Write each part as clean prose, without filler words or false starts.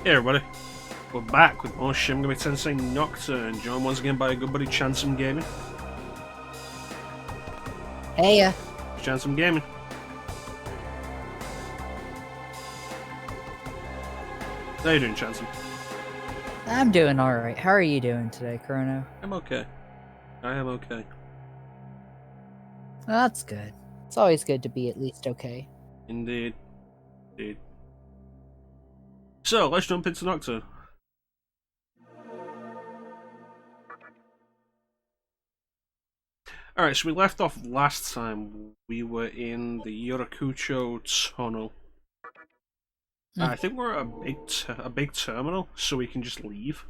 Hey everybody, we're back with more Shin Megami Tensei Nocturne, joined once again by a good buddy ChanceEm Gaming. Hey, ChanceEm Gaming. How you doing, ChanceEm? I'm doing alright. How are you doing today, Chrono? I'm okay. I am okay. Well, that's good. It's always good to be at least okay. Indeed. Indeed. So, let's jump into Nocturne. Alright, so we left off last time. We were in the Yurakucho tunnel. I think we're at a big terminal, so we can just leave.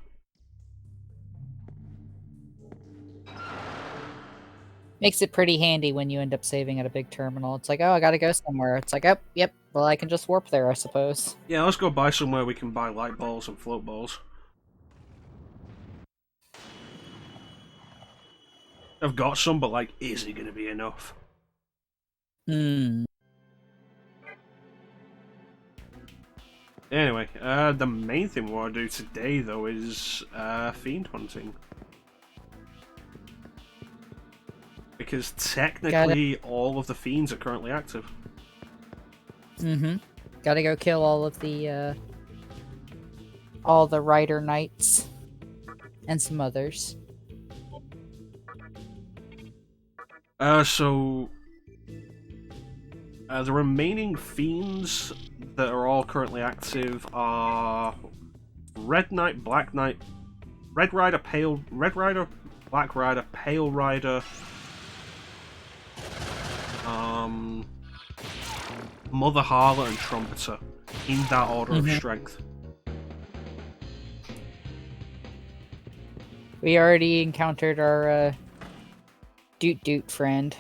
Makes it pretty handy when you end up saving at a big terminal. It's like, oh, I gotta go somewhere. It's like, oh, yep, well, I can just warp there, I suppose. Yeah, let's go buy somewhere we can buy light balls and float balls. I've got some, but like, is it going to be enough? Hmm. Anyway, the main thing we want to do today, though, is fiend hunting. Because technically, all of the fiends are currently active. Mm-hmm. Gotta go kill all the Rider Knights. And some others. The remaining fiends that are all currently active are Red Knight, Black Knight, Red Rider, Black Rider, Pale Rider, Mother Harlot, and Trumpeter, in that order of strength. We already encountered our Doot friend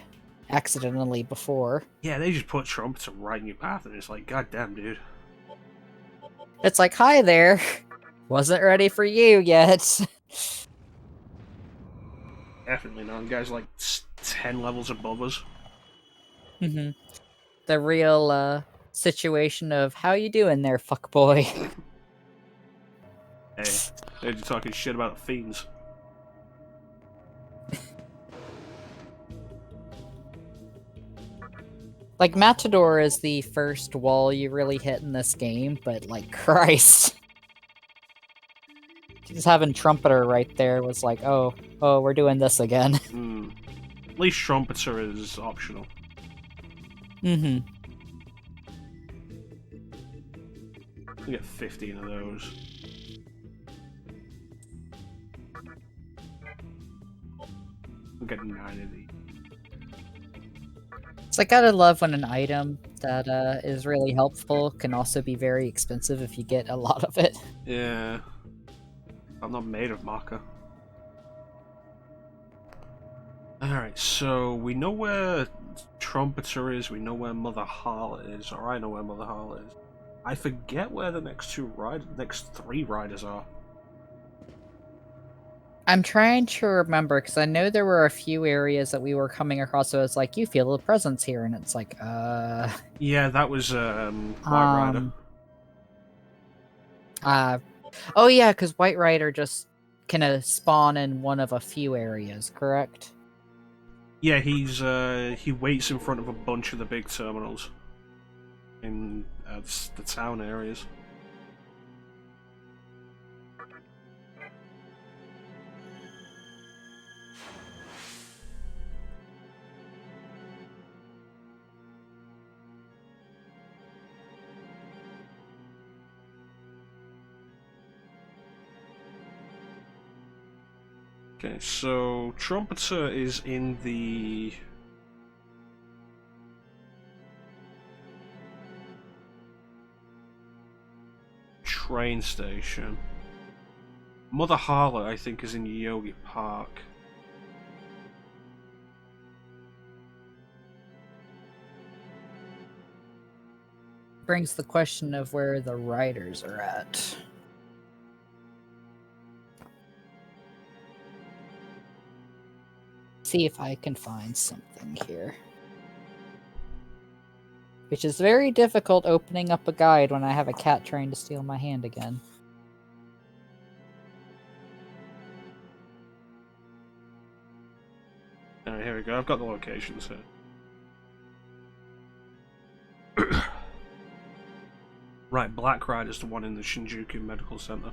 accidentally before. Yeah, they just put Trumpeter right in your path, and it's like, god damn, dude. It's like, hi there. Wasn't ready for you yet. Definitely not. The guy's like 10 levels above us. Mm-hmm. The real situation of, how you doing there, fuckboy? Hey, they're just talking shit about fiends. Like, Matador is the first wall you really hit in this game, but, like, Christ. Just having Trumpeter right there was like, oh, we're doing this again. At least Trumpeter is optional. Mm-hmm. We get 15 of those. We'll get 9 of these. It's like, gotta love when an item that is really helpful can also be very expensive if you get a lot of it. Yeah. I'm not made of Maka. Alright, so we know where Trumpeter is, we know where Mother Harlot is, or I know where Mother Harlot is. I forget where the next three riders are. I'm trying to remember, because I know there were a few areas that we were coming across, so it's like, you feel the presence here, and it's like, Yeah, that was, White Rider. Oh yeah, because White Rider just can spawn in one of a few areas, correct? Yeah, he waits in front of a bunch of the big terminals in the town areas. Okay, so Trumpeter is in the train station. Mother Harlot, I think, is in Yogi Park. Brings the question of where the riders are at. See if I can find something here. Which is very difficult opening up a guide when I have a cat trying to steal my hand again. Alright, here we go. I've got the locations here. Right, Black Rider's the one in the Shinjuku Medical Center.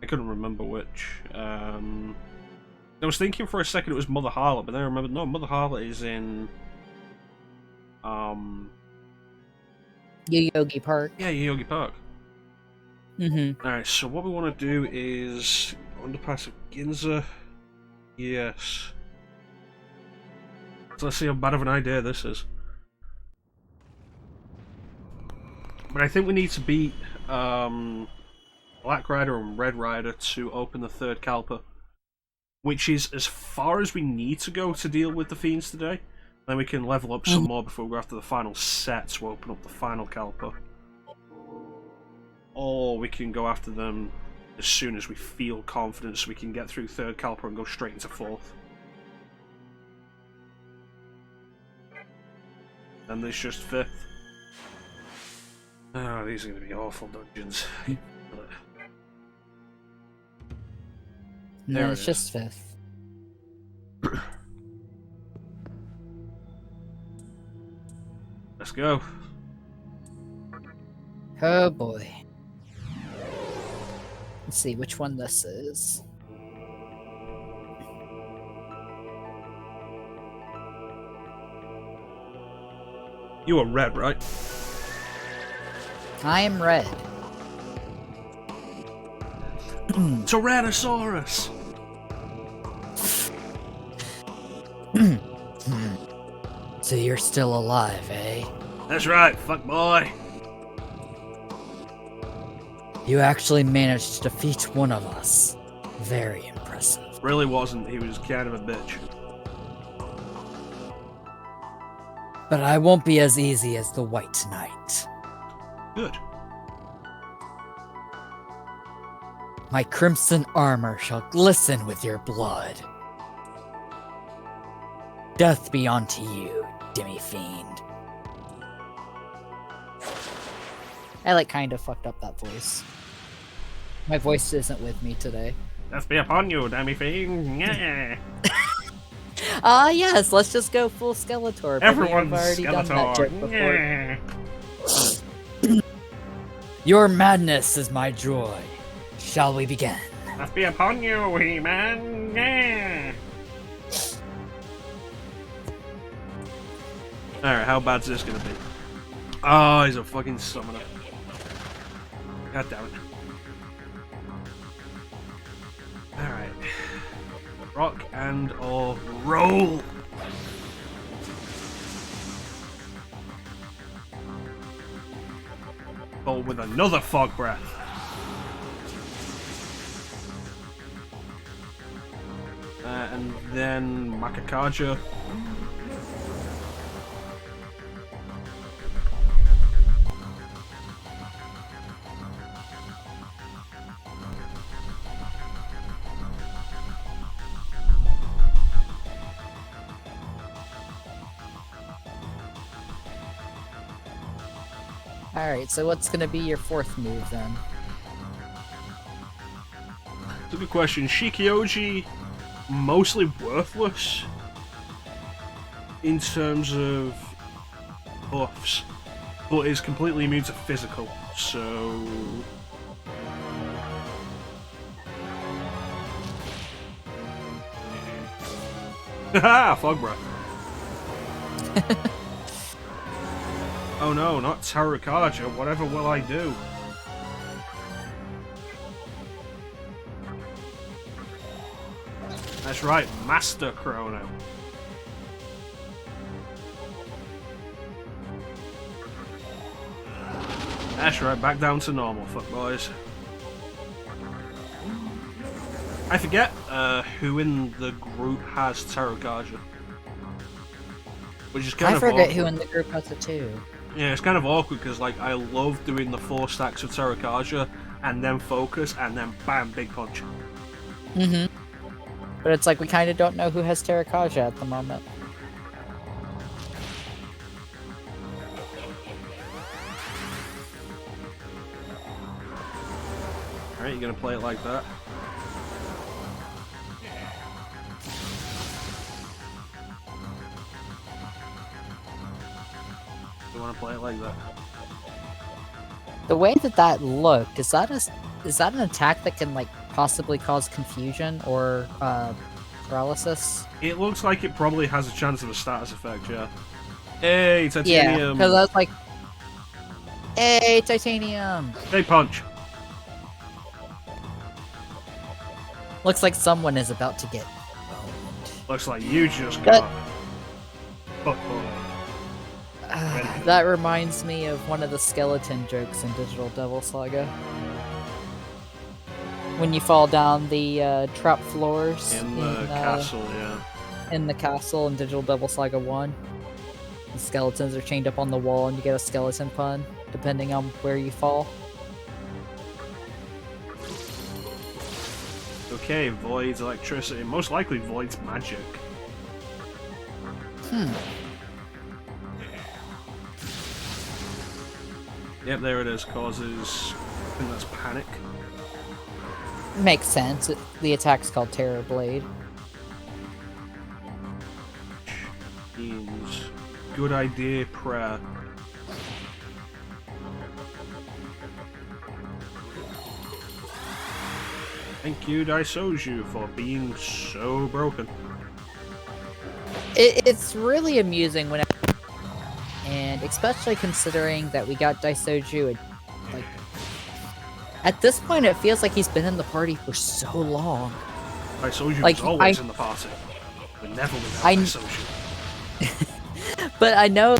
I couldn't remember which. I was thinking for a second it was Mother Harlot, but then I remembered, no, Mother Harlot is in... Yoyogi Park. Yeah, Yoyogi Park. Mm-hmm. Alright, so what we want to do is... Underpass of Ginza. Yes. So let's see how bad of an idea this is. But I think we need to beat Black Rider and Red Rider to open the third Kalpa, which is as far as we need to go to deal with the Fiends today. Then we can level up some more before we go after the final set to open up the final Kalpa. Or we can go after them as soon as we feel confident so we can get through third Kalpa and go straight into fourth. And there's just fifth. Oh, these are going to be awful dungeons. No, it's just fifth. Let's go. Oh boy. Let's see which one this is. You are red, right? I am red. Tyrannosaurus! So you're still alive, eh? That's right, fuck boy. You actually managed to defeat one of us. Very impressive. Really wasn't, he was kind of a bitch. But I won't be as easy as the White Knight. Good. My crimson armor shall glisten with your blood. Death be unto you, demi-fiend. I kind of fucked up that voice. My voice isn't with me today. Death be upon you, demi-fiend. Yeah. Yes, let's just go full Skeletor. Everyone's I've already done that joke before. Yeah. Your madness is my joy. Shall we begin? Death be upon you, He-Man. Yeah. Alright, how bad's this gonna be? Oh, he's a fucking summoner. God damn it. Alright. Rock and or roll! Roll with another fog breath. And then Makakaja. Alright, so what's gonna be your fourth move then? It's a good question. Shikioji, mostly worthless in terms of buffs, but is completely immune to physical, so... Haha! Fog breath. Oh no, not Tarukaja, whatever will I do? That's right, Master Chrono. That's right, back down to normal, fuck boys. I forget who in the group has Tarukaja. Which is kind of I forget awkward. who in the group has it too. Yeah, it's kind of awkward because like I love doing the 4 stacks of Tarukaja and then focus and then bam, big punch. Mm-hmm. But it's like we kind of don't know who has Terrakaja at the moment. Alright, you gonna play it like that? you want to play it like that. The way that looked, is that an attack that can like possibly cause confusion or paralysis? It looks like it probably has a chance of a status effect, yeah. Hey, Yeah, titanium! because I was like, hey, titanium! Hey, punch! Looks like someone is about to get boned. Looks like you just got... That reminds me of one of the skeleton jokes in Digital Devil Saga. When you fall down the trap floors in the castle, yeah. In the castle in Digital Devil Saga 1. The skeletons are chained up on the wall and you get a skeleton pun, depending on where you fall. Okay, voids electricity. Most likely voids magic. Yep, there it is. Causes... I think that's panic. Makes sense. The attack's called Terror Blade. Means... Good idea, prayer. Thank you, Daisoju, for being so broken. It's really amusing when, and especially considering that we got Daisoju, like at this point, it feels like he's been in the party for so long. Daisoju was always in the party, but never without Daisoju. But I know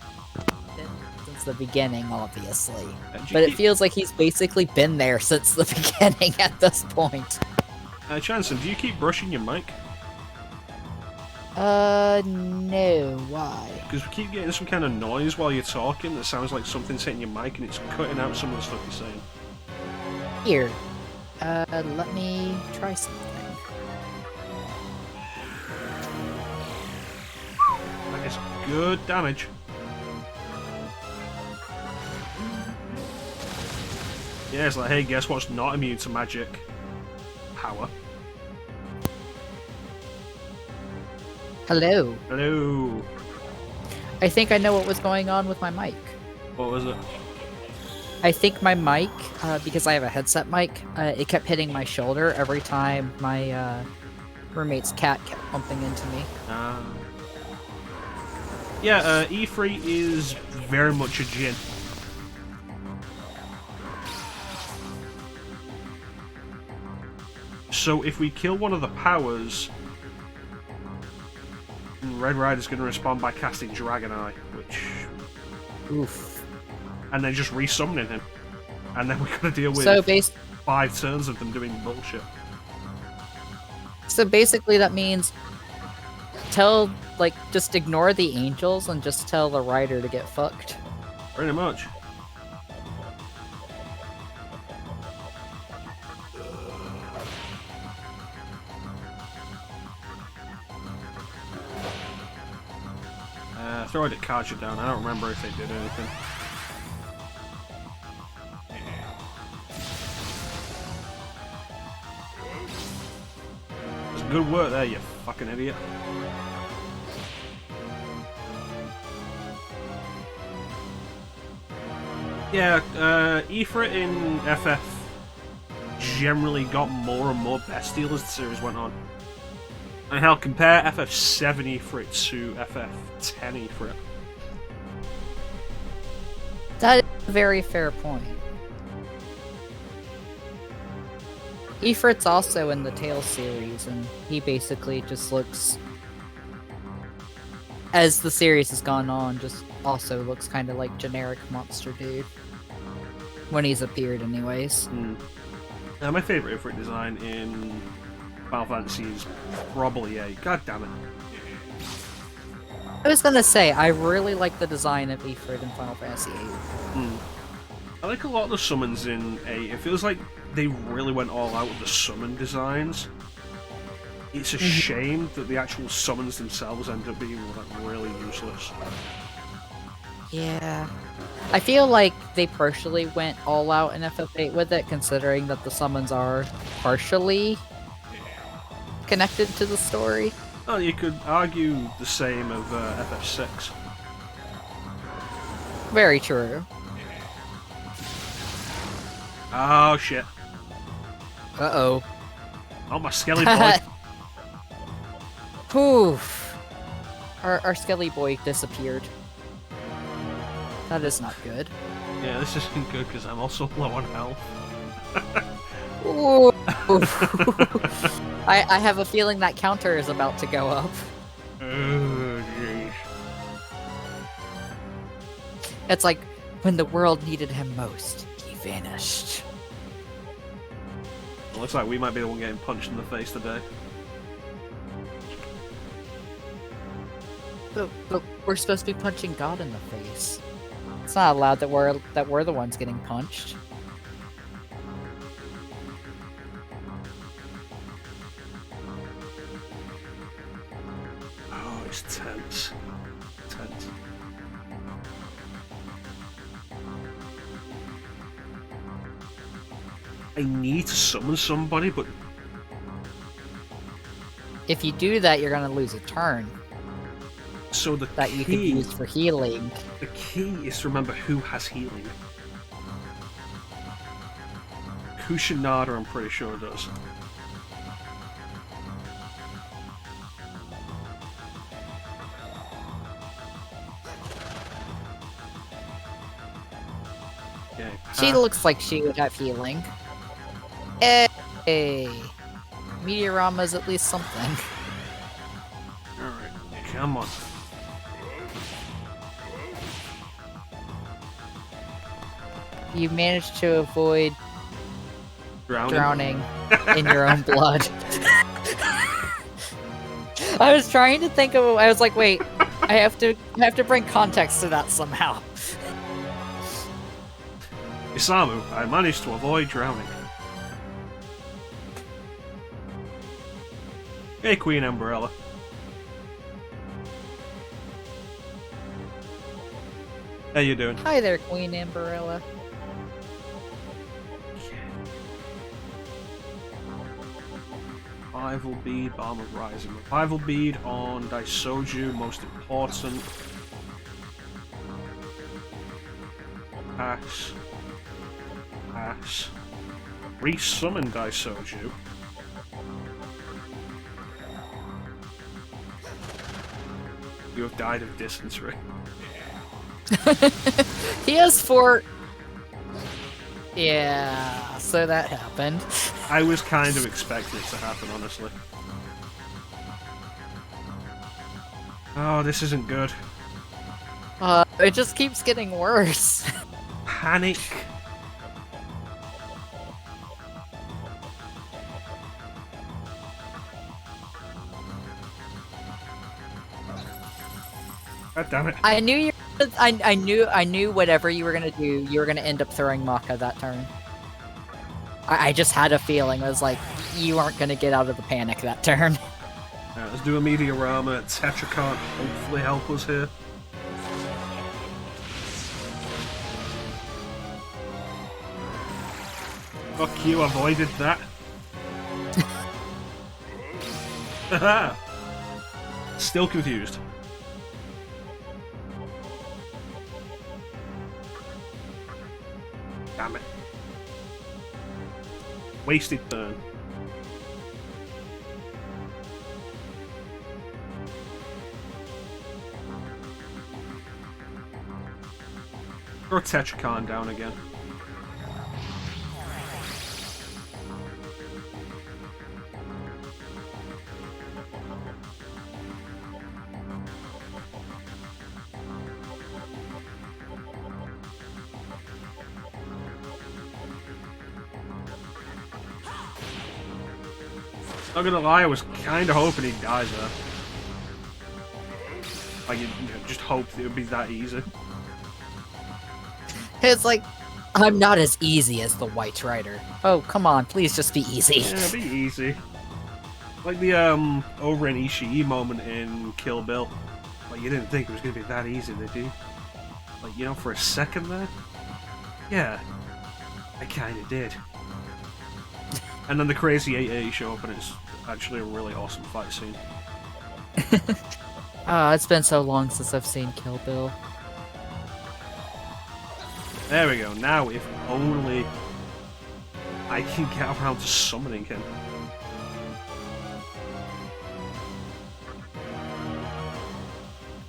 since the beginning, obviously. But it feels like he's basically been there since the beginning at this point. ChanceEm, do you keep brushing your mic? No, why? Because we keep getting some kind of noise while you're talking that sounds like something's hitting your mic and it's cutting out some of the stuff you're saying. Here. Let me try something. That is good damage. Yeah, it's like, hey, guess what's not immune to magic? Power. Hello. Hello. I think I know what was going on with my mic. What was it? I think my mic, because I have a headset mic, it kept hitting my shoulder every time my roommate's cat kept bumping into me. Yeah, Ifrit is very much a djinn. So if we kill one of the powers, Red Rider's going to respond by casting Dragon Eye, which... Oof. And then just resummoning him. And then we're going to deal with 5 turns of them doing bullshit. So basically that means just ignore the angels and just tell the rider to get fucked. Pretty much. Throw a Dakaja down. I don't remember if they did anything. It's good work there, you fucking idiot. Yeah, Ifrit in FF generally got more and more bestial as the series went on. And hell, compare FF7 Ifrit to FF10 Ifrit. That is a very fair point. Ifrit's also in the Tales series, and he basically just looks, as the series has gone on, just also looks kind of like generic monster dude. When he's appeared, anyways. My favourite Ifrit design in Final Fantasy is probably 8. God damn it. I was gonna say, I really like the design of Ifrit in Final Fantasy 8. I like a lot of the summons in 8. It feels like they really went all out with the summon designs. It's a shame that the actual summons themselves end up being like really useless. Yeah. I feel like they partially went all out in FF8 with it, considering that the summons are partially connected to the story. Oh, you could argue the same of FF6. Very true. Oh shit. Uh-oh. Oh, my skelly boy. Poof. Our Skelly boy disappeared. That is not good. Yeah, this isn't good because I'm also low on health. Ooh. I have a feeling that counter is about to go up. Oh, jeez. It's like, when the world needed him most, he vanished. Looks like we might be the one getting punched in the face today. But we're supposed to be punching God in the face. It's not allowed that we're the ones getting punched. Oh, it's tense. Tense. I need to summon somebody, but If you do that, you're gonna lose a turn so the that you could use for healing. The key is to remember who has healing. Kushinada, I'm pretty sure, does. Okay. She looks like she would have healing. Hey! Meteorama's at least something. Alright, come on. You managed to avoid Drowning. in your own blood. I was trying to think of. I was like, wait, I have to bring context to that somehow. Isamu, I managed to avoid drowning. Hey, Queen Umbrella. How you doing? Hi there, Queen Amberella. Revival Bead, Balm of Rising. Revival Bead on Daisoju, most important. Pass. Pass. Resummon Daisoju. You have died of dysentery. He has 4. Yeah, so that happened. I was kind of expecting it to happen, honestly. Oh, this isn't good. It just keeps getting worse. Panic. God damn it. I knew you. I knew whatever you were gonna do, you were gonna end up throwing Maka that turn. I just had a feeling. I was like, you aren't gonna get out of the panic that turn. Alright, let's do a Meteorama. Tetra can't hopefully help us here. Fuck you, avoided that. Haha! Still confused. Damn it. Wasted turn. Throw Tetrakan down again. Not gonna lie, I was kinda hoping he'd die there. Like, you know, just hoped it would be that easy. It's like, I'm not as easy as the White Rider. Oh, come on, please just be easy. Yeah, be easy. Like the, over in Ishii moment in Kill Bill. Like, you didn't think it was gonna be that easy, did you? Like, you know, for a second there? Yeah, I kinda did. And then the crazy 8A show up and it's actually a really awesome fight scene. It's been so long since I've seen Kill Bill. There we go. Now, if only I can get around to summoning him.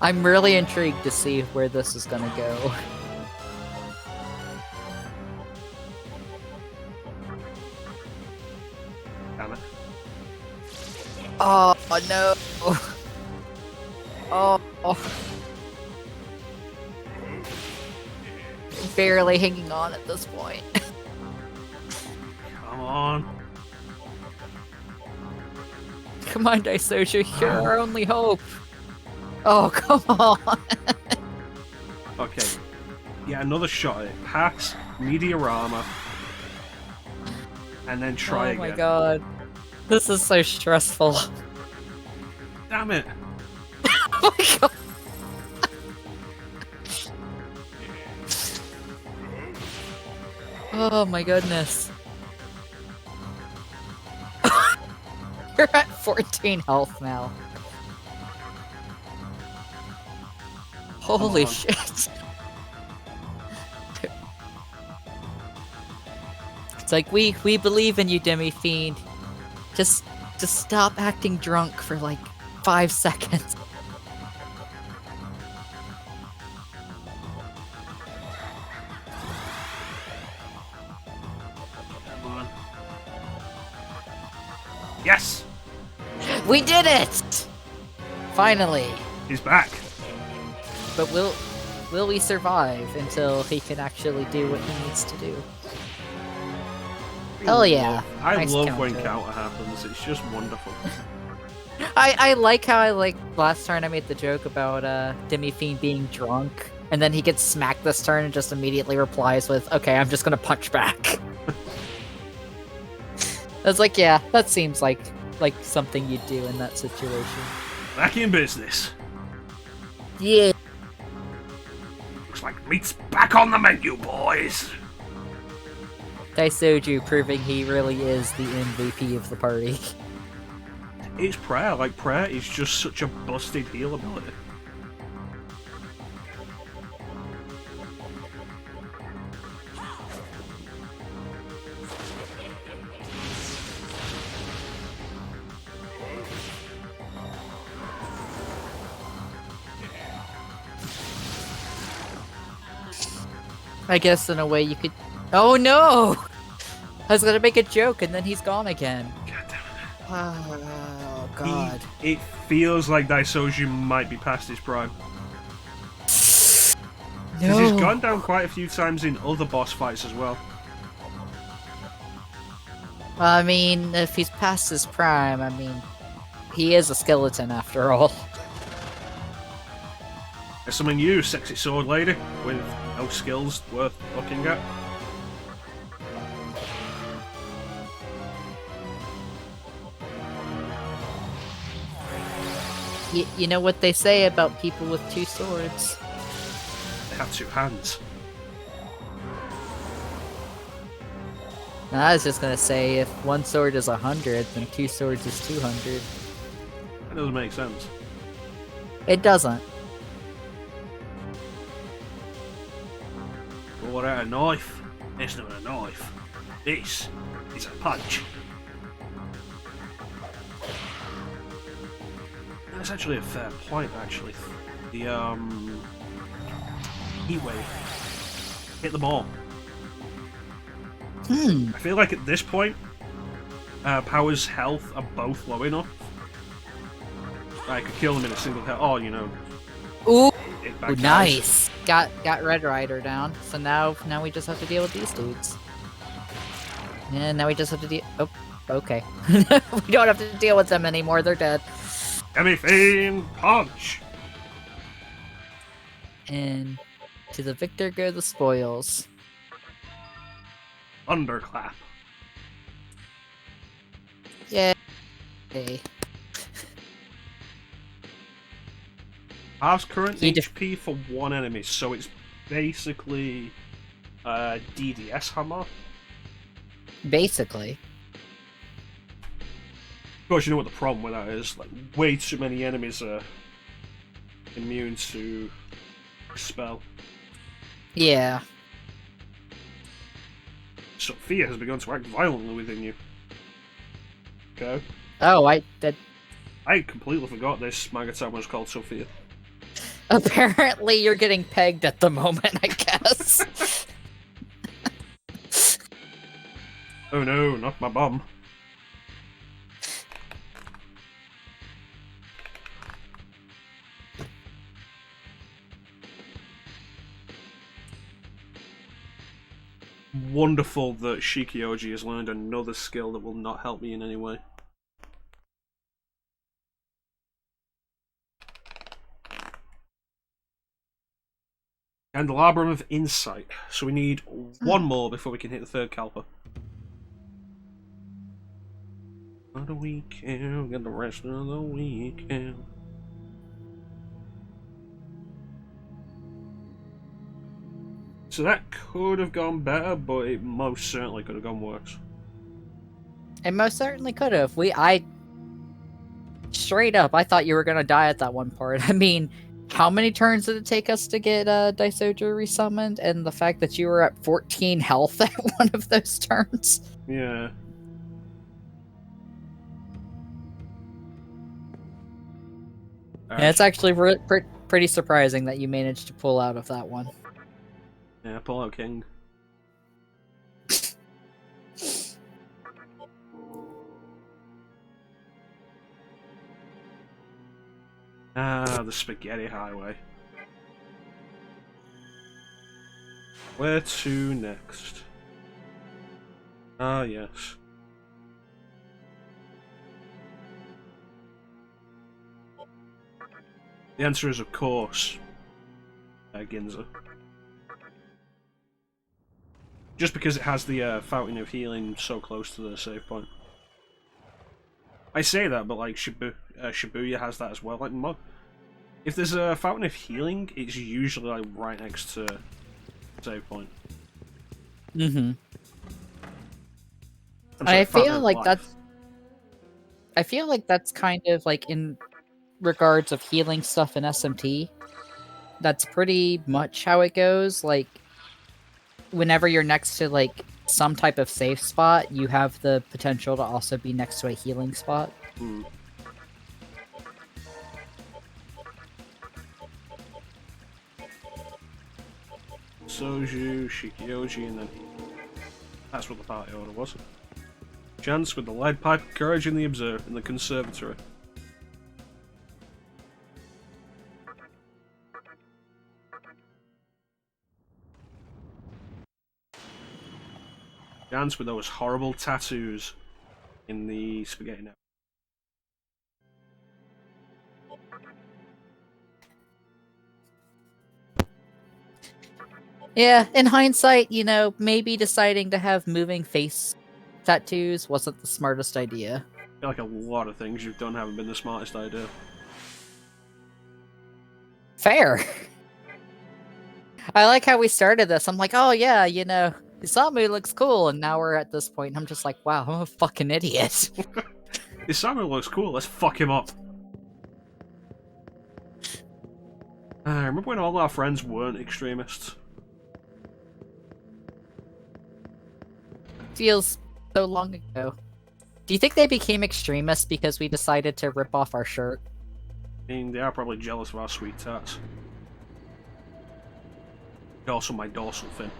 I'm really intrigued to see where this is gonna go. Damn it. Oh no! Oh. Barely hanging on at this point. Come on. Come on, Daisoju, you're our only hope. Oh, come on. Okay. Yeah, another shot at it. Pass, Meteorama, and then try again. Oh my god. This is so stressful. Damn it. Oh my god. Oh my goodness. You're at 14 health now. Holy shit. It's like, we believe in you, Demi-Fiend. Just stop acting drunk for like 5 seconds. Come on. Yes! We did it! Finally. He's back. But will we survive until he can actually do what he needs to do? Hell yeah. I Nice love when counter. counter happens. It's just wonderful. I like how last turn I made the joke about Demi-Fiend being drunk, and then he gets smacked this turn and just immediately replies with, okay, I'm just gonna punch back. I was like, yeah, that seems like something you'd do in that situation. Back in business. Yeah. Looks like meat's back on the menu, boys. Daisoju proving he really is the MVP of the party. It's Prayer. Like, Prayer is just such a busted heal ability. I guess in a way you could... Oh no! I was gonna make a joke and then he's gone again. God damn it. Oh god. It feels like Daisoju might be past his prime. Because he's gone down quite a few times in other boss fights as well. I mean, if he's past his prime, I mean, he is a skeleton after all. There's something you, sexy sword lady, with no skills worth looking at. You know what they say about people with 2 swords? They have 2 hands. I was just gonna say, if 1 sword is 100, then 2 swords is 200. That doesn't make sense. It doesn't. What out a knife? It's not a knife. This is a punch. That's actually a fair point, actually. The, heat wave. Hit them all. I feel like at this point, Power's health are both low enough. I could kill them in a single hit. Oh, you know. Ooh, It backfires. nice. Got Red Rider down. So now we just have to deal with these dudes. And now we just have to deal. Oh, okay. We don't have to deal with them anymore. They're dead. Demi-Fiend punch. And to the victor go the spoils. Thunderclap. Yay. Halves current He HP for one enemy, so it's basically DDS hammer. Basically. Of course, you know what the problem with that is. Like, way too many enemies are immune to spell. Yeah. Sophia has begun to act violently within you. Okay. Oh, I completely forgot this Magatama was called Sophia. Apparently you're getting pegged at the moment, I guess. Oh no, not my bum. Wonderful that Shikioji has learned another skill that will not help me in any way. Candelabrum of Insight. So we need one more before we can hit the third Kalpa. On the weekend, get the rest of the weekend. So that could have gone better, but it most certainly could have gone worse. It most certainly could have. Straight up, I thought you were gonna die at that one part. I mean, how many turns did it take us to get Daisoju resummoned? And the fact that you were at 14 health at one of those turns. Yeah. Yeah, it's actually pretty surprising that you managed to pull out of that one. Yeah, pull out King. Ah, the Spaghetti Highway. Where to next? Ah, yes. The answer is, of course, Ginza. Just because it has the Fountain of Healing so close to the save point. I say that, but like Shibuya has that as well. Like, if there's a Fountain of Healing, it's usually like right next to save point. Mm-hmm. I feel like that's kind of like in regards of healing stuff in SMT. That's pretty much how it goes. Like, whenever you're next to like some type of safe spot, you have the potential to also be next to a healing spot. Hmm. Soju, Shikioji, and then that's what the party order was. Chance with the lead pipe of courage in the conservatory. Chance with those horrible tattoos in the spaghetti net. Yeah, in hindsight, you know, maybe deciding to have moving face tattoos wasn't the smartest idea. I feel like a lot of things you've done haven't been the smartest idea. Fair. I like how we started this. I'm like, oh yeah, you know, Isamu looks cool, and now we're at this point, and I'm just like, wow, I'm a fucking idiot. Isamu looks cool, let's fuck him up. Remember when all our friends weren't extremists? Feels so long ago. Do you think they became extremists because we decided to rip off our shirt? I mean, they are probably jealous of our sweet tats. Also my dorsal fin.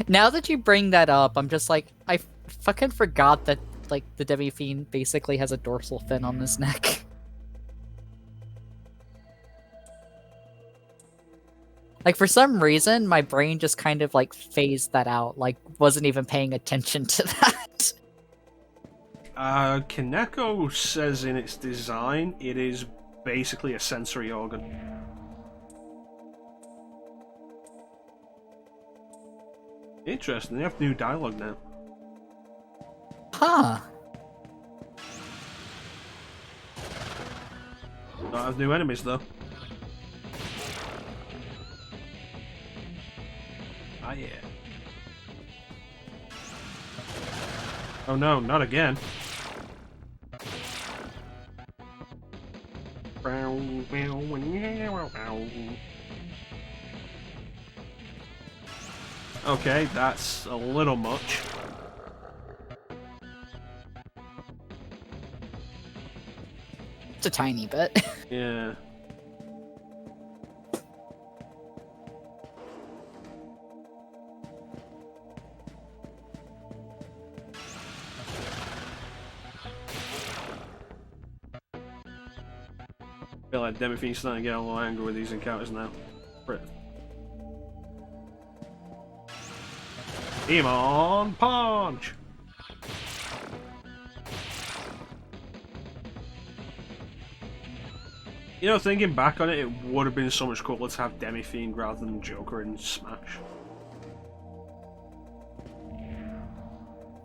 Now that you bring that up, I'm just like, I fucking forgot that, like, the Demi-Fiend basically has a dorsal fin on his neck. Like, for some reason, my brain just kind of, like, phased that out. Like, wasn't even paying attention to that. Kaneko says in its design, it is basically a sensory organ. Interesting, they have new dialogue now. Huh. Don't have new enemies, though. Ah, yeah. Oh no, not again. Okay, that's a little much. It's a tiny bit. Yeah. I feel like Demi-Fiend's starting to get a little angry with these encounters now. Demon Punch! You know, thinking back on it, it would have been so much cooler to have Demi-Fiend rather than Joker in Smash.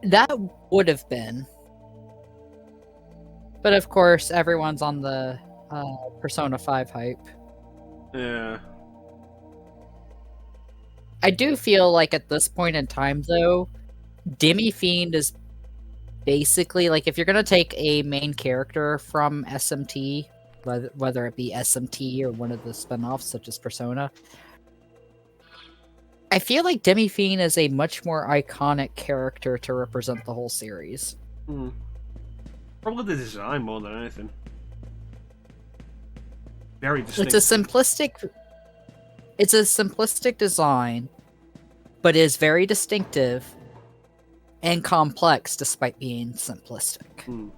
That would have been. But of course, everyone's on the Persona 5 hype. Yeah. I do feel like at this point in time, though, Demi-Fiend is basically, like, if you're going to take a main character from SMT, whether it be SMT or one of the spin-offs such as Persona, I feel like Demi-Fiend is a much more iconic character to represent the whole series. Probably the design more than anything. Very distinct. It's a simplistic design, but is very distinctive and complex despite being simplistic.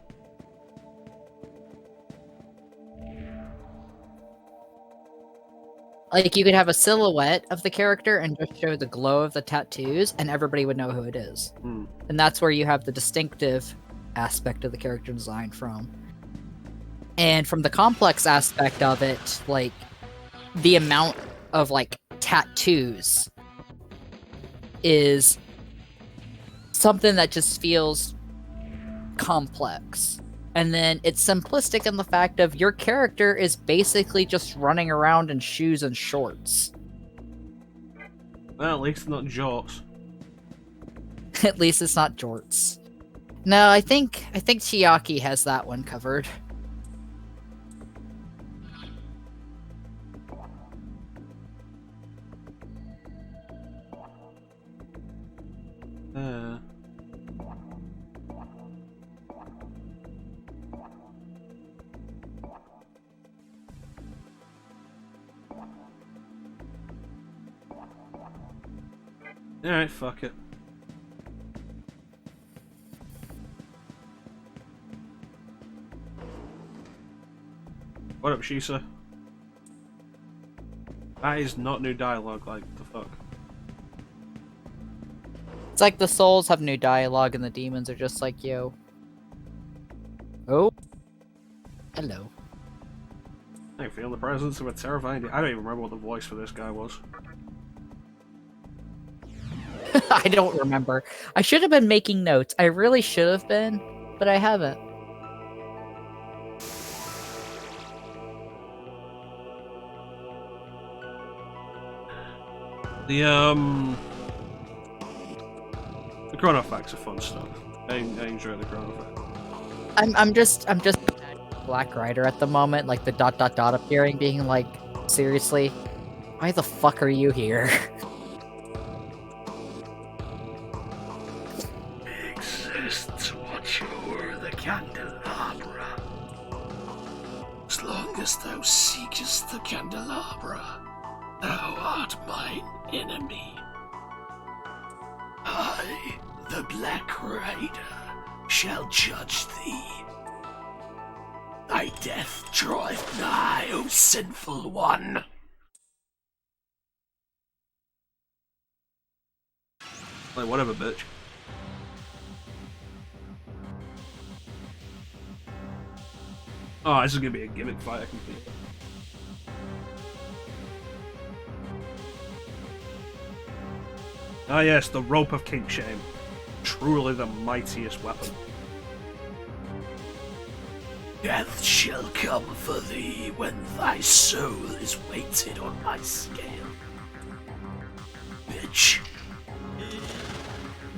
Like, you could have a silhouette of the character and just show the glow of the tattoos, and everybody would know who it is. And that's where you have the distinctive aspect of the character design from. And from the complex aspect of it, like, the amount of, like, tattoos is something that just feels complex. And then it's simplistic in the fact of your character is basically just running around in shoes and shorts. Well, at least not jorts. At least it's not jorts. No, I think Chiaki has that one covered. Alright, fuck it. What up, Shisa? That is not new dialogue, like, the fuck? It's like the souls have new dialogue and the demons are just like, yo. Oh. Hello. I feel the presence of a terrifying... I don't even remember what the voice for this guy was. I don't remember. I should have been making notes. I really should have been, but I haven't. The chrono facts are fun stuff. I enjoy the chrono facts. I'm just Black Rider at the moment, like the ... appearing, being like, seriously, why the fuck are you here? Exists watch o'er the candelabra. As long as thou seekest the candelabra, thou art mine enemy. I, the Black Rider, shall judge thee. Thy death draweth nigh, O sinful one. Like, whatever, bitch. Oh, this is gonna be a gimmick fight, I can feel it. Ah yes, the rope of kink shame. Truly the mightiest weapon. Death shall come for thee when thy soul is weighted on my scale. Bitch.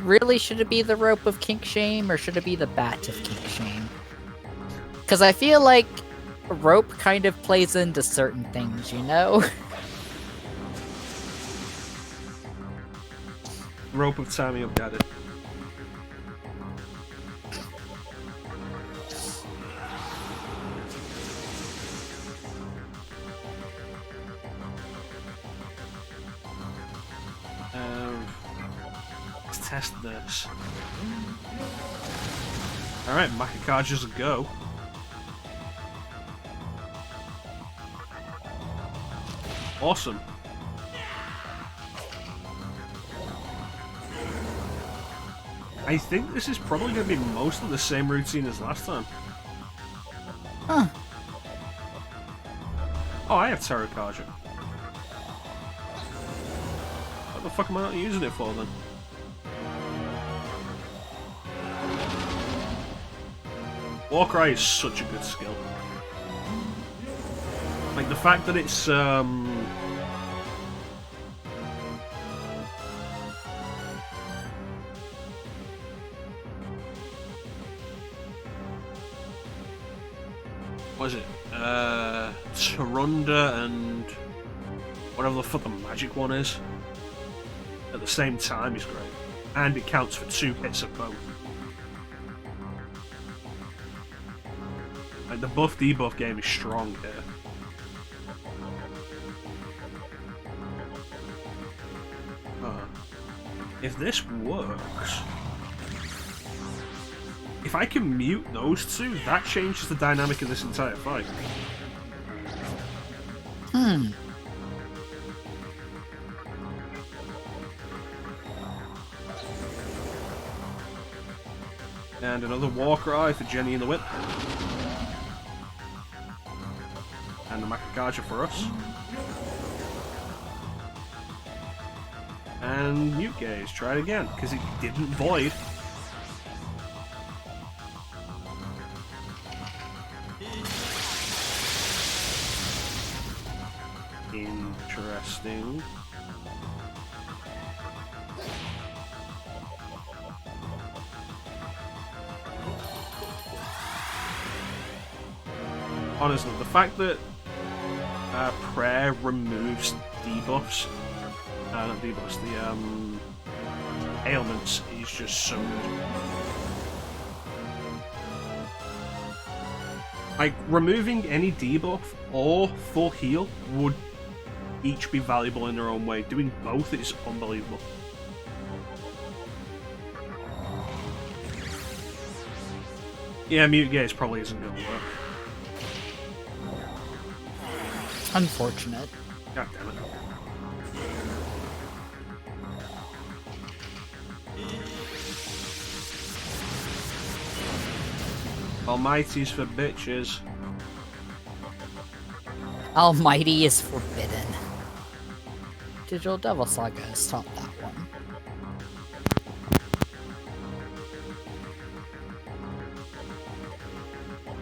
Really, should it be the rope of kink shame, or should it be the bat of kink shame? Because I feel like rope kind of plays into certain things, you know? Rope of time, you've got it. Let's test this. Alright, Makikaja's a go. Awesome. I think this is probably going to be mostly the same routine as last time. Huh. Oh, I have Terrakaja. What the fuck am I not using it for then? Warcry is such a good skill. Like the fact that it's what is it? Tarunda and whatever the fuck the magic one is at the same time is great. And it counts for 2 hits of both. Like the buff debuff game is strong here. If this works, if I can mute those two, that changes the dynamic of this entire fight. Hmm. And another Warcry for Jenny in the Whip. And the Makikaja for us. And Mute Gaze, try it again, because it didn't void. Interesting. Honestly, the fact that prayer removes debuffs, not debuffs, the ailments is just so good. Like, removing any debuff or full heal would each be valuable in their own way. Doing both is unbelievable. Yeah, Mute Gaze probably isn't going to work. Unfortunate. God damn it. Almighty's for bitches. Almighty is forbidden. Digital Devil Saga has taught that one.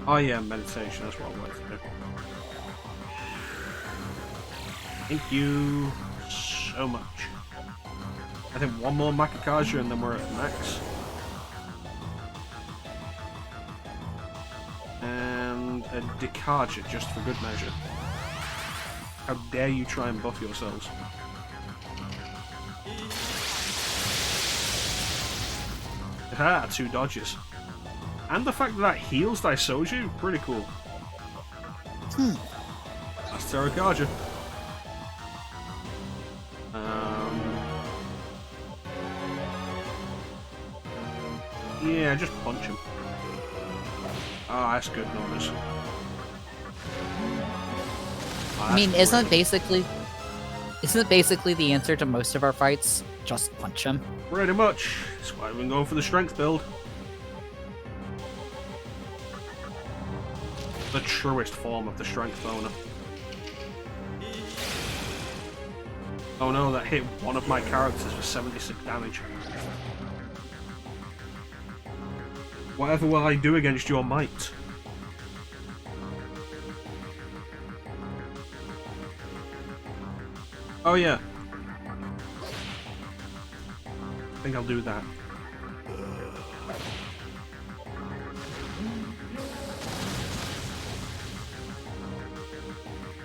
Oh yeah, meditation, that's what I wanted to do. Thank you so much. I think one more Makikaja and then we're at max. And a Dikaja just for good measure. How dare you try and buff yourselves. Ah, 2 dodges. And the fact that that heals Daisoju, pretty cool. That's Terrakaja. Yeah, just punch him. Ah, that's good numbers. I mean, isn't it basically the answer to most of our fights? Just punch him. Pretty much. That's why I've been going for the strength build. The truest form of the strength boner. Oh no, that hit one of my characters for 76 damage. Whatever will I do against your might? Oh yeah. I think I'll do that.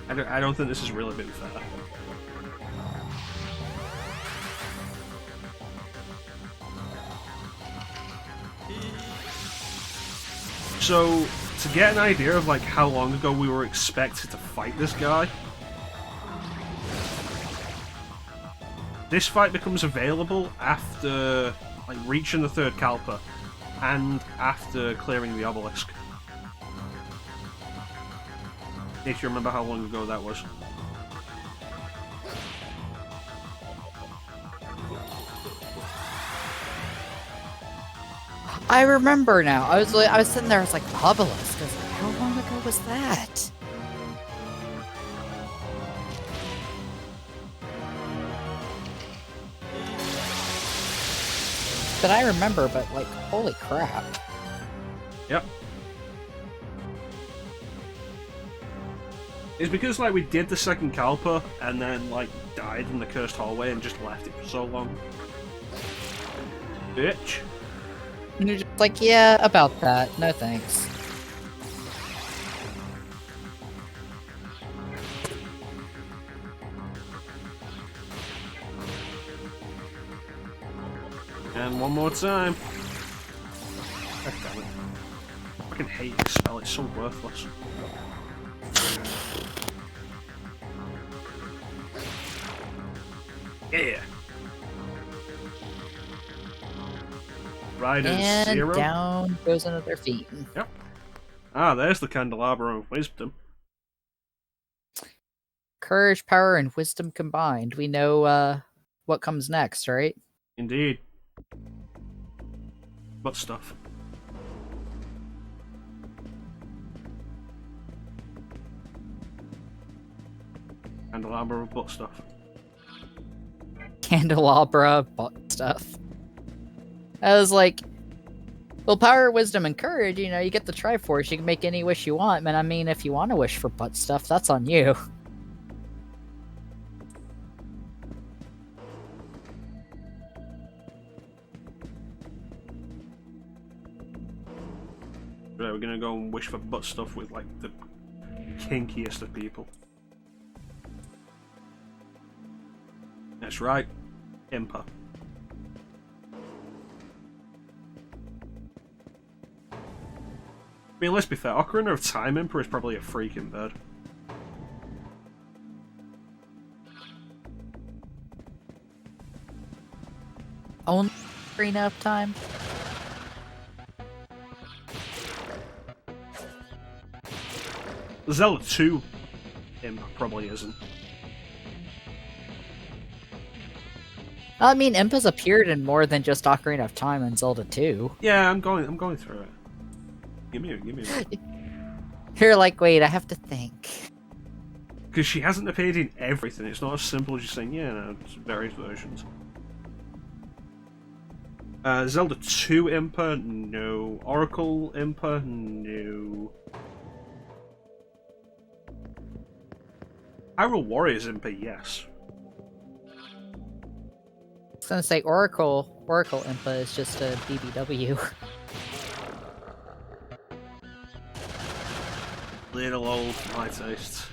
I don't think this has really been fair. So, to get an idea of like how long ago we were expected to fight this guy, this fight becomes available after like reaching the third Kalpa and after clearing the obelisk. If you remember how long ago that was. I remember now. I was sitting there. I was like, obelisk. I was like, how long ago was that? But I remember. But like, holy crap! Yep. It's because like we did the second Kalpa and then like died in the cursed hallway and just left it for so long. Bitch. And you're just like, yeah, about that. No thanks. And one more time. God damn it. I fucking hate this spell, it's so worthless. Yeah. Riders And 0. down goes another feet. Yep. Ah, there's the candelabra of wisdom. Courage, power, and wisdom combined. We know what comes next, right? Indeed. Butt stuff. Candelabra of butt stuff. Candelabra, butt stuff. I was like, well, power, wisdom, and courage, you know, you get the Triforce, you can make any wish you want, man. I mean, if you want to wish for butt stuff, that's on you. Right, we're gonna go and wish for butt stuff with, like, the kinkiest of people. That's right. Impa. I mean, let's be fair, Ocarina of Time Impa is probably a freak in bed. Only Ocarina of Time? Zelda 2 Impa probably isn't. I mean, Impa's appeared in more than just Ocarina of Time and Zelda 2. Yeah, I'm going through it. Give me a You're like, wait, I have to think. Because she hasn't appeared in everything. It's not as simple as just saying, yeah, no, it's various versions. Zelda 2 Impa, no. Oracle Impa, no. Hyrule Warriors Impa, yes. I was gonna say Oracle Impa is just a BBW. Little old for my taste.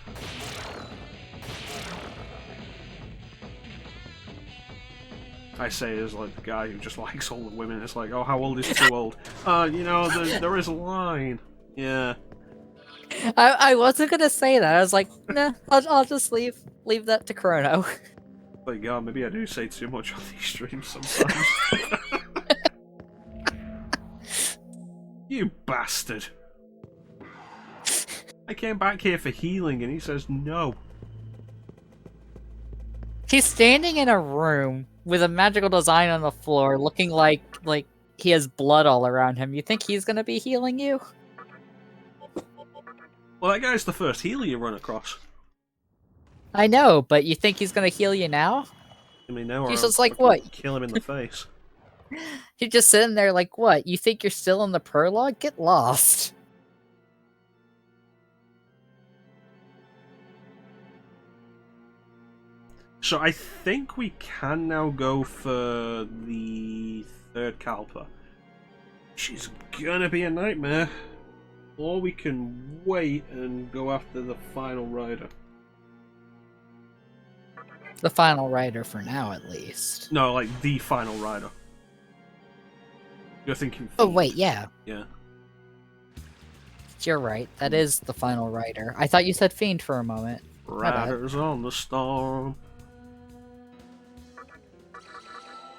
I say as like the guy who just likes older women. It's like, oh, how old is too old? You know, there is a line. Yeah. I wasn't gonna say that. I was like, nah, I'll just leave that to Chrono. But yeah, maybe I do say too much on these streams sometimes. You bastard. I came back here for healing and he says no. He's standing in a room with a magical design on the floor, looking like he has blood all around him. You think he's gonna be healing you? Well, that guy's the first healer you run across. I know, but you think he's gonna heal you now? I mean, now He's I'll just like, fucking what? Kill him in the face. You're just sitting there like, what? You think you're still in the prologue? Get lost. So I think we can now go for the third Kalpa. She's gonna be a nightmare. Or we can wait and go after the final rider. The final rider for now, at least. No, like the final rider. You're thinking. Oh wait, yeah. Yeah. You're right. That is the final rider. I thought you said Fiend for a moment. My bad. Riders on the storm.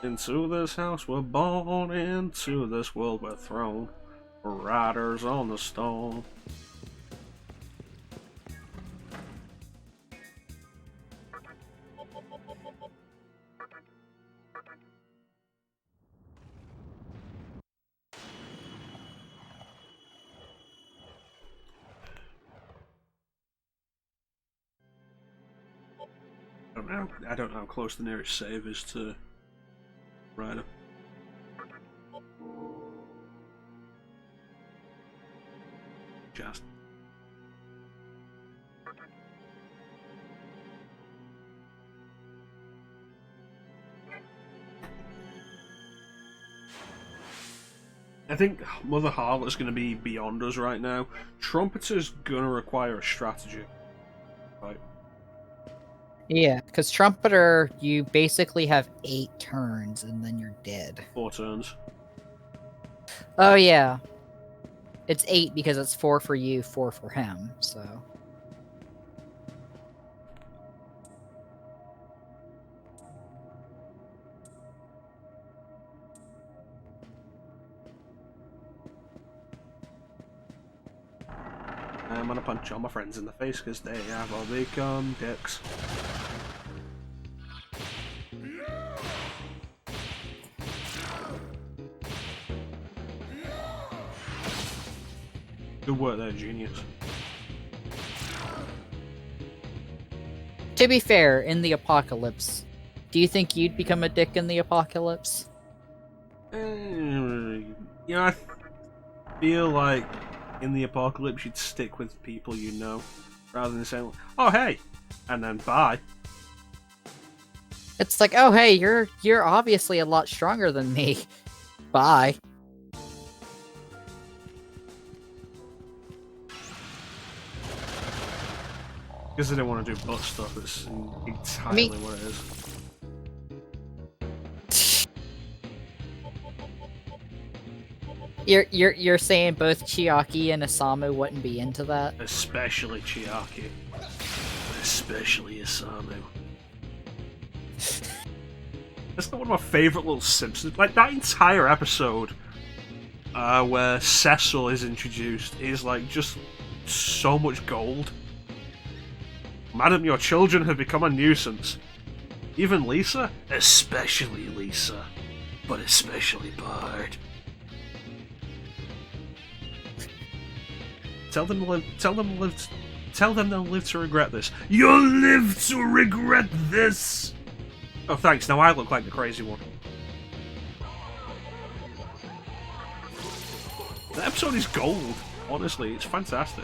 Into this house we're born, into this world we're thrown. Riders on the storm. I don't know how close the nearest save is to Rider. Just. I think Mother Harlot's going to be beyond us right now. Trumpeter's going to require a strategy. Right. Yeah, because Trumpeter, you basically have 8 turns and then you're dead. 4 turns. Oh yeah. It's 8 because it's 4 for you, 4 for him, so... I'm gonna punch all my friends in the face because they have all become dicks. Good work there, genius. To be fair, in the apocalypse, do you think you'd become a dick in the apocalypse? I feel like in the apocalypse you'd stick with people you know, rather than saying, "Oh hey," and then bye. It's like, oh hey, you're obviously a lot stronger than me. Bye. Because they don't want to do butt stuff. It's entirely what it is. You're saying both Chiaki and Isamu wouldn't be into that? Especially Chiaki. Especially Isamu. That's not one of my favourite little Simpsons. Like, that entire episode where Cecil is introduced is, like, just so much gold. Madam, your children have become a nuisance. Even Lisa? Especially Lisa. But especially Bard. Tell them they'll live to regret this. You'll live to regret this! Oh, thanks. Now I look like the crazy one. The episode is gold. Honestly, it's fantastic.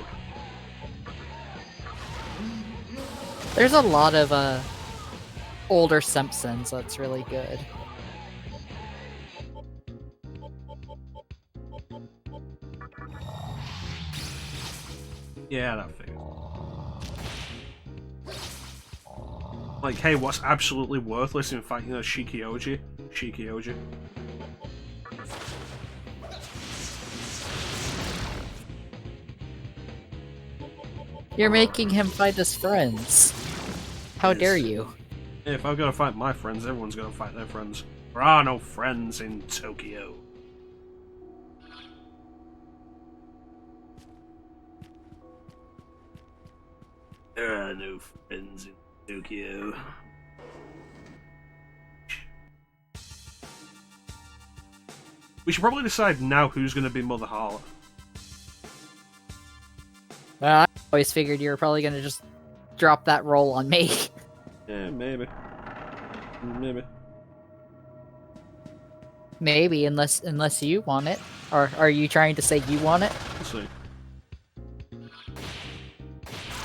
There's a lot of older Simpsons that's really good. Yeah, that figures. Like, hey, what's absolutely worthless in fighting a Shikioji? Shikioji. You're making him fight his friends. How dare you? If I've got to fight my friends, everyone's got to fight their friends. There are no friends in Tokyo. There are no friends in Tokyo. We should probably decide now who's going to be Mother Harlot. Well, I always figured you were probably gonna just drop that role on me. Yeah, maybe. Maybe. Maybe, unless you want it. Or are you trying to say you want it? We'll see.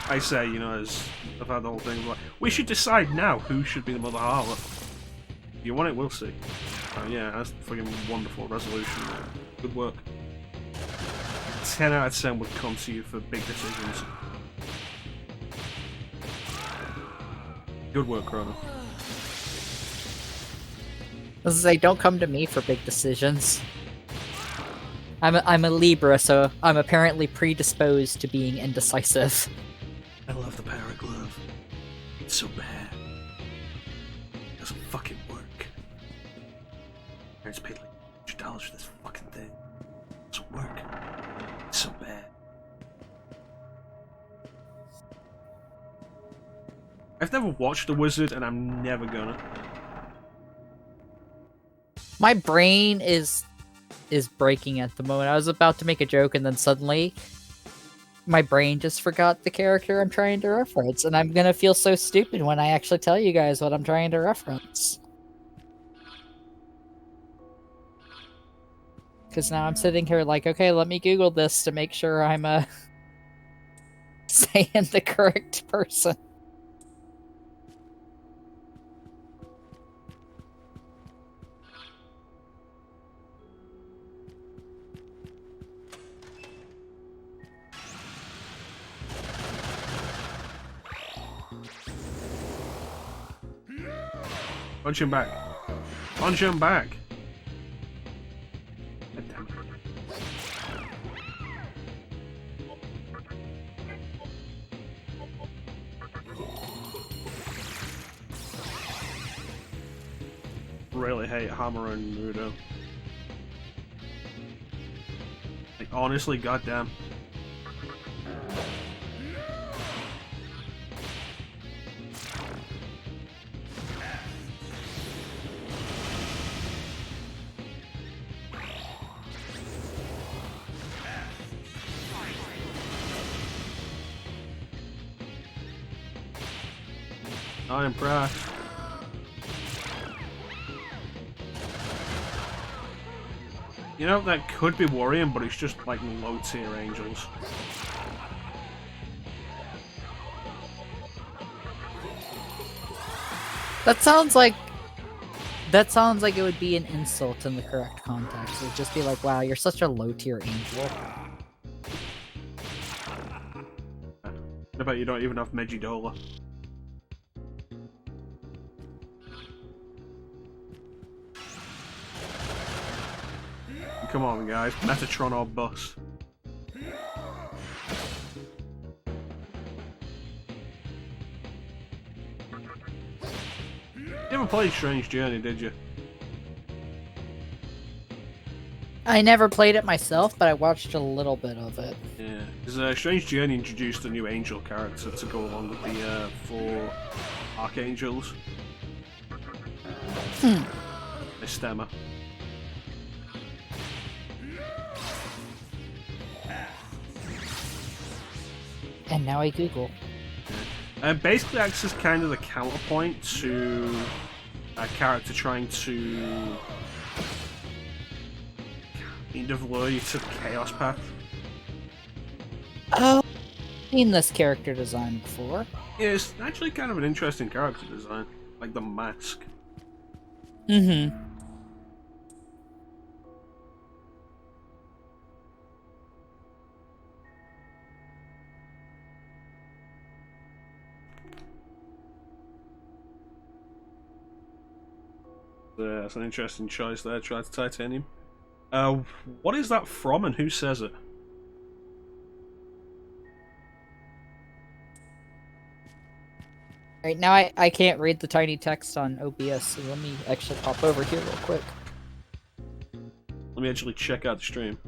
I say, as I've had the whole thing, like, we should decide now who should be the Mother Harlot. If you want it, we'll see. Yeah, that's fucking wonderful resolution. Good work. 10 out of 10 would come to you for big decisions. Good work, Chrono. I was gonna say, don't come to me for big decisions. I'm a Libra, so I'm apparently predisposed to being indecisive. I love the power glove. It's so bad. It doesn't fucking work. Parents paid like $100 for this fucking thing. It doesn't work. It's so bad. I've never watched The Wizard, and I'm never gonna. My brain is breaking at the moment. I was about to make a joke, and then suddenly my brain just forgot the character I'm trying to reference, and I'm gonna feel so stupid when I actually tell you guys what I'm trying to reference. Because now I'm sitting here like, okay, let me Google this to make sure I'm saying the correct person. Punch him back. Punch him back. God damn it. Really hate Hammer and Mudo. Like, honestly, goddamn. Not impressed. You know, that could be worrying, but it's just like low tier angels. That sounds like it would be an insult in the correct context. It would just be like, wow, you're such a low tier angel. I bet you don't even have Megidola. Come on, guys. Metatron or bust. You never played Strange Journey, did you? I never played it myself, but I watched a little bit of it. Yeah, because Strange Journey introduced a new angel character to go along with the 4 archangels. Estema. And now I Google. Basically acts as kind of the counterpoint to a character trying to kind of lure you to the Chaos Path. Oh, I've seen this character design before. Yeah, it's actually kind of an interesting character design. Like the mask. Mm-hmm. That's an interesting choice there, try to titanium. What is that from and who says it? Alright, now I can't read the tiny text on OBS, so let me actually pop over here real quick. Let me actually check out the stream.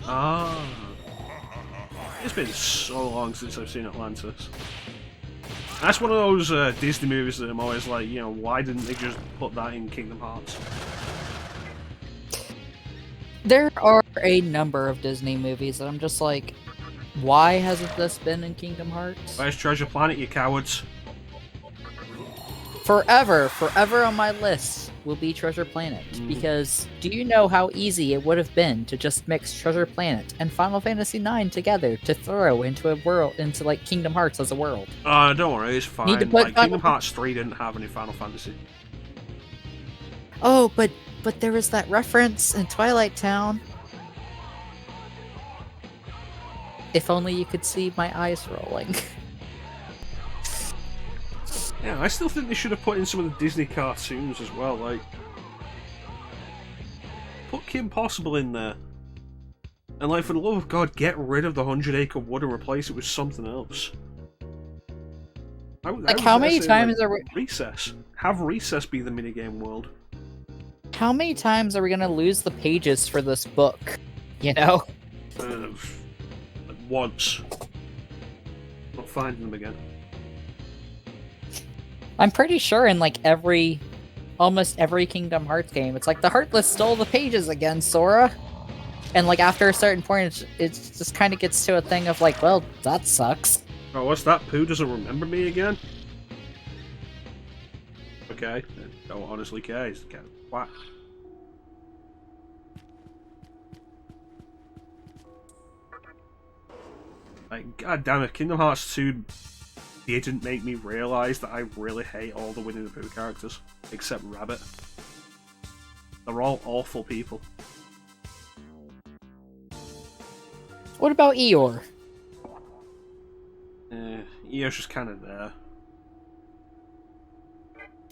Ah. It's been so long since I've seen Atlantis. That's one of those Disney movies that I'm always like, you know, why didn't they just put that in Kingdom Hearts? There are a number of Disney movies that I'm just like, why hasn't this been in Kingdom Hearts? Where's Treasure Planet, you cowards? Forever on my list will be Treasure Planet, because do you know how easy it would have been to just mix Treasure Planet and Final Fantasy IX together to throw into a world, into like Kingdom Hearts as a world? Don't worry, it's fine. Need to put like, Kingdom Hearts 3 didn't have any Final Fantasy. Oh, but there was that reference in Twilight Town. If only you could see my eyes rolling. Yeah, I still think they should have put in some of the Disney cartoons as well. Like, put Kim Possible in there. And like, for the love of God, get rid of the 100 Acre Wood and replace it with something else. Like, how many times are we... Recess. Have Recess be the minigame world. How many times are we gonna lose the pages for this book? You know? Once. Not finding them again. I'm pretty sure in like almost every Kingdom Hearts game, it's like the Heartless stole the pages again, Sora. And like after a certain point, it just kind of gets to a thing of like, well, that sucks. Oh, what's that? Pooh doesn't remember me again? Okay, don't honestly care. He's kind of whack. Like, god damn it, Kingdom Hearts 2 didn't make me realise that I really hate all the Winnie the Pooh characters, except Rabbit. They're all awful people. What about Eeyore? Eeyore's just kind of there.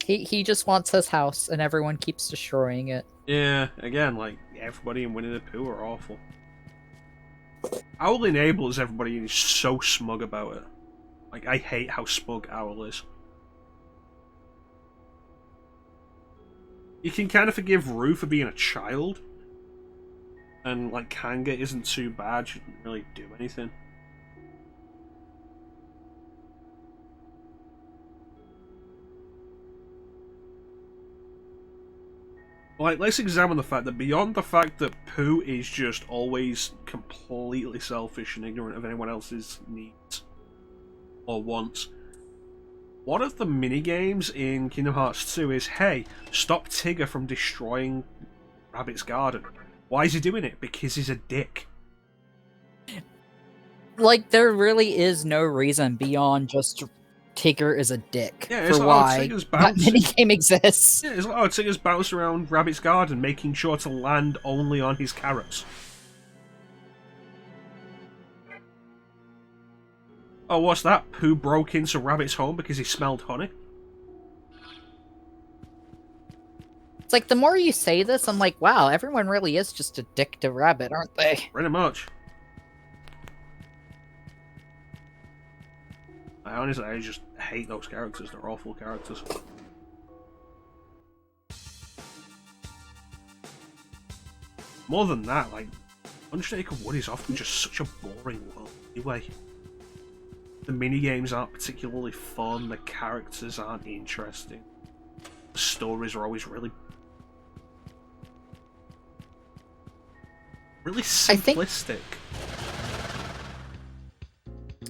He just wants his house, and everyone keeps destroying it. Yeah, again, like, everybody in Winnie the Pooh are awful. Owl enables everybody and is so smug about it. Like, I hate how smug Owl is. You can kind of forgive Rue for being a child. And, like, Kanga isn't too bad, she didn't really do anything. Like, let's examine the fact that beyond the fact that Pooh is just always completely selfish and ignorant of anyone else's needs or wants, one of the minigames in Kingdom Hearts 2 is, hey, stop Tigger from destroying Rabbit's garden. Why is he doing it? Because he's a dick. Like, there really is no reason beyond just Tigger is a dick yeah, it's for like, why that minigame exists. Yeah, it's like, oh, Tigger's bounced around Rabbit's garden, making sure to land only on his carrots. Oh, what's that? Pooh broke into Rabbit's home because he smelled honey? It's like, the more you say this, I'm like, wow, everyone really is just a dick to Rabbit, aren't they? Pretty much. I just hate those characters. They're awful characters. More than that, like, 100 Acre Wood is often just such a boring world anyway. The minigames aren't particularly fun, the characters aren't interesting. The stories are always really simplistic.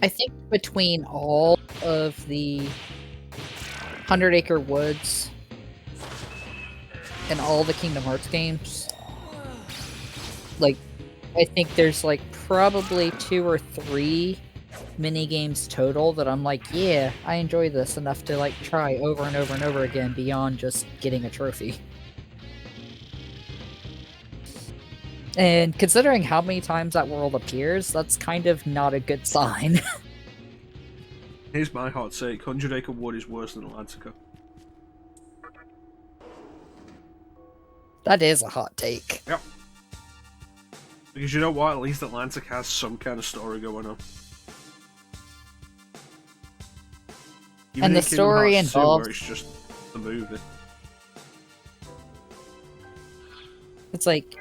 I think between all of the 100 Acre Woods and all the Kingdom Hearts games, like, I think there's like probably 2 or 3 mini games total that I'm like, yeah, I enjoy this enough to like try over and over and over again beyond just getting a trophy. And considering how many times that world appears, that's kind of not a good sign. Here's my hot take. 100 Acre Wood is worse than Atlantica. That is a hot take. Yep. Because you know what? At least Atlantic has some kind of story going on. Even and the in Kingdom story Hearts 2, involves... where it's just the movie. It's like...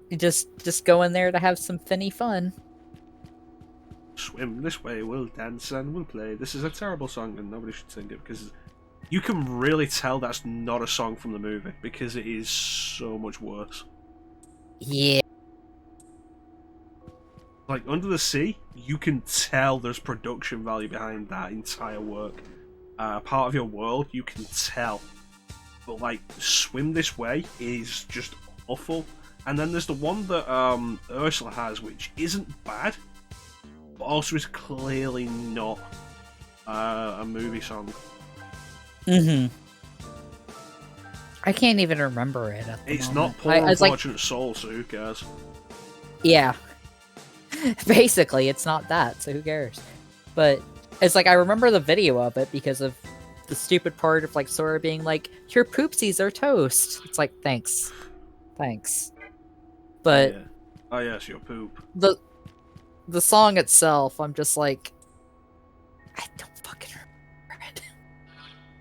You just go in there to have some finny fun. Swim this way, we'll dance and we'll play. This is a terrible song and nobody should sing it because you can really tell that's not a song from the movie because it is so much worse. Yeah. Like, Under the Sea, you can tell there's production value behind that entire work. Part of your world, you can tell. But, like, Swim This Way is just awful. And then there's the one that Ursula has, which isn't bad, but also is clearly not a movie song. Mm-hmm. I can't even remember it at the It's moment. not Poor Unfortunate Soul, so who cares? Yeah. Basically, it's not that, so who cares? But it's like, I remember the video of it because of the stupid part of like Sora being like, "Your poopsies are toast." It's like, thanks. But Oh yes, your poop. the song itself, I'm just like, I don't fucking remember it.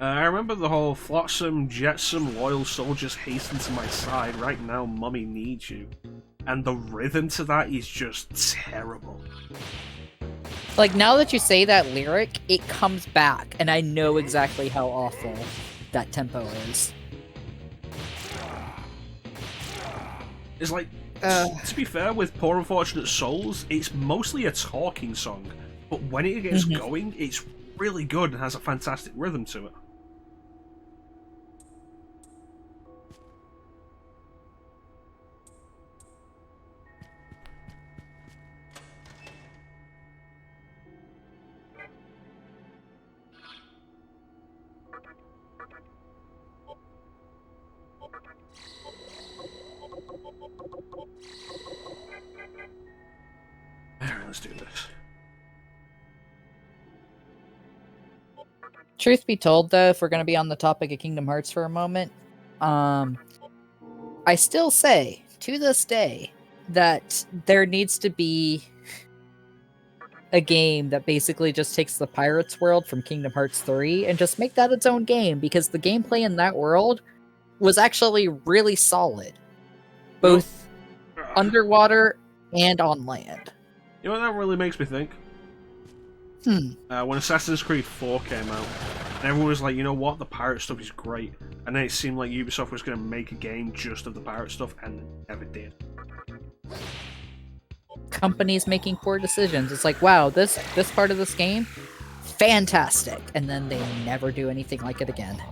I remember the whole flotsam, jetsam, loyal soldiers hasten to my side. Right now, mummy needs you. And the rhythm to that is just terrible. Like, now that you say that lyric, it comes back, and I know exactly how awful that tempo is. It's like, to be fair, with Poor Unfortunate Souls, it's mostly a talking song, but when it gets going, it's really good and has a fantastic rhythm to it. Alright, let's do this. Truth be told, though, if we're going to be on the topic of Kingdom Hearts for a moment, I still say, to this day, that there needs to be a game that basically just takes the Pirates world from Kingdom Hearts 3 and just make that its own game, because the gameplay in that world was actually really solid. Both underwater and on land. You know what that really makes me think? When Assassin's Creed 4 came out, and everyone was like, you know what, the pirate stuff is great. And then it seemed like Ubisoft was going to make a game just of the pirate stuff, and never did. Companies making poor decisions. It's like, wow, this part of this game, fantastic. And then they never do anything like it again.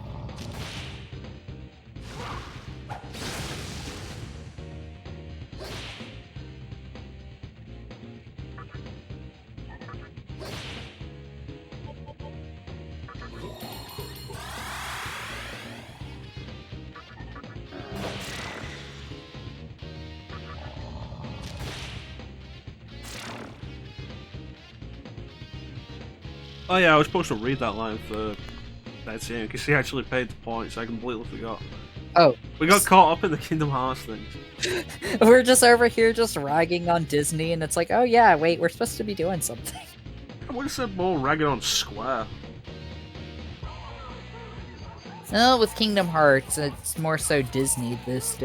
Oh yeah, I was supposed to read that line for ChanceEm because he actually paid the points. I completely forgot. Oh. We got caught up in the Kingdom Hearts things. We're just over here just ragging on Disney, and it's like, oh yeah, wait, we're supposed to be doing something. I would have said more ragging on Square. No, with Kingdom Hearts, it's more so Disney these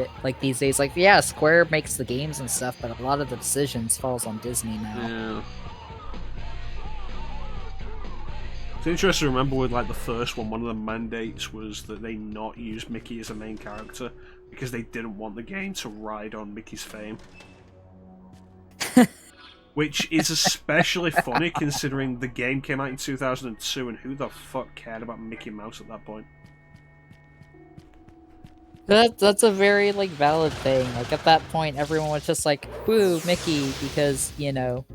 days. Like, yeah, Square makes the games and stuff, but a lot of the decisions falls on Disney now. Yeah. It's interesting to remember with like the first one of the mandates was that they not use Mickey as a main character because they didn't want the game to ride on Mickey's fame. Which is especially funny considering the game came out in 2002 and who the fuck cared about Mickey Mouse at that point? That's a very, like, valid thing. Like, at that point, everyone was just like, woo, Mickey, because, you know,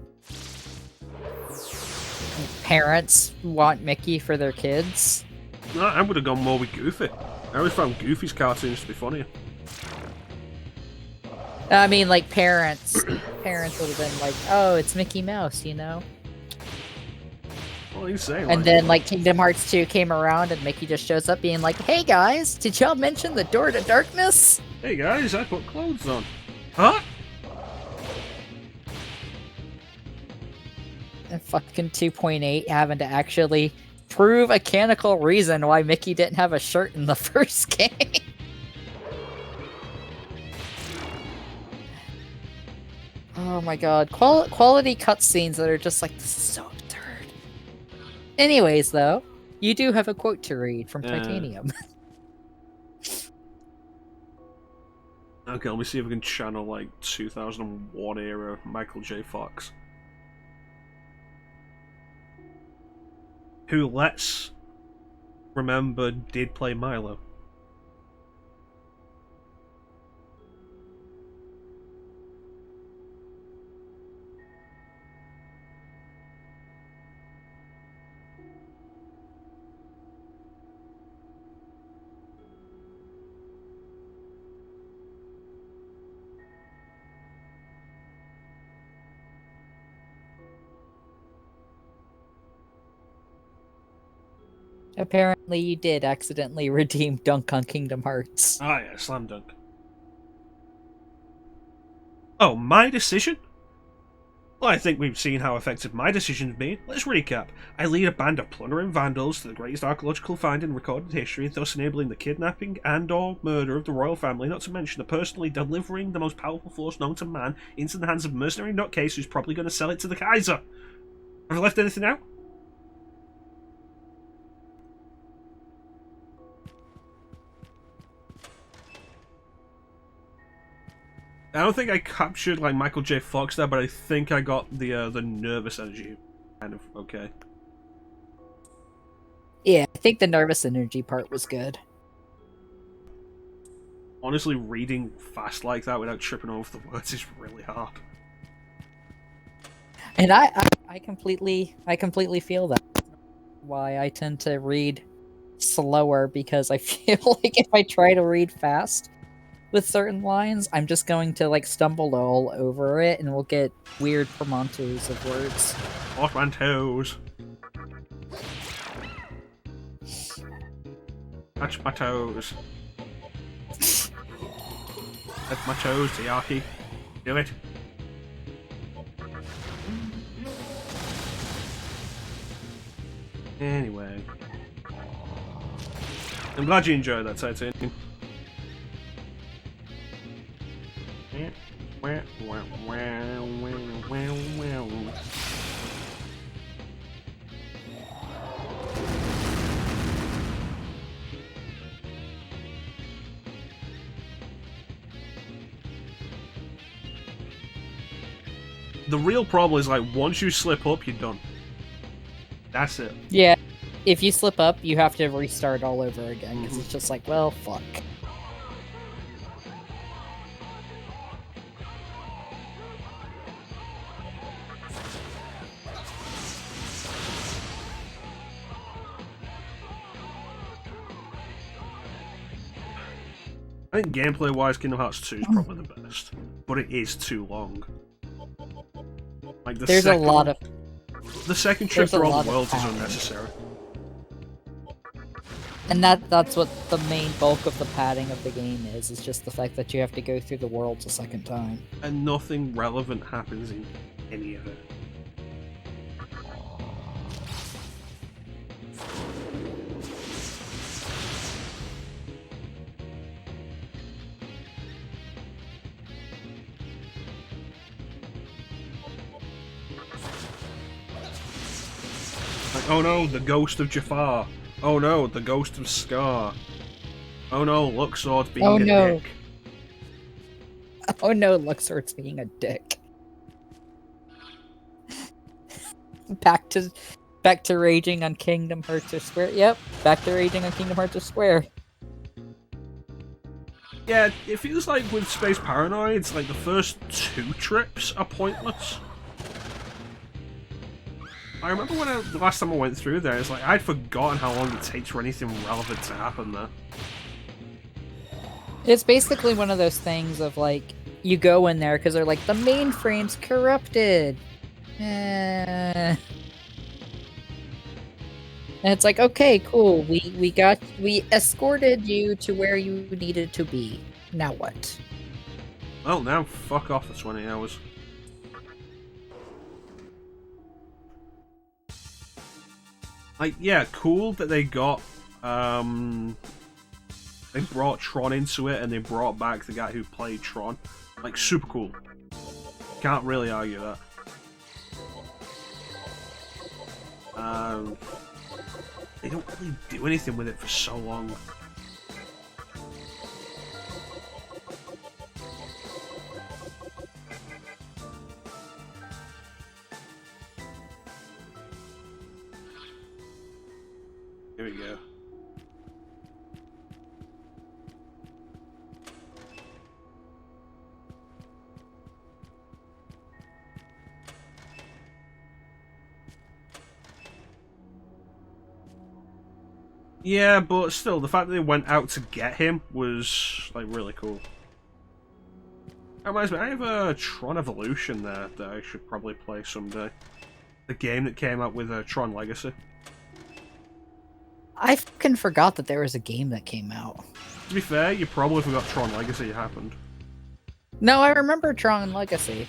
parents want Mickey for their kids. No, I would have gone more with Goofy. I always found Goofy's cartoons to be funnier. I mean, like, parents would have been like, oh, it's Mickey Mouse, you know? Well, you say, and then, like, Kingdom Hearts 2 came around, and Mickey just shows up being like, hey guys, did y'all mention the door to darkness? Hey guys, I put clothes on. Huh? And fucking 2.8 having to actually prove a canonical reason why Mickey didn't have a shirt in the first game. Oh my god. Quality cutscenes that are just like, this is so absurd. Anyways, though, you do have a quote to read from Titanium. Okay, let me see if we can channel, like, 2001 era Michael J. Fox. Who, let's remember, did play Milo. Apparently you did accidentally redeem Dunk on Kingdom Hearts. Ah, yeah, slam dunk. Oh, my decision? Well, I think we've seen how effective my decision's been. Let's recap. I lead a band of plundering vandals to the greatest archaeological find in recorded history, thus enabling the kidnapping and/or murder of the royal family, not to mention the personally delivering the most powerful force known to man into the hands of a mercenary nutcase who's probably going to sell it to the Kaiser. Have I left anything out? I don't think I captured like Michael J. Fox there, but I think I got the nervous energy kind of okay. Yeah, I think the nervous energy part was good. Honestly, reading fast like that without tripping over the words is really hard. And I completely feel that. Why I tend to read slower, because I feel like if I try to read fast with certain lines, I'm just going to like stumble all over it, and we'll get weird portmanteaus of words. Portmanteaus. Touch my toes. Touch my toes, Tiaki. Do it. Anyway. I'm glad you enjoyed that titanium. The real problem is, like, once you slip up, you're done. That's it. Yeah, if you slip up, you have to restart all over again, because it's just like, well, fuck. I think gameplay-wise, Kingdom Hearts 2 is probably the best, but it is too long. Like the There's a lot of the second trip through all the worlds is unnecessary. And that's what the main bulk of the padding of the game is just the fact that you have to go through the worlds a second time. And nothing relevant happens in any of it. Like, oh no, the ghost of Jafar. Oh no, the ghost of Scar. Oh no, Luxord's being a dick. Oh no, Luxord's being a dick. Back to raging on Kingdom Hearts Square. Yep, back to raging on Kingdom Hearts Square. Yeah, it feels like with Space Paranoids, like the first 2 trips are pointless. I remember when the last time I went through there, it's like I'd forgotten how long it takes for anything relevant to happen there. It's basically one of those things of like, you go in there because they're like, the mainframe's corrupted. And it's like, okay, cool. We escorted you to where you needed to be. Now what? Well, now fuck off for 20 hours. Like, yeah, cool that they got, they brought Tron into it and they brought back the guy who played Tron. Like, super cool. Can't really argue that. They don't really do anything with it for so long. Here we go. Yeah, but still, the fact that they went out to get him was, like, really cool. That reminds me, I have a Tron Evolution there that I should probably play someday. The game that came out with Tron Legacy. I fucking forgot that there was a game that came out. To be fair, you probably forgot Tron Legacy happened. No, I remember Tron Legacy.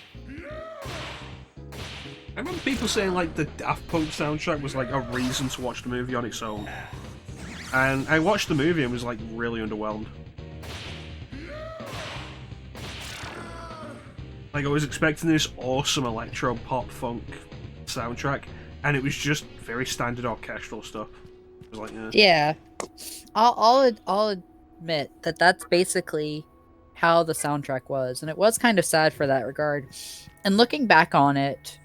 I remember people saying like the Daft Punk soundtrack was like a reason to watch the movie on its own. And I watched the movie and was like really underwhelmed. Like I was expecting this awesome electro pop funk soundtrack, and it was just very standard orchestral stuff. It was like, Yeah, I'll admit that that's basically how the soundtrack was, and it was kind of sad for that regard. And looking back on it,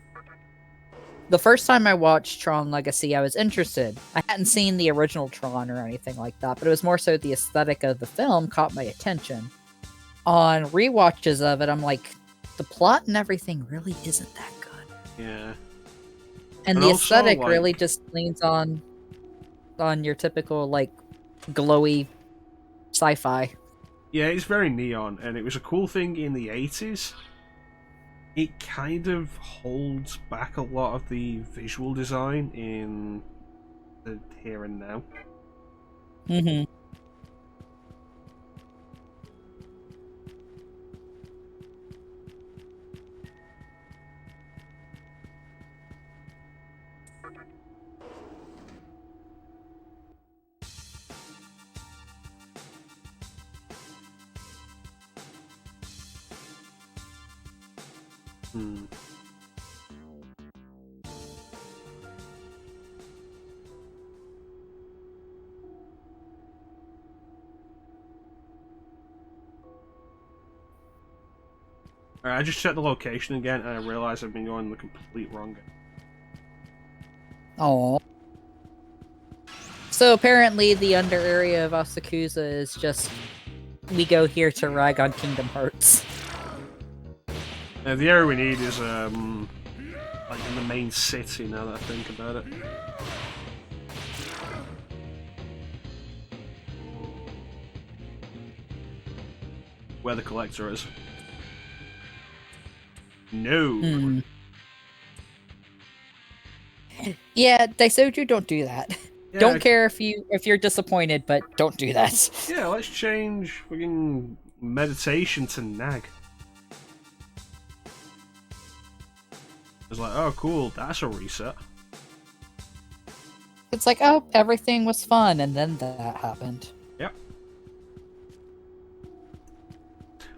the first time I watched Tron Legacy, I was interested. I hadn't seen the original Tron or anything like that, but it was more so the aesthetic of the film caught my attention. On rewatches of it, I'm like, the plot and everything really isn't that good. yeah. And the aesthetic really just leans on your typical like glowy sci-fi. Yeah, it's very neon, and it was a cool thing in the 80s. It kind of holds back a lot of the visual design in the here and now. Mm-hmm. Alright, I just checked the location again, and I realized I've been going the complete wrong way. Oh. So apparently the under area of Asakusa is just we go here to rag on Kingdom Hearts. The area we need is like in the main city. Now that I think about it. Where the collector is. No. Yeah, Daisoju, don't do that. Yeah, don't care if you're disappointed, but don't do that. Yeah, let's change fucking meditation to nag. It's like, oh cool, that's a reset. It's like, oh, everything was fun, and then that happened. Yep.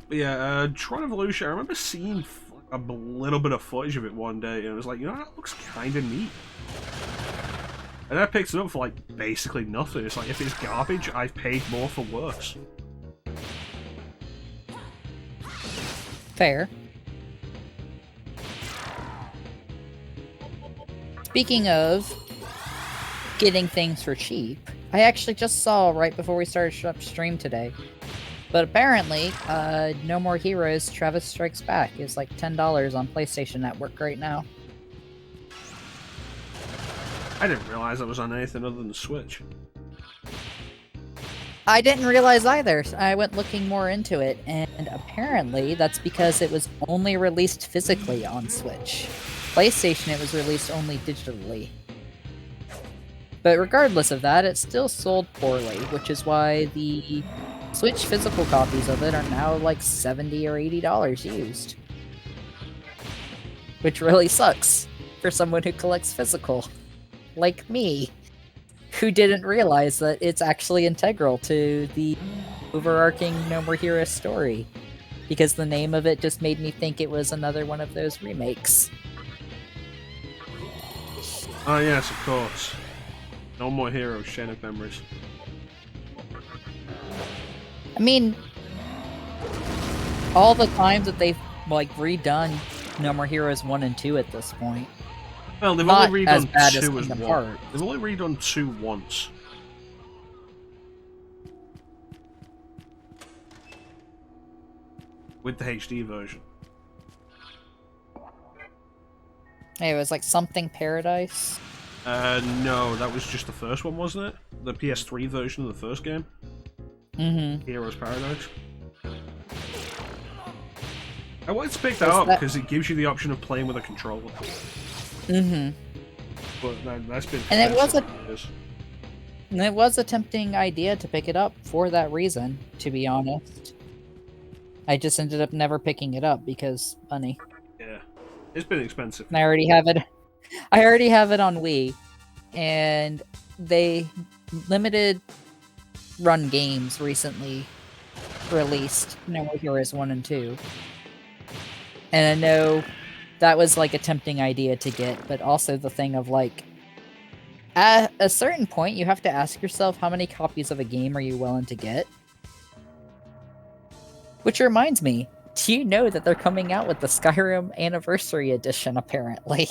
But yeah, Tron Evolution, I remember seeing a little bit of footage of it one day, and I was like, you know, that looks kind of neat. And I picked it up for like basically nothing. It's like, if it's garbage, I've paid more for worse. Fair. Speaking of getting things for cheap, I actually just saw right before we started up stream today. But apparently, No More Heroes Travis Strikes Back is like $10 on PlayStation Network right now. I didn't realize that was on anything other than the Switch. I didn't realize either. I went looking more into it, and apparently that's because it was only released physically on Switch. PlayStation, it was released only digitally. But regardless of that, it still sold poorly, which is why the Switch physical copies of it are now like $70 or $80 used. Which really sucks for someone who collects physical. Like me, who didn't realize that it's actually integral to the overarching No More Heroes story. Because the name of it just made me think it was another one of those remakes. Oh yes, of course. No More Heroes, Chain of Memories. I mean, all the times that they've like redone No More Heroes 1 and 2 at this point. Well, they've Not only as redone bad as 2 as Kingdom 1. Hearts. They've only redone 2 once. With the HD version. Hey, it was like Something Paradise. No, that was just the first one, wasn't it? The PS3 version of the first game? Mm-hmm. Heroes Paradise. I wanted to pick that up because it gives you the option of playing with a controller. Mm-hmm. But that's been And it was a And it was a tempting idea to pick it up for that reason, to be honest. I just ended up never picking it up because money. Yeah, it's been expensive. And I already have it. I already have it on Wii, and they limited run games recently released No More Heroes 1 and 2. And I know that was like a tempting idea to get, but also the thing of like, at a certain point, you have to ask yourself how many copies of a game are you willing to get? Which reminds me, do you know that they're coming out with the Skyrim Anniversary Edition, apparently?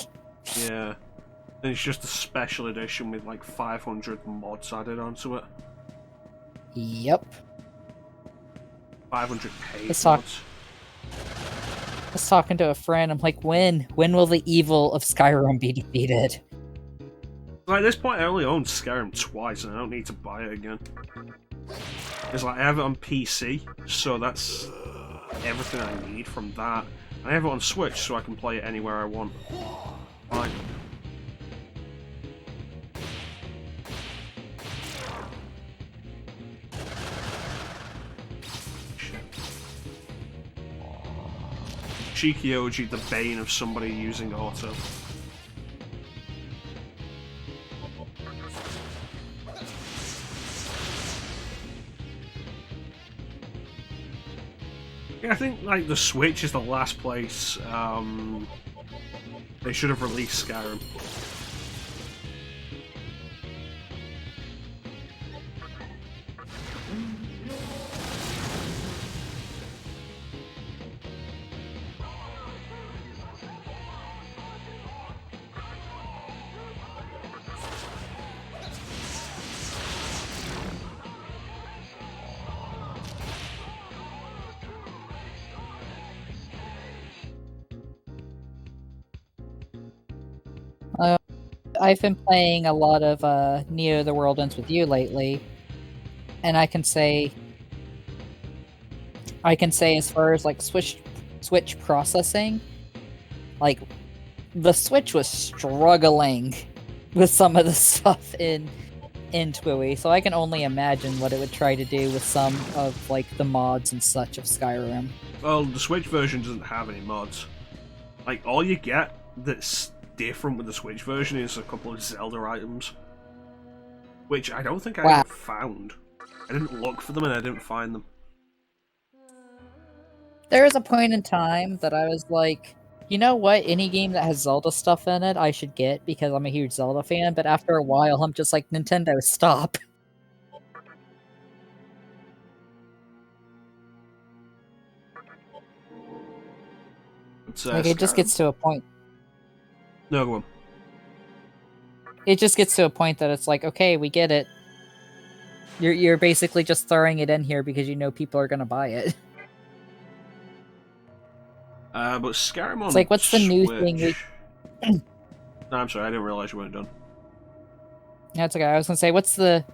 Yeah. And it's just a special edition with like 500 mods added onto it. Yep. 500 paid Let's talk. mods. I was talking to a friend, I'm like, when? When will the evil of Skyrim be defeated? Like, at this point, I only own Skyrim twice, and I don't need to buy it again. It's like, I have it on PC, so that's everything I need from that. I have it on Switch, so I can play it anywhere I want. Fine. Shikioji, the bane of somebody using auto. Yeah, I think like the Switch is the last place they should have released Skyrim. I've been playing a lot of Neo The World Ends With You lately, and I can say as far as like Switch processing, like the Switch was struggling with some of the stuff in TWIWY, so I can only imagine what it would try to do with some of like the mods and such of Skyrim. Well, the Switch version doesn't have any mods. Like, all you get that's different with the Switch version is a couple of Zelda items, which I don't think I ever found. I didn't look for them and I didn't find them. There was a point in time that I was like, you know what, any game that has Zelda stuff in it I should get because I'm a huge Zelda fan, but after a while I'm just like, Nintendo, stop. Like, it just gets to a point. No, go on. It just gets to a point that it's like, okay, we get it. You're basically just throwing it in here because you know people are gonna buy it. But Skyrim on It's like, what's the new Switch... thing we... No, I'm sorry, I didn't realize you weren't done. That's okay. I was gonna say, what's the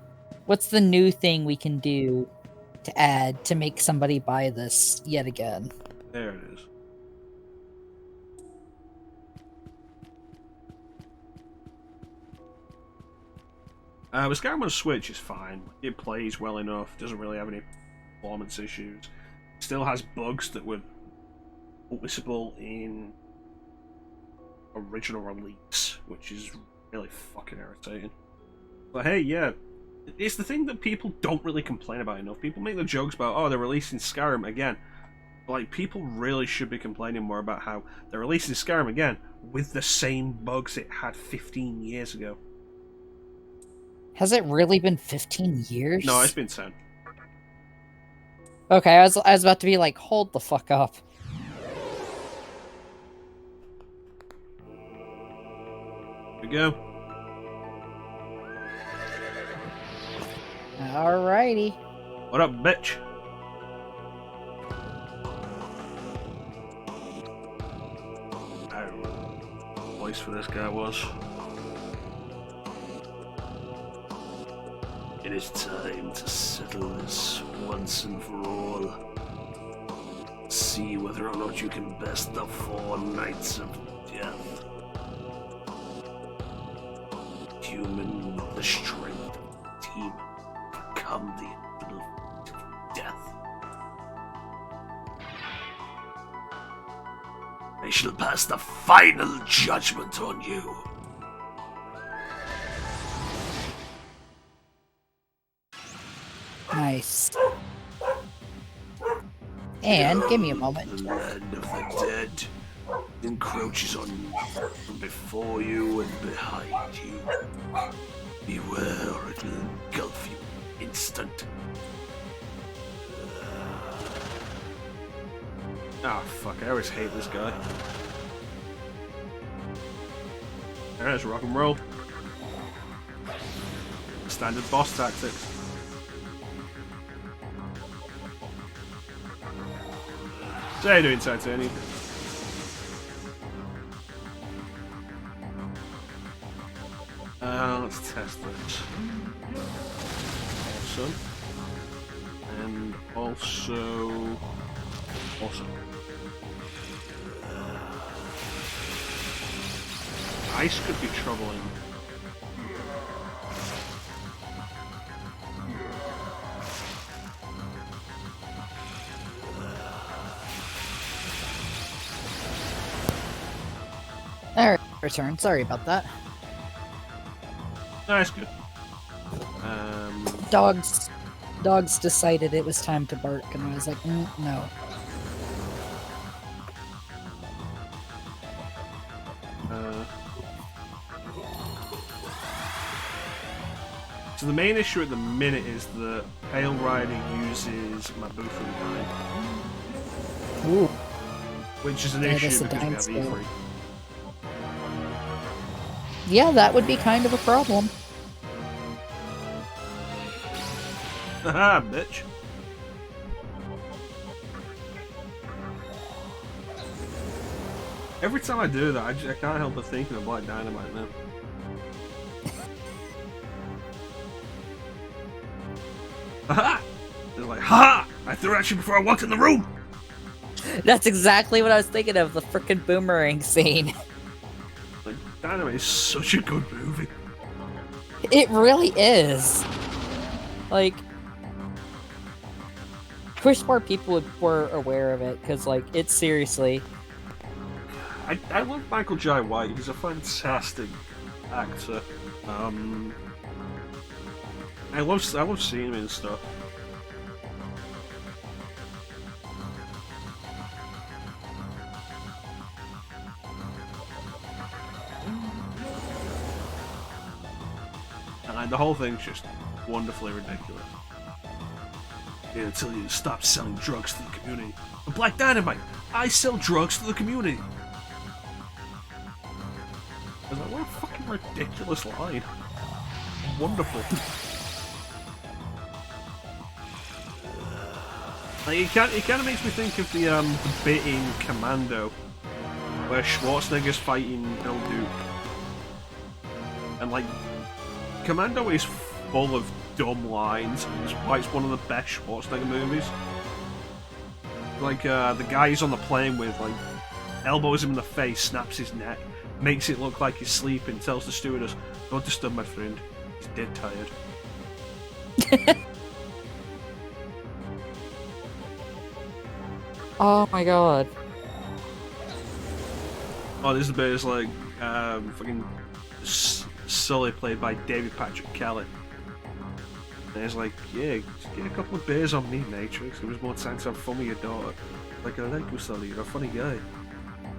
new thing we can do to add to make somebody buy this yet again? There it is. But Skyrim on Switch is fine. It plays well enough, doesn't really have any performance issues. Still has bugs that were noticeable in original release, which is really fucking irritating. But hey, yeah, it's the thing that people don't really complain about enough. People make the jokes about, oh, they're releasing Skyrim again. But, like, people really should be complaining more about how they're releasing Skyrim again with the same bugs it had 15 years ago. Has it really been 15 years? No, it's been 10. Okay, I was about to be like, hold the fuck up. Here we go. Alrighty. What up, bitch? I don't know what the voice for this guy was. It is time to settle this once and for all. See whether or not you can best the 4 Knights of Death. Human with the strength of team become the infinite of death. I shall pass the final judgment on you. Nice. And give me a moment. The land of the dead encroaches on you from before you and behind you. Beware, it will engulf you instant. Ah, fuck, I always hate this guy. Alright, let's rock and roll. Standard boss tactics. So how you doing, Titanium? Let's test this. Awesome. And also... Awesome. Ice could be troubling. Alright, return. Sorry about that. That's good. Dogs decided it was time to bark, and I was like, no. So the main issue at the minute is that Pale Rider uses Mabufu Dime. Ooh. Which is an Yeah, issue that's a because we dime have skill. E3. Yeah, that would be kind of a problem. Haha, bitch. Every time I do that, I can't help but thinking of Black Dynamite now. Haha! It's like, ha! I threw it at you before I walked in the room! That's exactly what I was thinking of, the frickin' boomerang scene. Like, Dynamite is such a good movie. It really is. Like, wish more people were aware of it, because, like, it's seriously... I love Michael Jai White. He's a fantastic actor. I love seeing him in stuff. And the whole thing's just wonderfully ridiculous. Yeah, tell you to stop selling drugs to the community. But Black Dynamite, I sell drugs to the community. I was like, what a fucking ridiculous line. Wonderful. Like, it kind of makes me think of the bit in Commando where Schwarzenegger's fighting Bill Duke. And like, Commando is full of dumb lines. It's why it's one of the best Schwarzenegger movies. Like, the guy he's on the plane with, like, elbows him in the face, snaps his neck, makes it look like he's sleeping, tells the stewardess, "Don't disturb my friend, he's dead tired." Oh my god. Oh, this bit is like, fucking Sully played by David Patrick Kelly. And he's like, yeah, just get a couple of beers on me, Matrix. It was more time to have fun with your daughter. Like, I like you, Sully, you're a funny guy.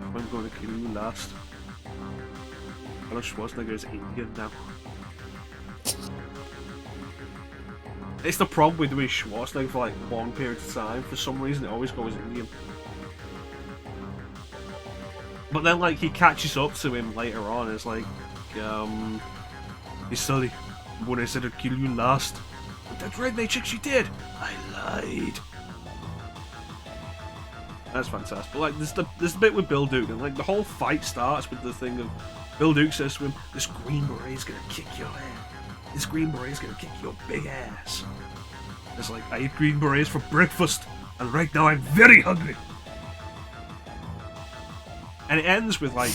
I'm going to kill you last. Arnold Schwarzenegger is Indian now. It's the problem with doing Schwarzenegger for like long periods of time. For some reason, it always goes Indian. But then, like, he catches up to him later on. It's like, hey, Sully, when I said I'd kill you last, but that's right, Matrix, you did. I lied. That's fantastic. But like, there's the bit with Bill Duke, and like the whole fight starts with the thing of Bill Duke says to him, "This green beret's gonna kick your ass. This green beret's gonna kick your big ass." It's like, I eat green berets for breakfast, and right now I'm very hungry. And it ends with like,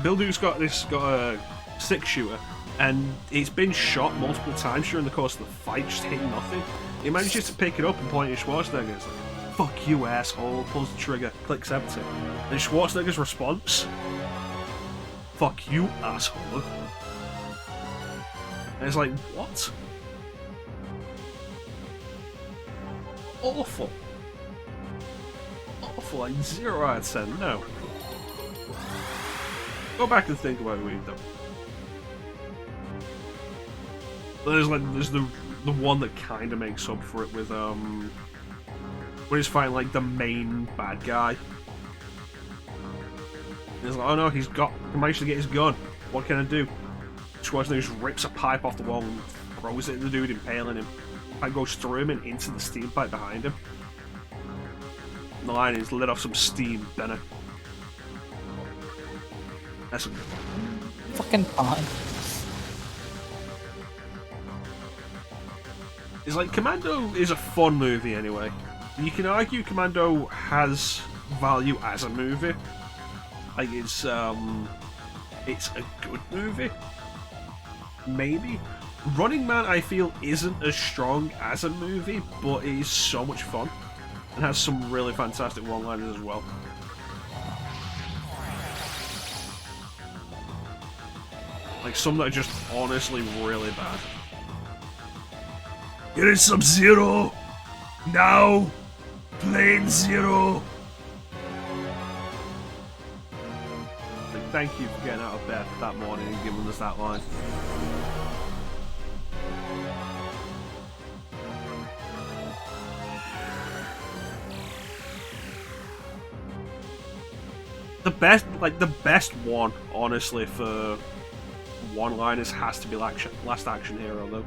Bill Duke's got a 6-shooter, and it's been shot multiple times during the course of the fight, just hitting nothing. He manages to pick it up and point at Schwarzenegger. It's like, "Fuck you, asshole!" Pulls the trigger, clicks empty, and Schwarzenegger's response, "Fuck you, asshole." And it's like, what? Awful. Awful, like 0 out of 10, no. Go back and think about what you've done. There's the one that kind of makes up for it with when he's fighting like the main bad guy. He's like, oh no, he managed to get his gun. What can I do? Schwarzenegger just rips a pipe off the wall and throws it at the dude, impaling him. Pipe goes through him and into the steam pipe behind him. And the line is, "Let off some steam, Benner." That's a Fucking fun. It's like, Commando is a fun movie anyway. You can argue Commando has value as a movie. Like, it's a good movie. Maybe. Running Man, I feel, isn't as strong as a movie, but it is so much fun. And has some really fantastic one-liners as well. Like, some that are just honestly really bad. Here is Sub-Zero! Now! Plane Zero! Like, thank you for getting out of bed that morning and giving us that line. The best one, honestly, for one-liners has to be Last Action Hero, though.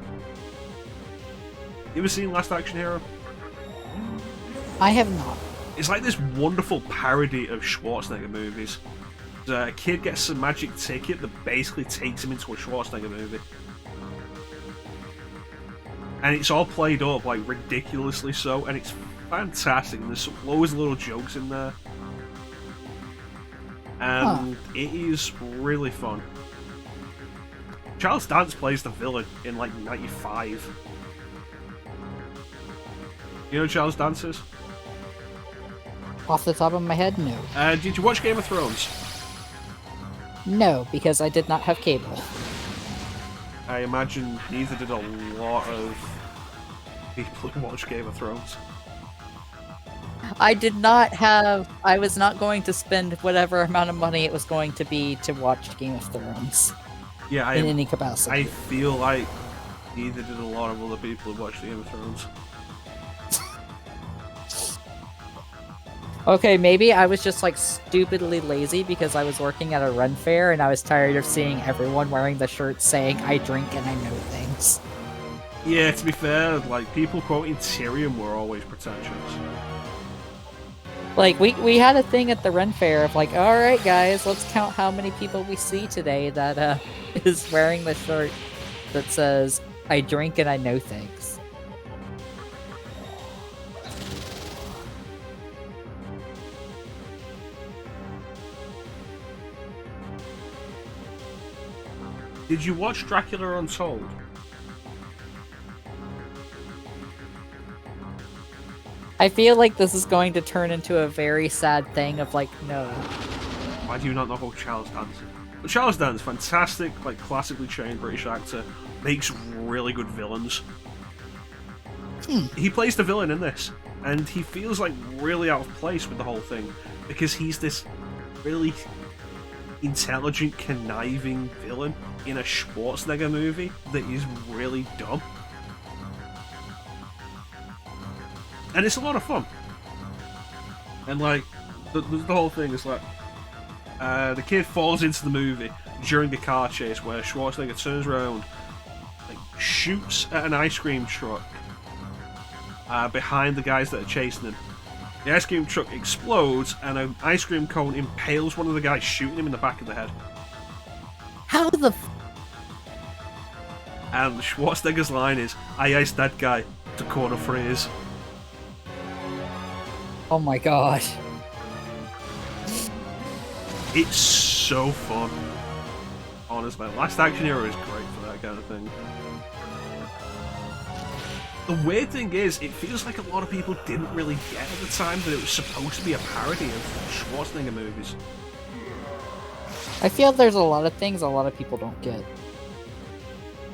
You ever seen Last Action Hero? I have not. It's like this wonderful parody of Schwarzenegger movies. A kid gets a magic ticket that basically takes him into a Schwarzenegger movie. And it's all played up, like, ridiculously so, and it's fantastic, and there's always little jokes in there. And it is really fun. Charles Dance plays the villain in, like, 95. You know who Charles Dance is? Off the top of my head, no. Did you watch Game of Thrones? No, because I did not have cable. I imagine neither did a lot of people who watch Game of Thrones. I did not have... I was not going to spend whatever amount of money it was going to be to watch Game of Thrones. Yeah, in any capacity. I feel like neither did a lot of other people who watch Game of Thrones. Okay, maybe I was just like stupidly lazy because I was working at a run fair and I was tired of seeing everyone wearing the shirt saying, "I drink and I know things." Yeah, to be fair, like, people quoting Tyrion were always pretentious. Like, we had a thing at the run fair of like, alright guys, let's count how many people we see today that is wearing the shirt that says, "I drink and I know things." Did you watch Dracula Untold? I feel like this is going to turn into a very sad thing of like, no. Why do you not know who Charles Dance is? Well, Charles Dance, fantastic, like, classically trained British actor, makes really good villains. He plays the villain in this, and he feels like really out of place with the whole thing, because he's this really intelligent, conniving villain in a Schwarzenegger movie that is really dumb. And it's a lot of fun. And, like, the whole thing is like, the kid falls into the movie during a car chase where Schwarzenegger turns around, like, shoots at an ice cream truck behind the guys that are chasing him. The ice cream truck explodes, and an ice cream cone impales one of the guys, shooting him in the back of the head. How the And Schwarzenegger's line is, "I iced that guy to corner phrase." Oh my god. It's so fun. Honestly, Last Action Hero is great for that kind of thing. The weird thing is, it feels like a lot of people didn't really get at the time that it was supposed to be a parody of Schwarzenegger movies. I feel there's a lot of things a lot of people don't get.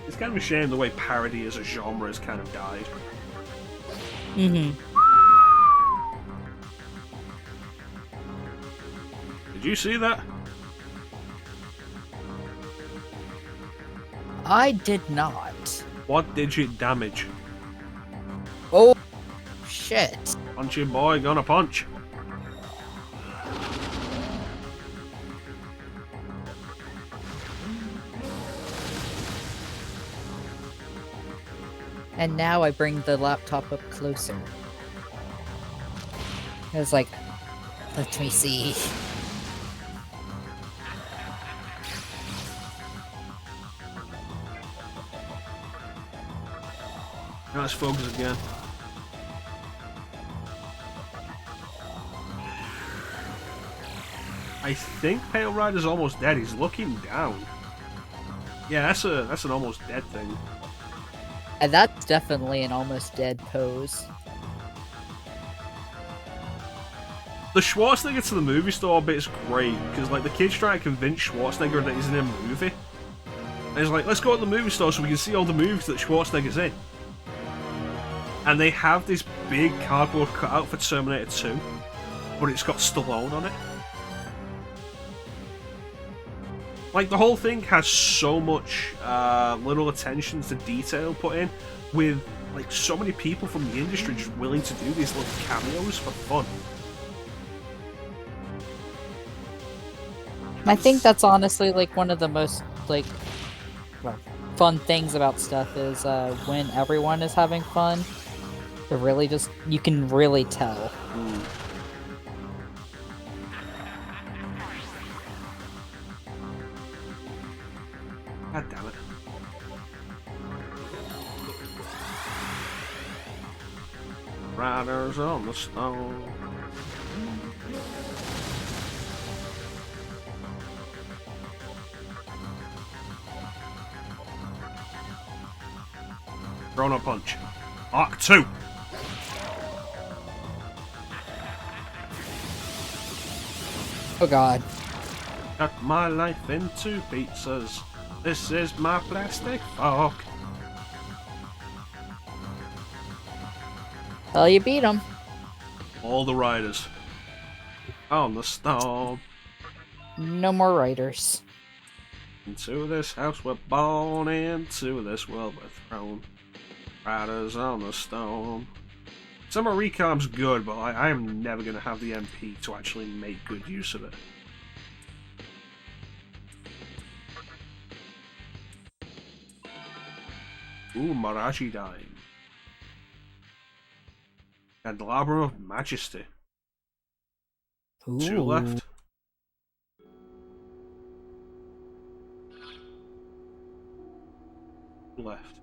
It's kind of a shame the way parody as a genre has kind of died. Mm-hmm. Did you see that? I did not. What digit damage? Oh, shit. Punchy boy, gonna punch. And now I bring the laptop up closer. It's like, let me see. Now let's focus again. I think Pale Rider's almost dead. He's looking down. Yeah, that's an almost dead thing. And that's definitely an almost dead pose. The Schwarzenegger to the movie store bit's great, because like the kids try to convince Schwarzenegger that he's in a movie. And he's like, let's go to the movie store so we can see all the movies that Schwarzenegger's in. And they have this big cardboard cutout for Terminator 2, but it's got Stallone on it. Like, the whole thing has so much little attention to detail put in, with like so many people from the industry just willing to do these little cameos for fun. I think that's honestly like one of the most like fun things about stuff is when everyone is having fun. It really just, you can really tell. God damn it. Riders on the stone. Grown up punch. Arc 2. Oh god. Cut my life into pizzas. This is my plastic fork. Well, you beat him. All the riders. On the storm. No more writers. Into this house we're born, into this world we're thrown. Riders on the storm. Summer Recom's good, but I am never going to have the MP to actually make good use of it. Ooh, Maraji Dime. Candelabrum of Majesty. Ooh. 2 left. Left.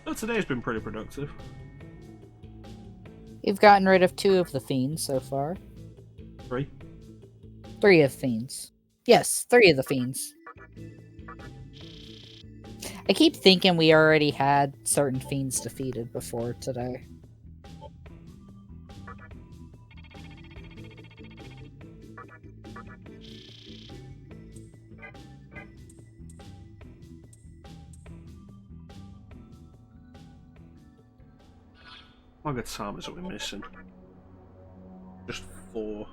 So today's been pretty productive. You've gotten rid of 2 of the fiends so far. 3. 3 of fiends. Yes, 3 of the fiends. I keep thinking we already had certain fiends defeated before today. How many Samas are we missing? Just 4.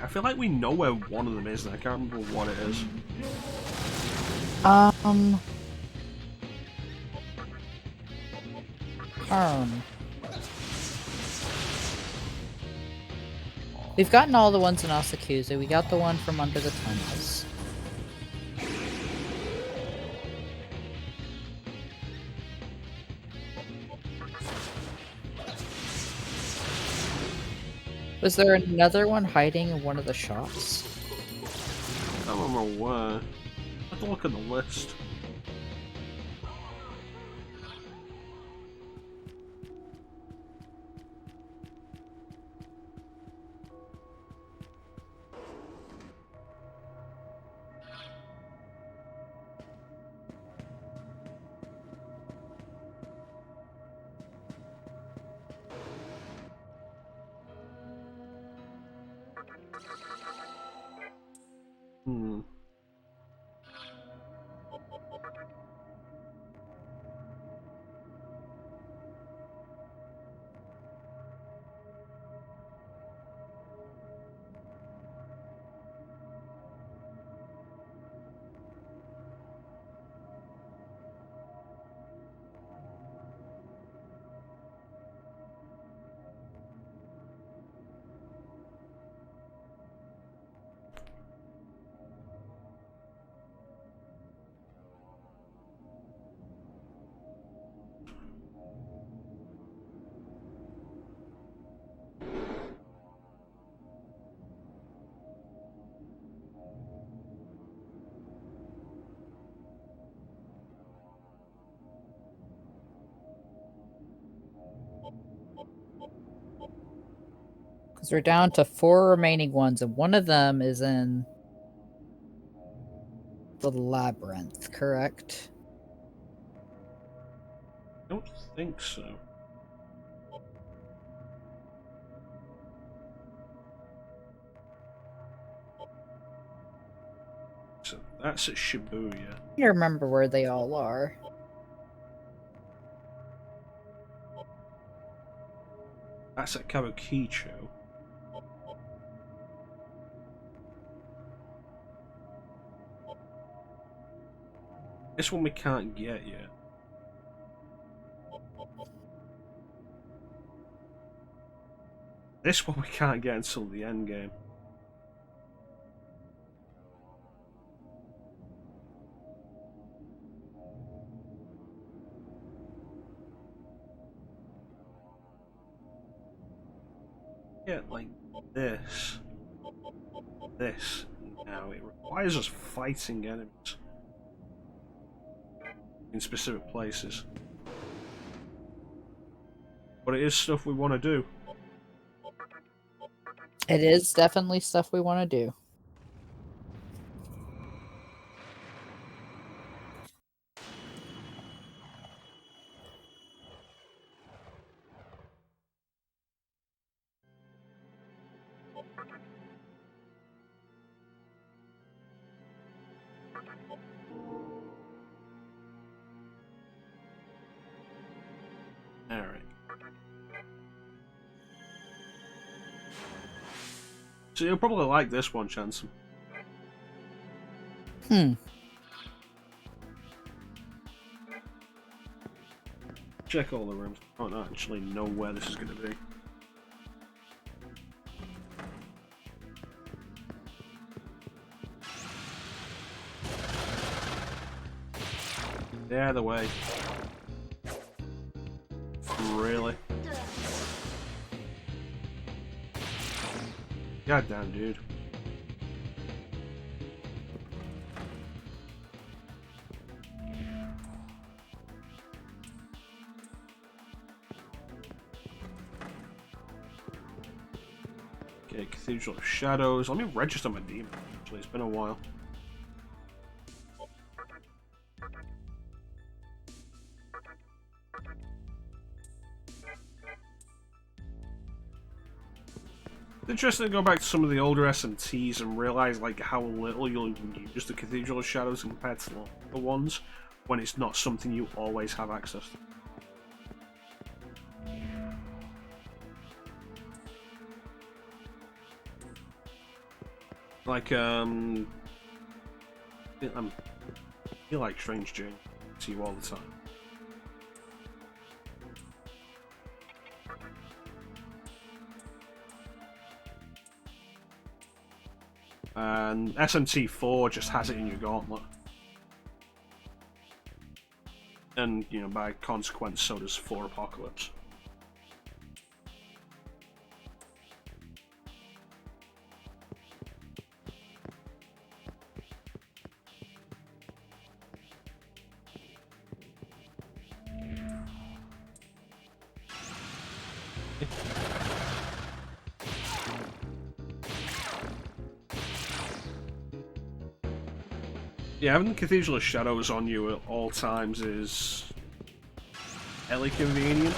I feel like we know where one of them is, and I can't remember what it is. Shaun. We've gotten all the ones in Asakusa. We got the one from under the tunnels. Was there another one hiding in one of the shops? I don't remember where. I have to look at the list. Hmm. Because we're down to 4 remaining ones, and one of them is in the labyrinth, correct? I don't think so. So that's at Shibuya. I remember where they all are. That's at Kabukicho. This one we can't get yet. This one we can't get until the end game. Yeah, like this. This. Now it requires us fighting enemies in specific places. But it is stuff we want to do. It is definitely stuff we want to do. Alright. So you'll probably like this one, ChanceEm. Check all the rooms. I don't actually know where this is going to be. Yeah, the way. Really? Goddamn, dude. Okay, Cathedral of Shadows. Let me register my demon. Actually, it's been a while. It's interesting to go back to some of the older SMTs and realize like how little you'll use the Cathedral of Shadows compared to the ones when it's not something you always have access to. Like I feel like Strange Journey to you all the time. And SMT4 just has it in your gauntlet. And, you know, by consequence, so does 4 Apocalypse. Yeah, having the Cathedral of Shadows on you at all times is hella convenient.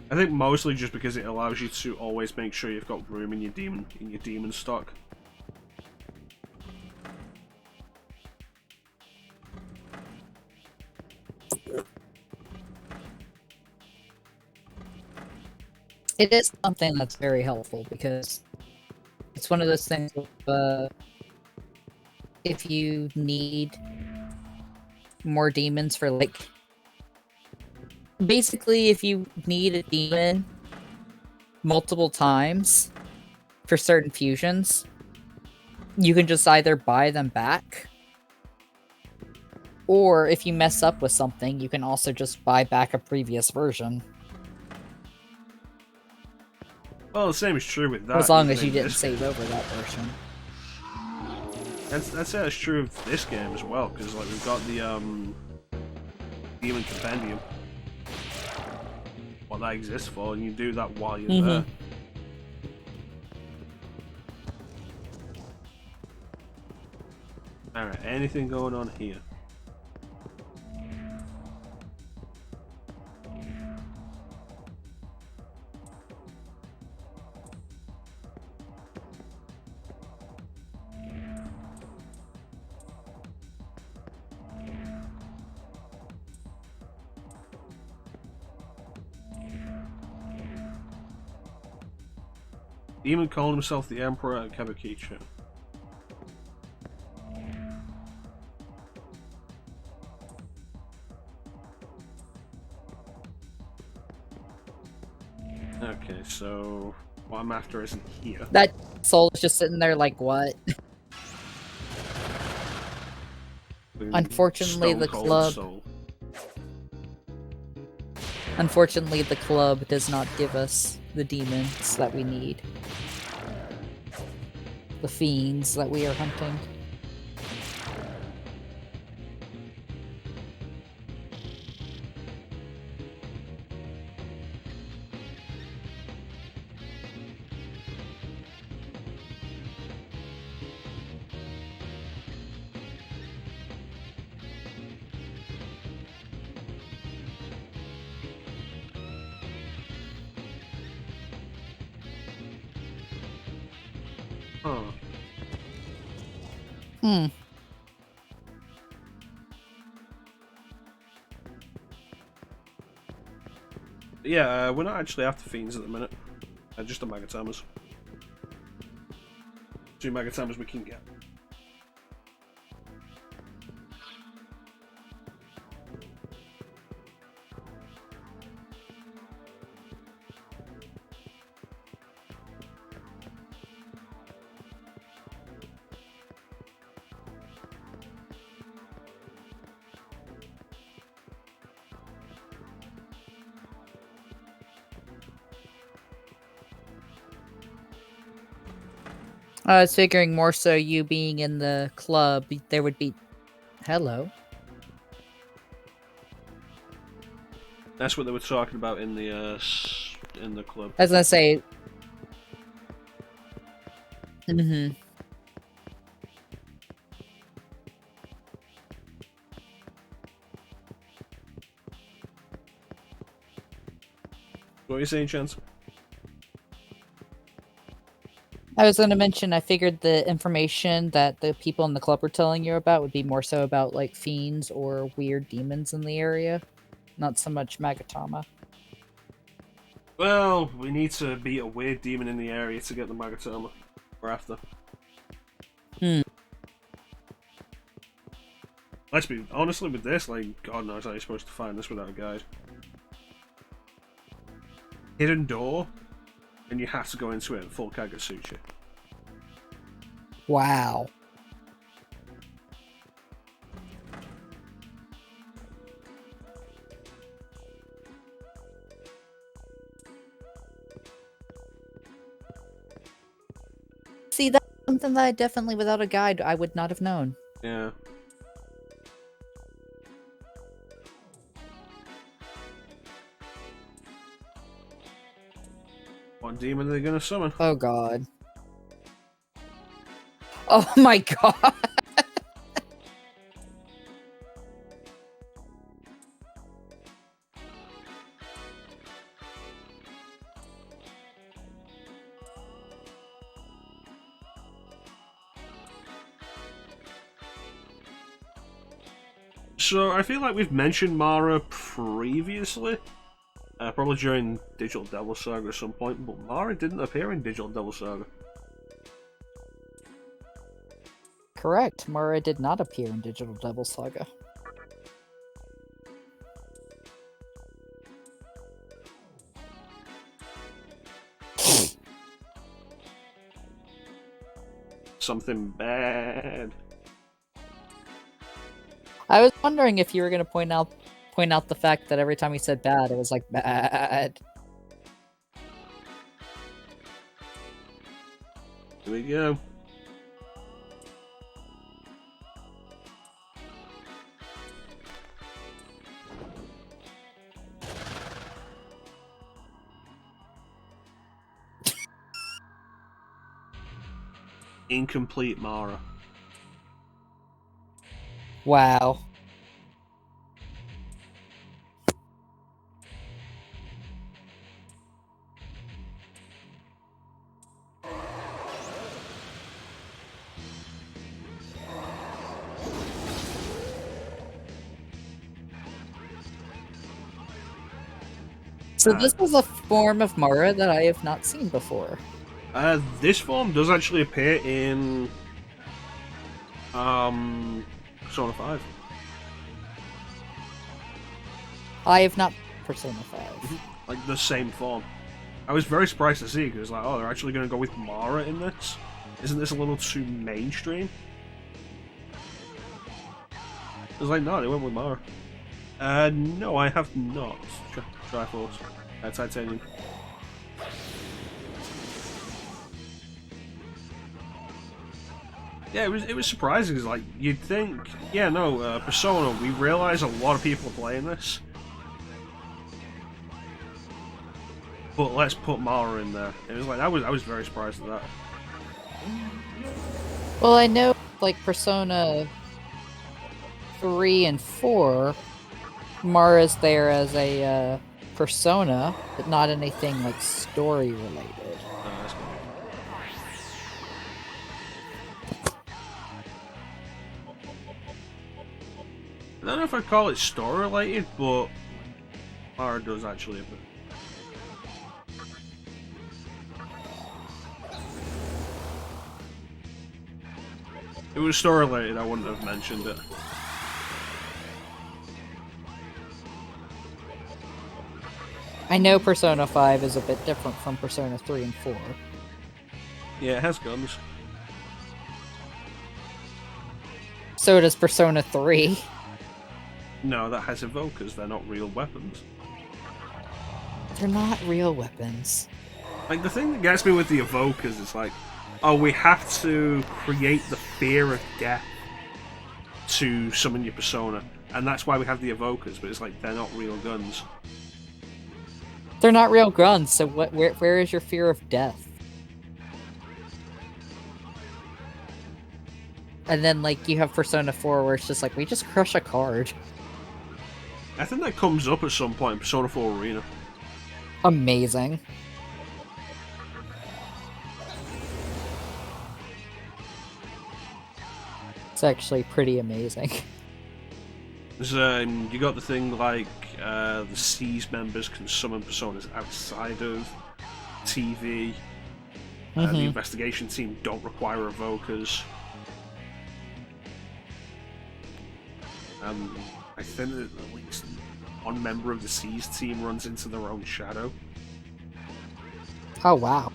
I think mostly just because it allows you to always make sure you've got room in your demon stock. It is something that's very helpful because it's one of those things if you need more demons for like basically if you need a demon multiple times for certain fusions, you can just either buy them back, or if you mess up with something, you can also just buy back a previous version. Well, the same is true with that. As long as you didn't save over that version. That's true of this game as well, because like we've got the Demon Compendium. What that exists for, and you do that while you're there. Alright, anything going on here? Demon calling himself the Emperor at Kabukicho. Okay, so what I'm after isn't here. That soul is just sitting there like, what? Unfortunately, the club... Soul. Unfortunately, the club does not give us the demons that we need. The fiends that we are hunting. Yeah, we're not actually after fiends at the minute. Just the Magatamas. 2 Magatamas we can get. I was figuring more so you being in the club, there would be... Hello? That's what they were talking about in the club. I was gonna say... Mm-hmm. What are you saying, Chance? I was going to mention, I figured the information that the people in the club were telling you about would be more so about, like, fiends or weird demons in the area. Not so much Magatama. Well, we need to beat a weird demon in the area to get the Magatama. We're after. Let's be honestly with this, like, God knows how you're supposed to find this without a guide. Hidden door, and you have to go into it in full Kagetsuchi. Wow. See, that's something that I definitely, without a guide, I would not have known. Yeah. What demon are they gonna summon? Oh god. Oh my god. So, I feel like we've mentioned Mara previously. Probably during Digital Devil Saga at some point, but Mara didn't appear in Digital Devil Saga. Correct. Mara did not appear in Digital Devil Saga. Something bad. I was wondering if you were going to point out the fact that every time he said bad, it was like bad. Here we go. Incomplete Mara. Wow. So this is a form of Mara that I have not seen before. This form does actually appear in Persona 5. I have not Persona 5. Like the same form. I was very surprised to see because like, oh, they're actually going to go with Mara in this. Isn't this a little too mainstream? I was like, no, they went with Mara. No, I have not. Triforce. Titanium. Yeah, it was surprising. Cause, like, you'd think, yeah, no, Persona, we realize a lot of people are playing this. But let's put Mara in there. It was like, I was very surprised at that. Well, I know, like, Persona 3 and 4, Mara's there as a, persona, but not anything, like, story-related. That's good. I don't know if I'd call it story-related, but Mara does actually a bit. If it was story-related, I wouldn't have mentioned it. I know Persona 5 is a bit different from Persona 3 and 4. Yeah, it has guns. So does Persona 3. No, that has evokers. They're not real weapons. They're not real weapons. Like, the thing that gets me with the evokers is like, oh, we have to create the fear of death to summon your persona. And that's why we have the evokers, but it's like, they're not real guns. They're not real guns, so where is your fear of death? And then, like, you have Persona 4 where it's just like, we just crush a card. I think that comes up at some point in Persona 4 Arena. Amazing. It's actually pretty amazing. You got the thing like the C's members can summon personas outside of TV. The investigation team don't require evokers. and I think that at least one member of the Seas team runs into their own shadow. Oh wow.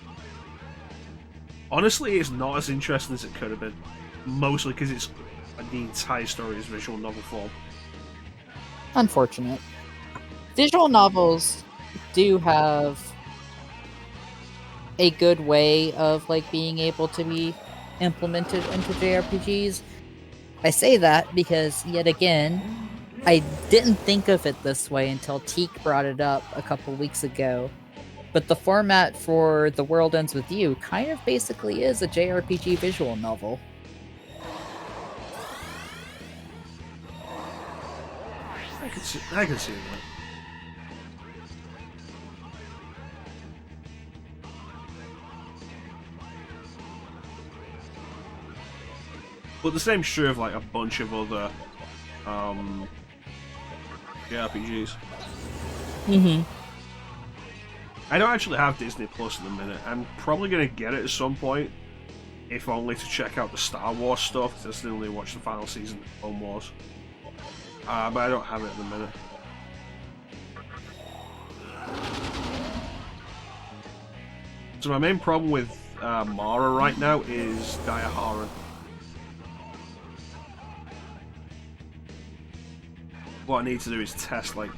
Honestly, it's not as interesting as it could have been, mostly because it's the entire story is visual novel form. Unfortunate. Visual novels do have a good way of like being able to be implemented into JRPGs. I say that because yet again, I didn't think of it this way until Teak brought it up a couple weeks ago. But the format for The World Ends With You kind of basically is a JRPG visual novel. I can see that. But the same's true of like a bunch of other JRPGs. Mm-hmm. I don't actually have Disney Plus at the minute. I'm probably gonna get it at some point, if only to check out the Star Wars stuff, because I still only watched the final season of Clone Wars. But I don't have it at the minute. So my main problem with Mara right now is Diahara. What I need to do is test like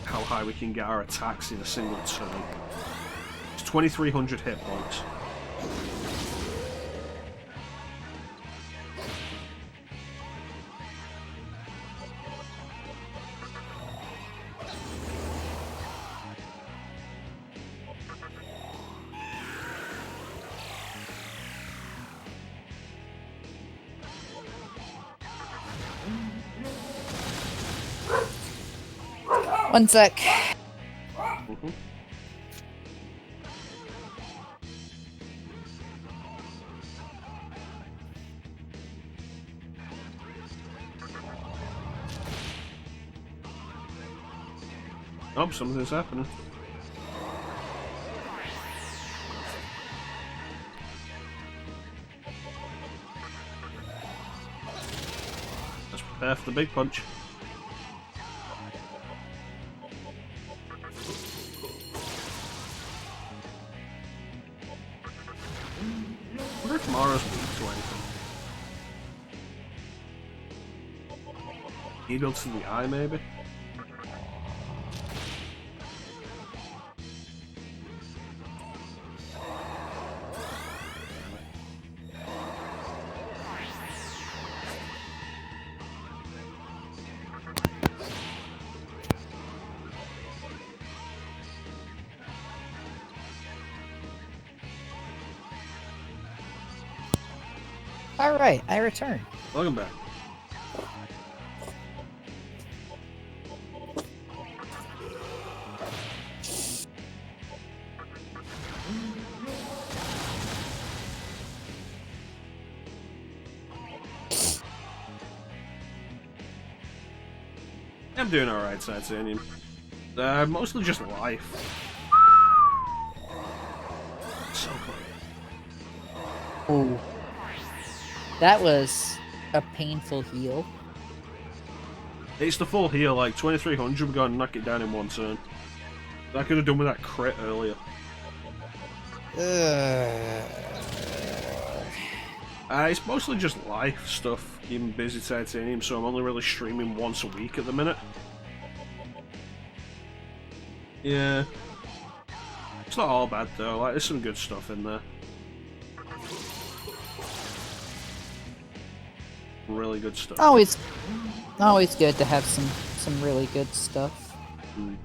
how high we can get our attacks in a single turn. It's 2,300 hit points. One sec. Mm-hmm. Oh, something's happening. Let's prepare for the big punch. I wonder if Mara's weak to anything. Needle to the eye, maybe? Alright, I return. Welcome back. I'm doing alright, ChanceEm. Mostly just life. So close. Ooh. That was a painful heal. It's the full heal, like 2,300, we're going to knock it down in one turn. I could have done with that crit earlier. It's mostly just life stuff, keeping busy ChanceEm, so I'm only really streaming once a week at the minute. Yeah. It's not all bad though, like there's some good stuff in there. Really good stuff. Always good to have some really good stuff. Mm.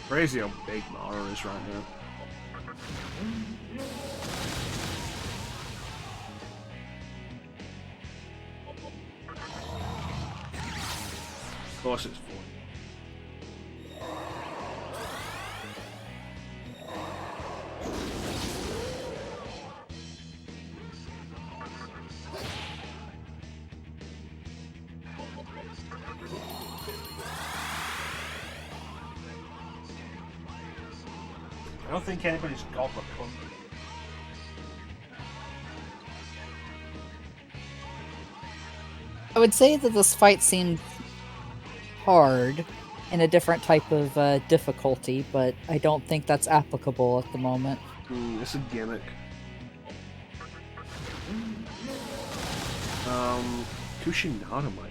Crazy how big Mara is right now. Of course it's 4. I don't think anybody's got Raccoon. I would say that this fight seemed hard in a different type of difficulty, but I don't think that's applicable at the moment. It's a gimmick. Kushinada might.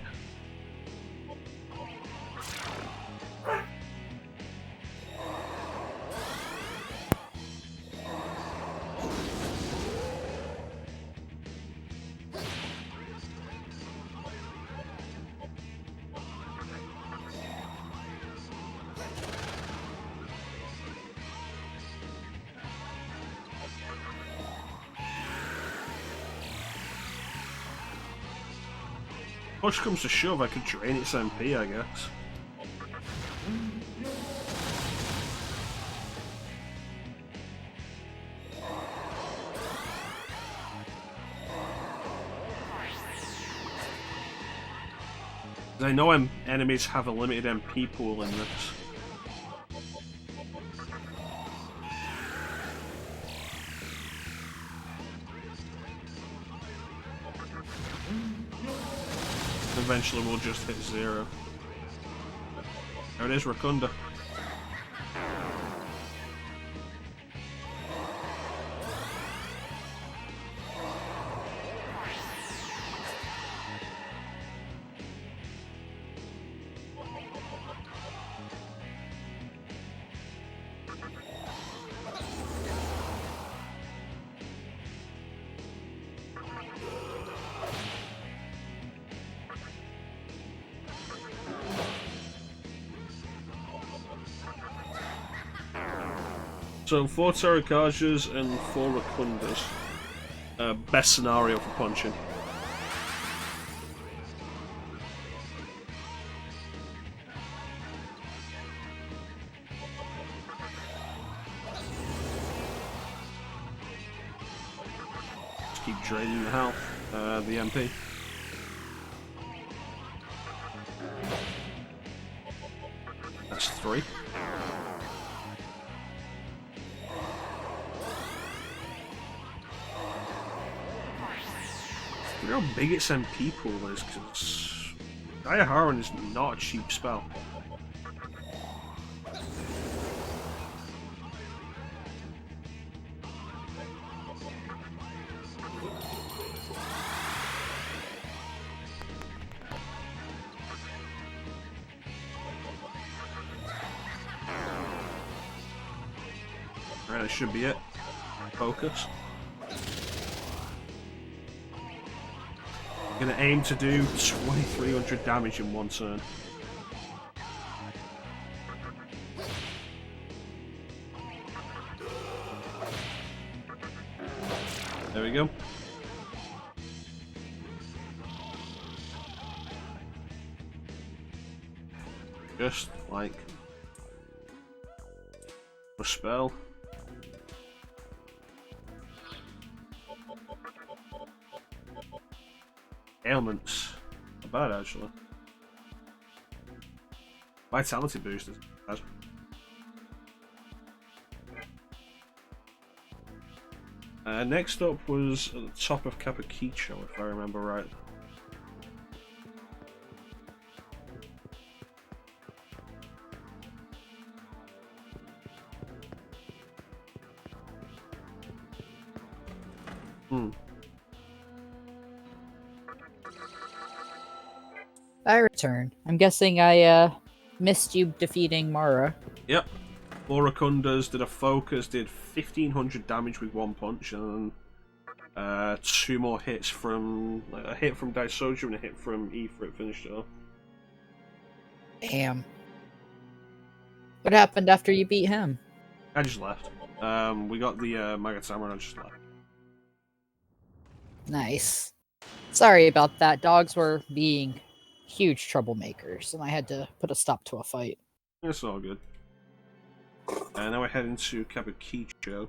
Push comes to shove, I could drain its MP, I guess. I know enemies have a limited MP pool in this. Eventually we'll just hit 0. There it is, Rakunda. So 4 Terrakajas and 4 Rakundas. Best scenario for punching. Just keep draining the health, the MP. That's 3. I wonder how big its MP pool is, because Diaharon is not a cheap spell. Alright, that should be it. Focus. Gonna aim to do 2300 damage in one turn. There we go. Just like a spell. Ailments. Not bad, actually. Vitality boost is bad. Next up was at the top of Yurakucho, if I remember right. I return. I'm guessing I missed you defeating Mara. Yep. 4 Rakundas did a focus, did 1500 damage with one punch, and 2 more hits from a hit from Daisoju and a hit from Ifrit finished it off. Damn. What happened after you beat him? I just left. We got the Magatama and I just left. Nice. Sorry about that. Dogs were being huge troublemakers, and I had to put a stop to a fight. It's all good. And now we're heading to Yurakucho.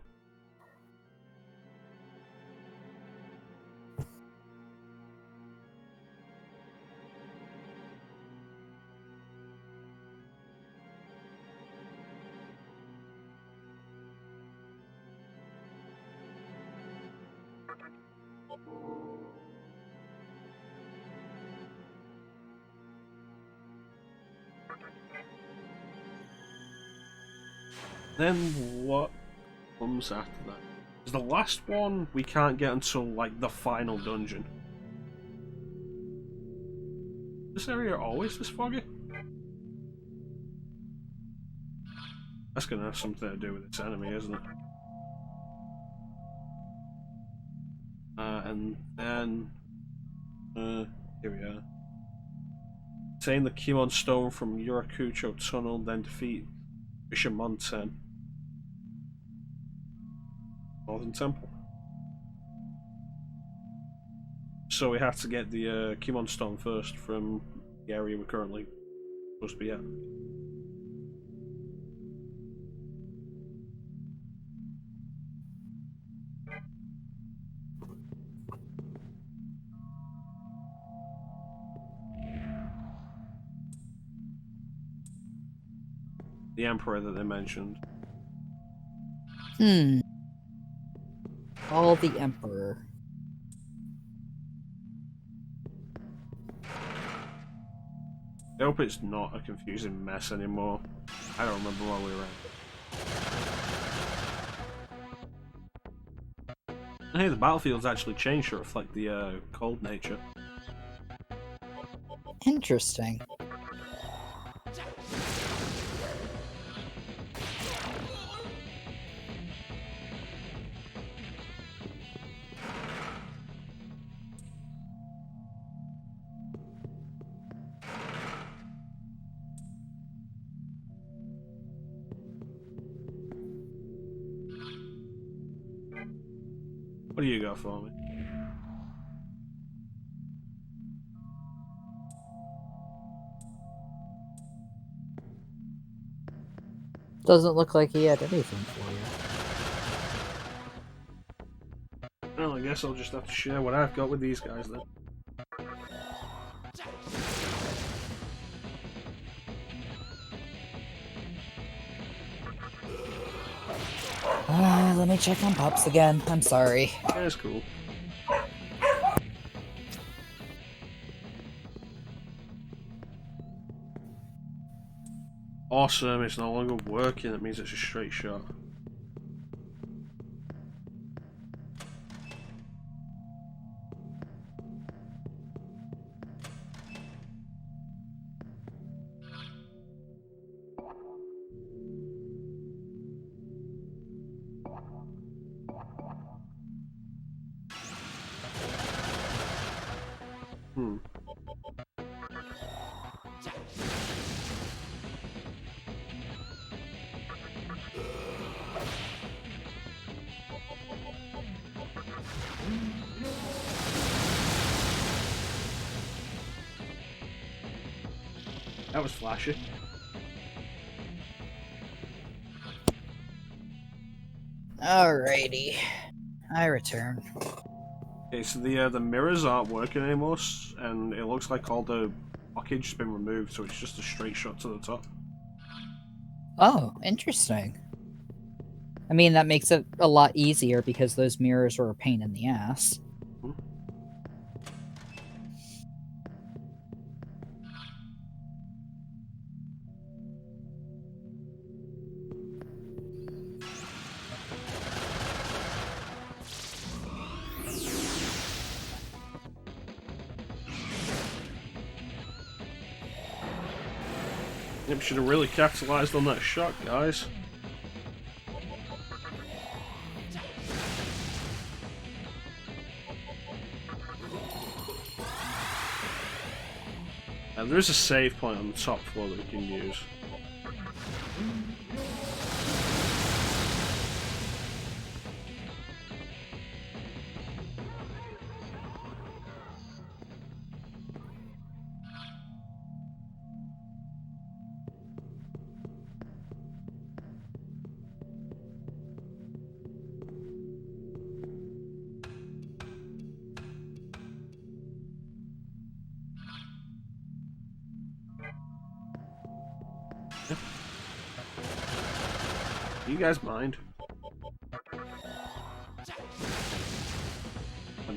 Then what comes after that? Is the last one we can't get until like the final dungeon. This area always this foggy? That's gonna have something to do with its enemy, isn't it? And then here we are. Obtain the Kimon Stone from Yurakucho Tunnel, then defeat Bishop Monsen. Northern Temple. So we have to get the Kimon Stone first from the area we're currently supposed to be at. The Emperor that they mentioned. Call the Emperor. I hope it's not a confusing mess anymore. I don't remember where we were at. Hey, the battlefield's actually changed to reflect the cold nature. Interesting. What do you got for me? Doesn't look like he had anything for you. Well, I guess I'll just have to share what I've got with these guys then. Let me check on Pops again. I'm sorry. Yeah, it's cool. Awesome, it's no longer working, that means it's a straight shot. That was flashy. Alrighty. I return. Okay, so the mirrors aren't working anymore, and it looks like all the blockage has been removed, so it's just a straight shot to the top. Oh, interesting. I mean, that makes it a lot easier because those mirrors were a pain in the ass. Yep, should have really capitalized on that shot, guys. And there is a save point on the top floor that we can use. You guys mind?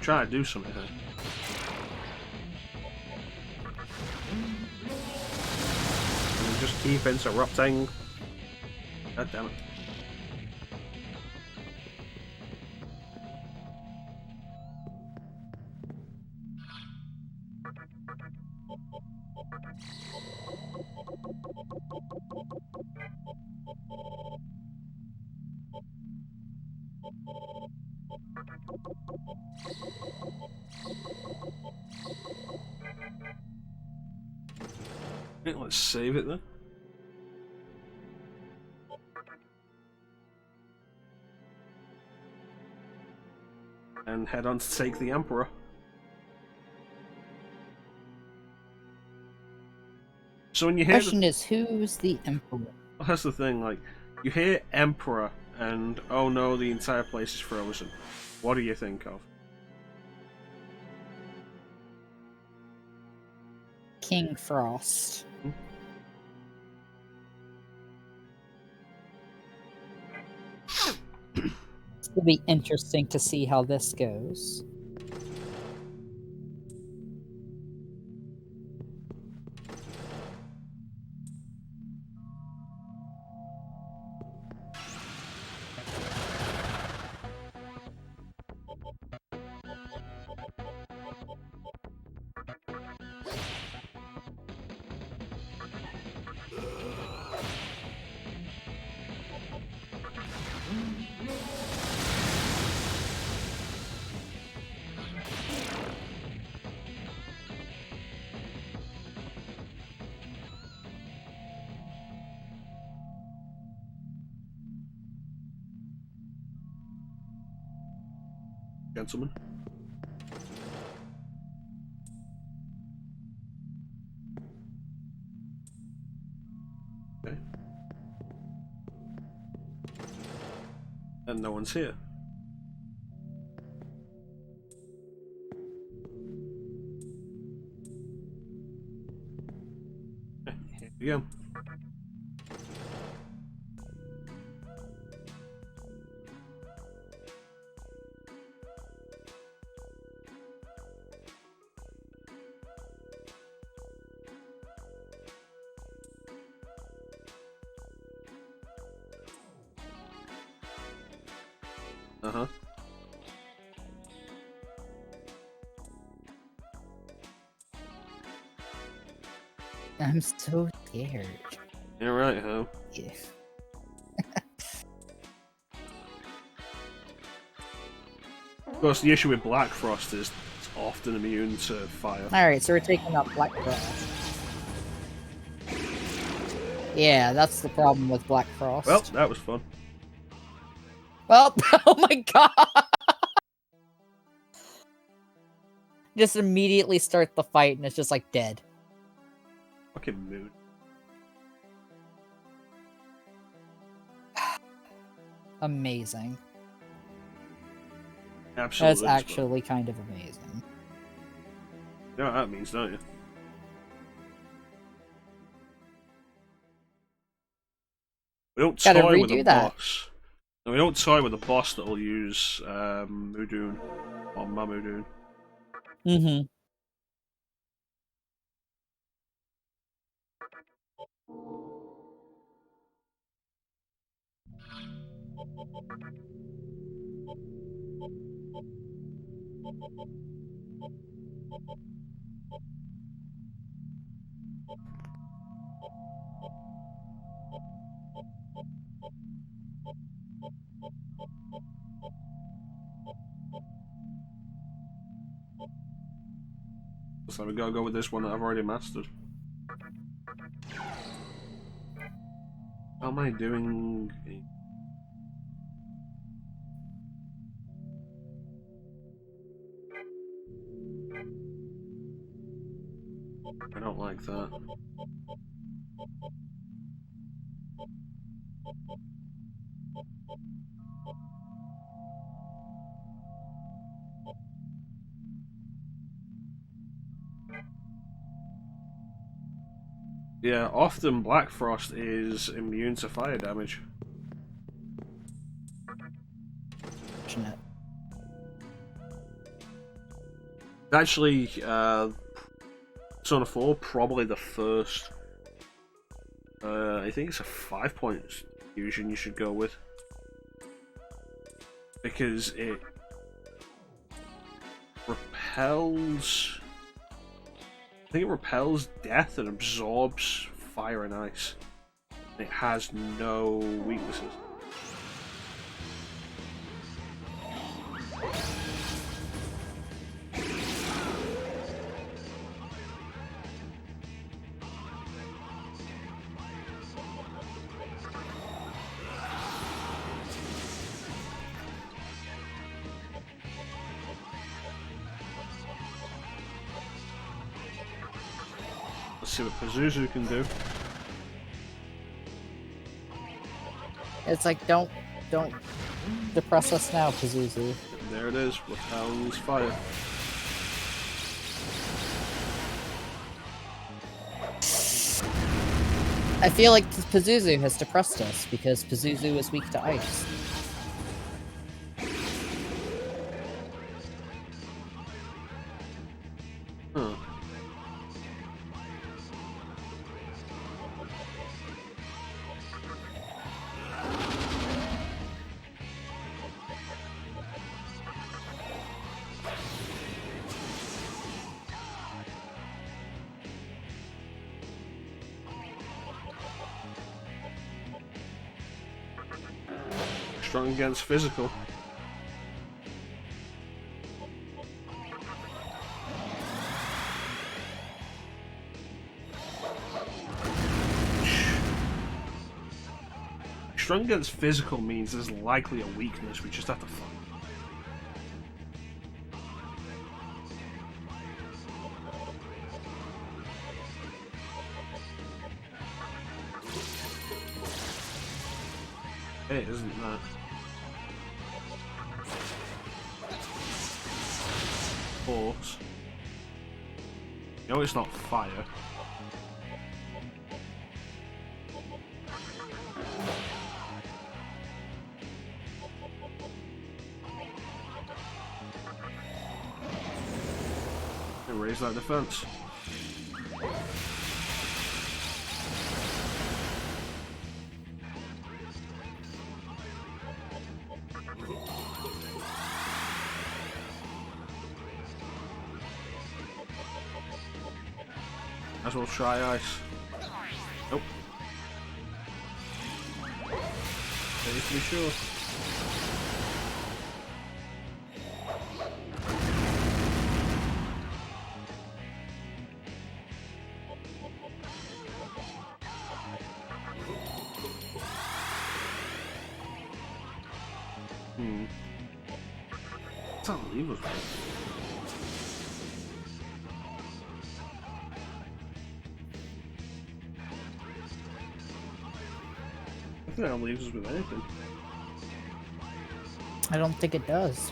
trying to do something here. And you just keep interrupting. God damn it. Right, let's save it then. And head on to take the Emperor. So when you hear Question is, who's the Emperor? that's the thing, like, you hear Emperor and oh no, the entire place is frozen. What do you think of? King Frost. It'll be interesting to see how this goes. Gentlemen. Okay. And no one's here. Here we go. Uh-huh. I'm so scared. You're right, huh? Yeah. Of course, the issue with Black Frost is it's often immune to fire. Alright, so we're taking out Black Frost. Yeah, that's the problem with Black Frost. Well, that was fun. Well, oh my god! Just immediately start the fight and it's just like dead. Fucking mood. Amazing. Absolutely. That's actually kind of amazing. You know what that means, don't you? We don't Gotta toy with redo the that. boss. No, we don't toy with the boss that'll use Mudoon or Mamudoon. Mm-hmm. So we gotta go with this one that I've already mastered. How am I doing? I don't like that. Yeah, often Black Frost is immune to fire damage. Fortunate. Actually, Persona 4, probably the first. I think it's a 5-point fusion you should go with. Because it repels... I think it repels death and absorbs fire and ice. It has no weaknesses. Let's see what Pazuzu can do. It's like, don't depress us now, Pazuzu. There it is, repels fire. I feel like Pazuzu has depressed us because Pazuzu is weak to ice. Huh. Strong against physical. Strong against physical means there's likely a weakness, we just have to find. It isn't that. Force. No, it's not fire. And raise that defense. As well try ice. Nope. Safe to be sure. It's unbelievable. I think that leaves us with anything. I don't think it does.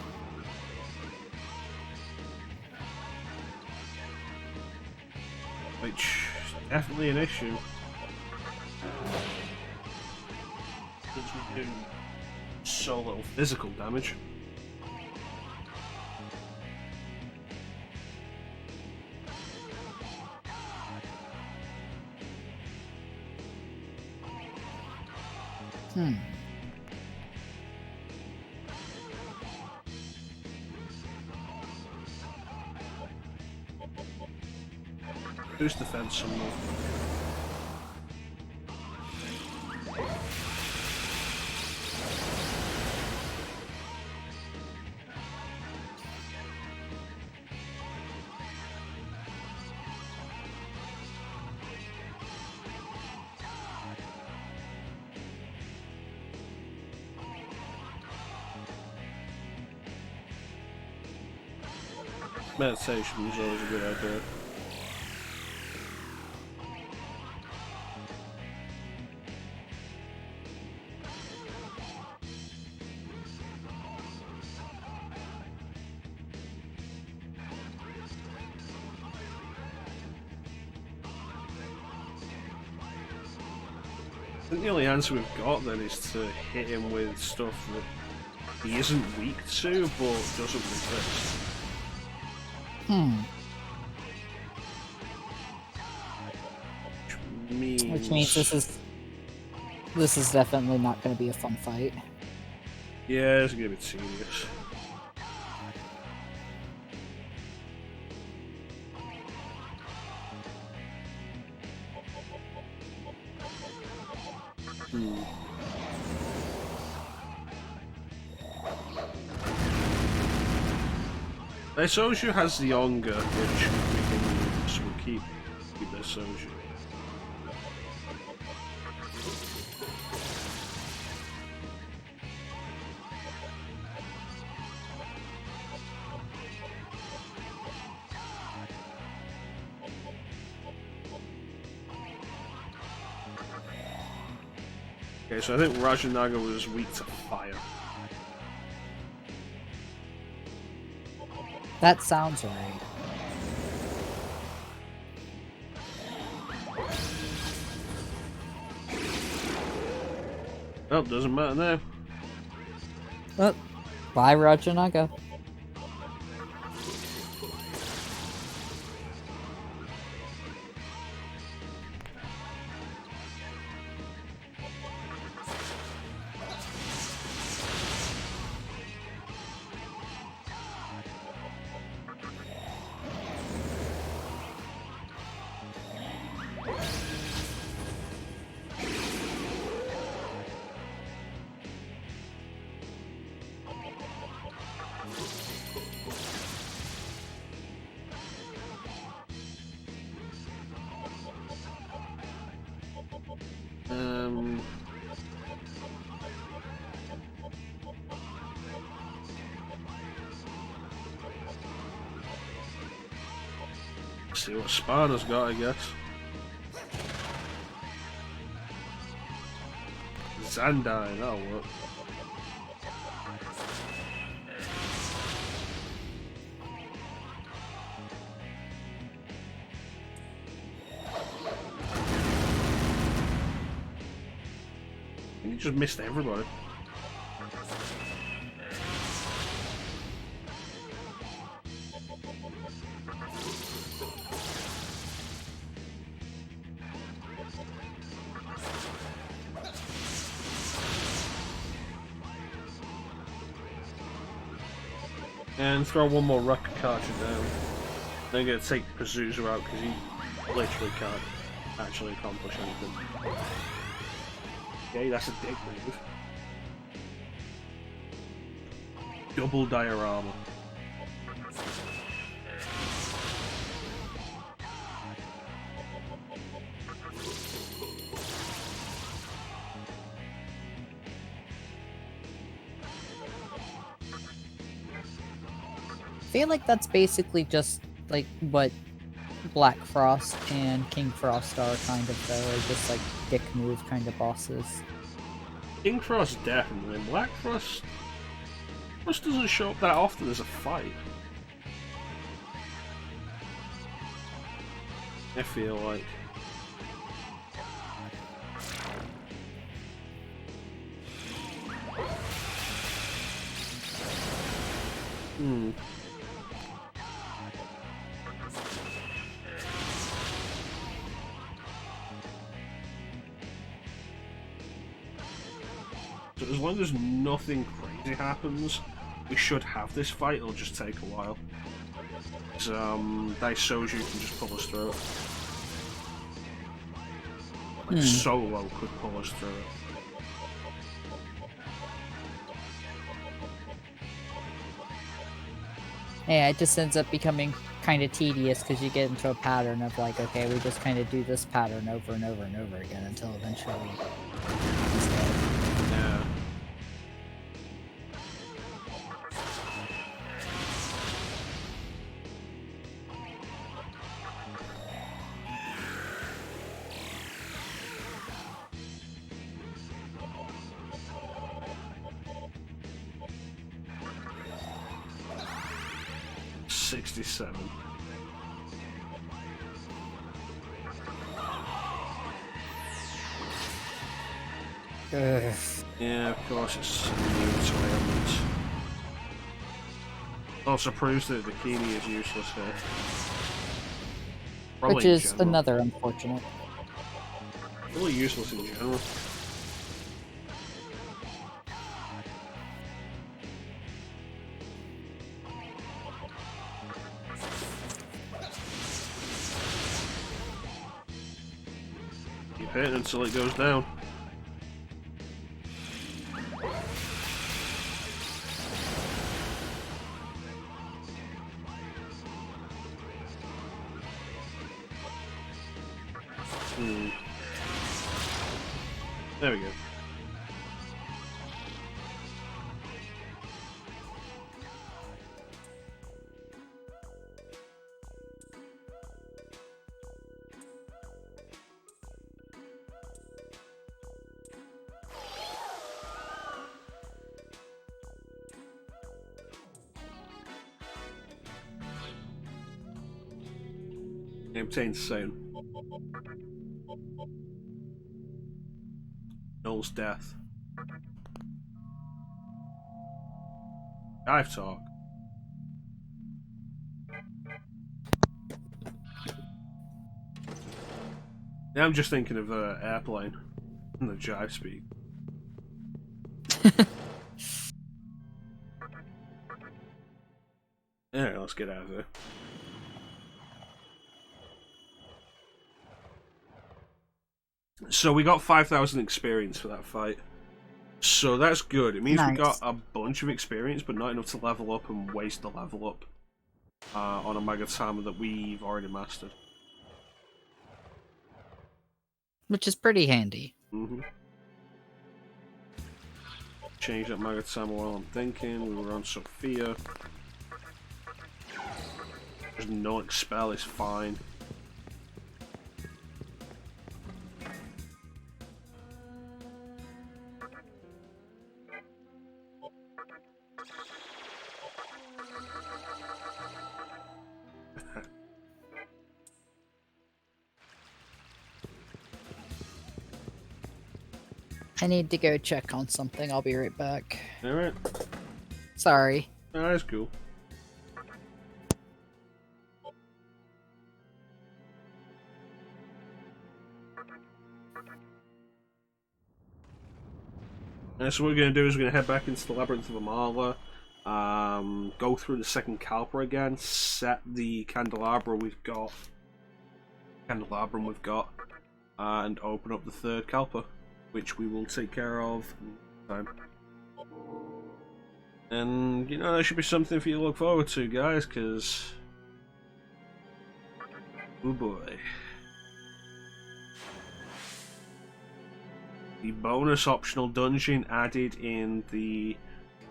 Which is definitely an issue. Since we do so little physical damage. Boost defense some more. Meditation is always a good idea. I think the only answer we've got then is to hit him with stuff that he isn't weak to, but doesn't resist. Which means this is definitely not going to be a fun fight. Yeah, it's gonna be tedious. Soju has the Onga, which we can use, so we'll keep their Soju. Okay, so I think Rajanaga was weak to fire. That sounds right. Well, doesn't matter now. Oh, bye, Rajanaga. See what Sparta's got, I guess. Zandai, that'll work. I think he just missed everybody. And throw one more rocket cartridge down. Then gonna take Pazuzu out because he literally can't actually accomplish anything. Okay, that's a dick move. Double diorama. I feel like that's basically just like what Black Frost and King Frost are, kind of, though. They're just like dick move kind of bosses. King Frost definitely. Black Frost doesn't show up that often as a fight. I feel like. So as long as nothing crazy happens, we should have this fight. It'll just take a while. Daisoju can just pull us through it. Like Solo could pull us through it. Yeah, it just ends up becoming kind of tedious because you get into a pattern of like, okay, we just kind of do this pattern over and over and over again until eventually he's dead. Yeah. $67. Ugh. Yeah, of course it's new to ailments. Also proves that Bikini is useless here. Probably Which in is general. another unfortunate. Really useless in general. Keep hitting until it goes down. There we go. He obtains Shaun. Null's death. Dive talk. Now I'm just thinking of airplane and the jive speed. Alright, let's get out of here. So we got 5,000 experience for that fight. So that's good. It means we got a bunch of experience, but not enough to level up and waste the level up on a Magatama that we've already mastered. Which is pretty handy. Change that Magatama while I'm thinking. We were on Sophia. There's no expel is fine. I need to go check on something. I'll be right back. Alright. Sorry. That's cool. So what we're going to do is we're going to head back into the Labyrinth of Amala, go through the second Kalpa again, set the candelabrum we've got, and open up the third Kalpa, which we will take care of next time. And, you know, that should be something for you to look forward to, guys, because... oh boy. The bonus optional dungeon added in the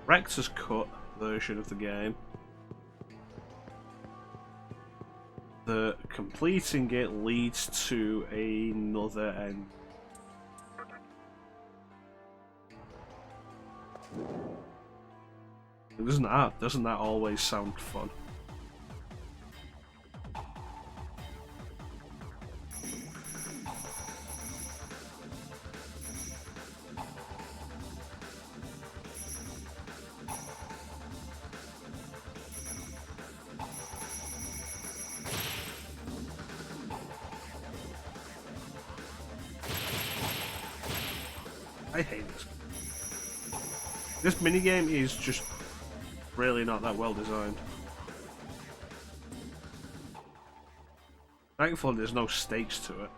Rector's Cut version of the game. The completing it leads to another end. Doesn't that always sound fun? I hate this. This minigame is just really not that well designed. Thankfully, there's no stakes to it.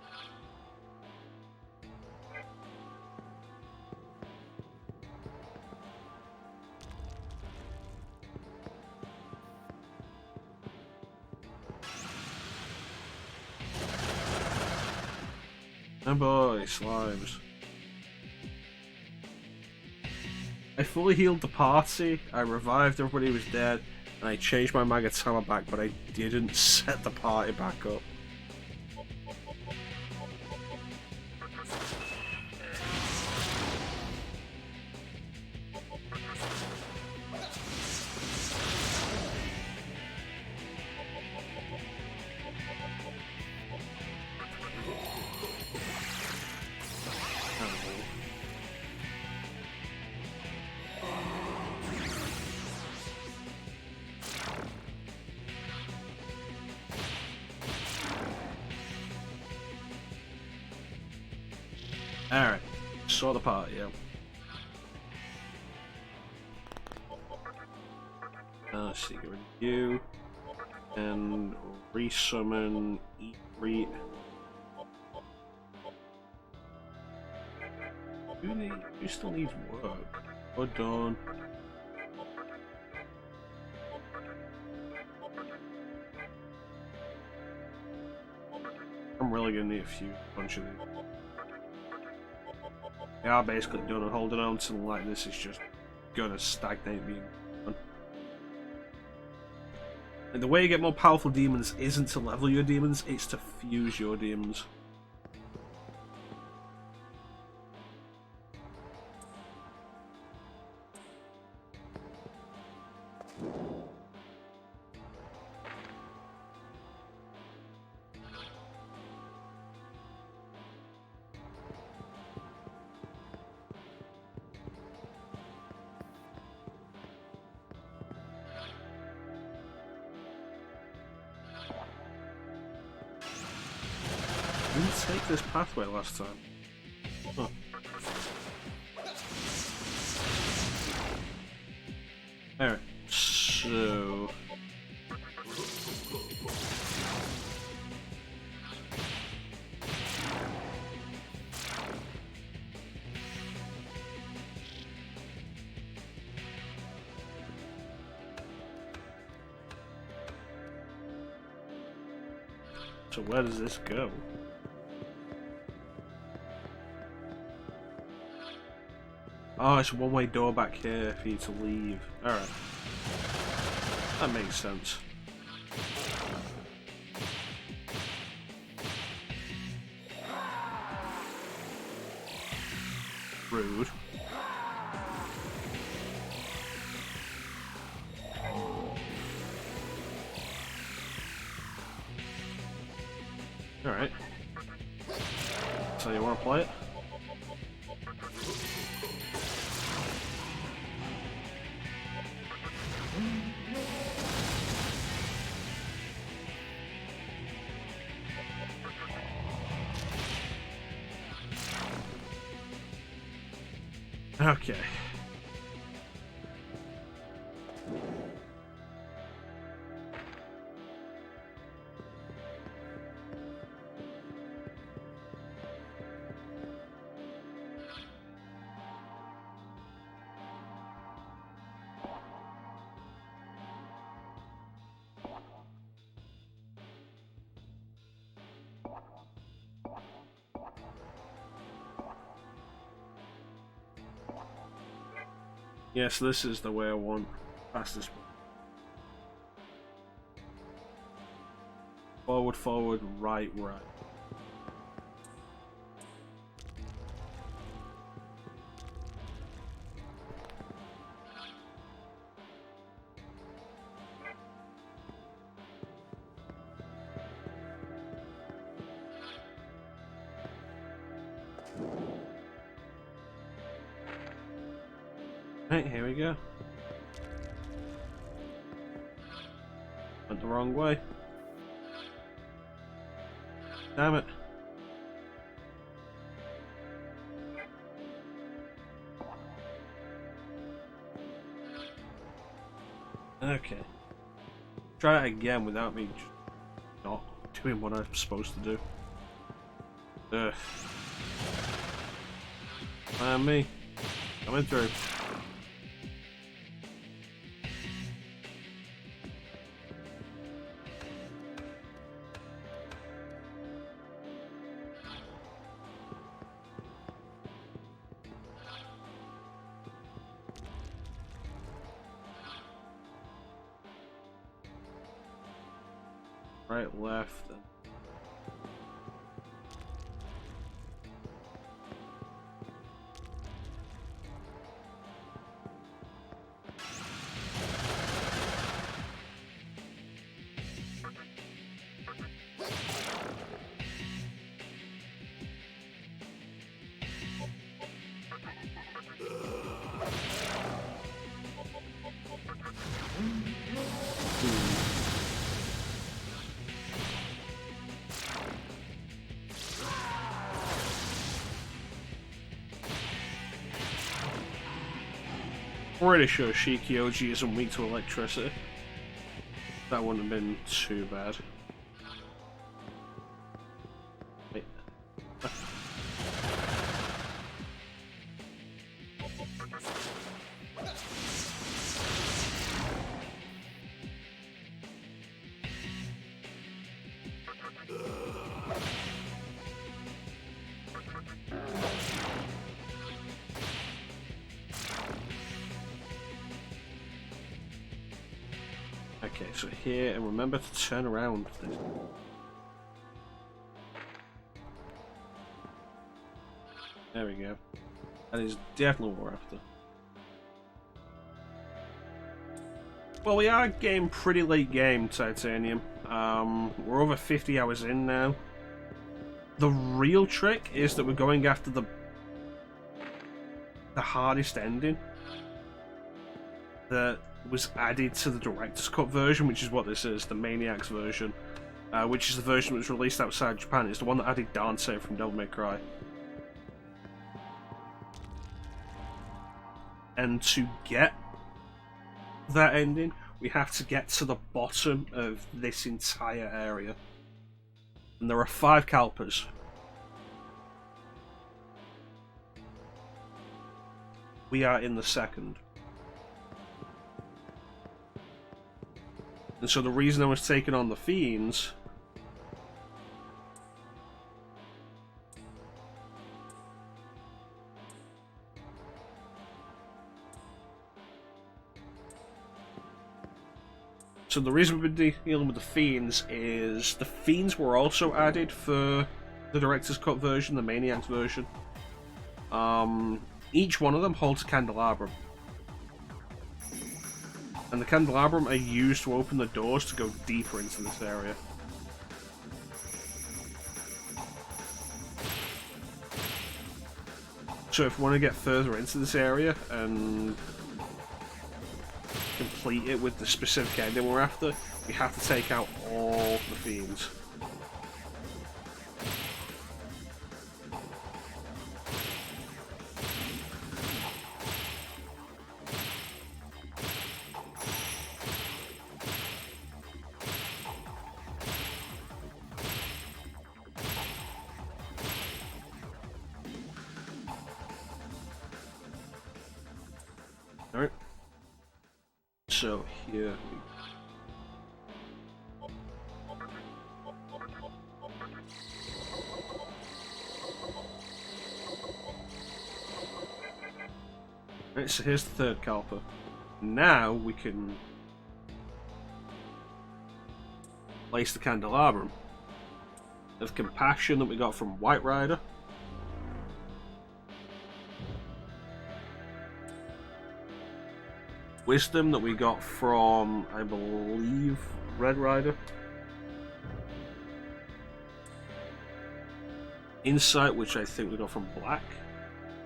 Oh boy, slimes. I fully healed the party, I revived everybody who was dead, and I changed my Magatama back, but I didn't set the party back up. Alright, saw the part, yeah. Let's see, get rid of you. And resummon E3. Who still needs work? We're done. I'm really gonna need a bunch of these. They are basically done, and holding on to them like this is just gonna stagnate me. And the way you get more powerful demons isn't to level your demons, it's to fuse your demons. I didn't take this pathway last time. Huh. Alright, so... So where does this go? Oh, it's a one-way door back here for you to leave. Alright. That makes sense. Rude. Alright. So you want to play it? Okay. Yes, this is the way I want. Past this one. Forward, forward, right, right. Right, here we go. Went the wrong way. Damn it. Okay. Try it again without me just not doing what I'm supposed to do. Ugh. And me. Coming through. Right, left. Pretty sure Shikioji isn't weak to electricity. That wouldn't have been too bad. Wait. Okay, so here, and remember to turn around. There we go. That is definitely what we're after. Well, we are getting pretty late game, Titanium. We're over 50 hours in now. The real trick is that we're going after the hardest ending that was added to the director's cut version, which is what this is, the Maniacs version, which is the version that was released outside Japan. It's the one that added Dante from Devil May Cry. And to get that ending, we have to get to the bottom of this entire area. And there are 5 Kalpas. We are in the second. And so the reason I was taking on the Fiends So the reason we've been dealing with the Fiends is the Fiends were also added for the director's cut version, the Maniacs version. Each one of them holds a candelabrum. And the candelabrum are used to open the doors to go deeper into this area. So if we want to get further into this area and complete it with the specific ending we're after, we have to take out all the Fiends. Alright. So here we Right, so here's the third Kalpa. Now we can place the candelabrum of compassion that we got from White Rider. Wisdom that we got from, I believe, Red Rider. Insight, which I think we got from Black.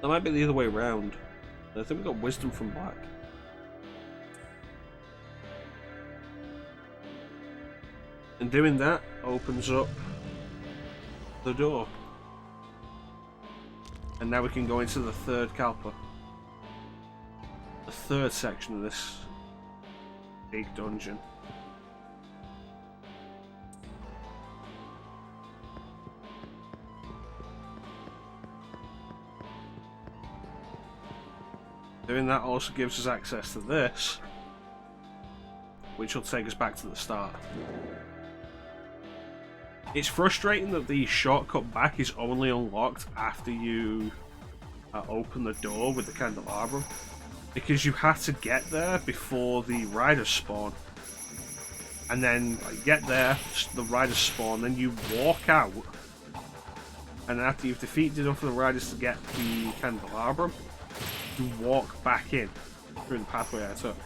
That might be the other way around. I think we got Wisdom from Black. And doing that opens up the door. And now we can go into the third Kalpa. The third section of this big dungeon. Doing that also gives us access to this, which will take us back to the start. It's frustrating that the shortcut back is only unlocked after you open the door with the candelabrum, because you have to get there before the riders spawn. And then get there, the riders spawn, then you walk out, and after you've defeated enough of the riders to get the candelabrum, you walk back in through the pathway I took.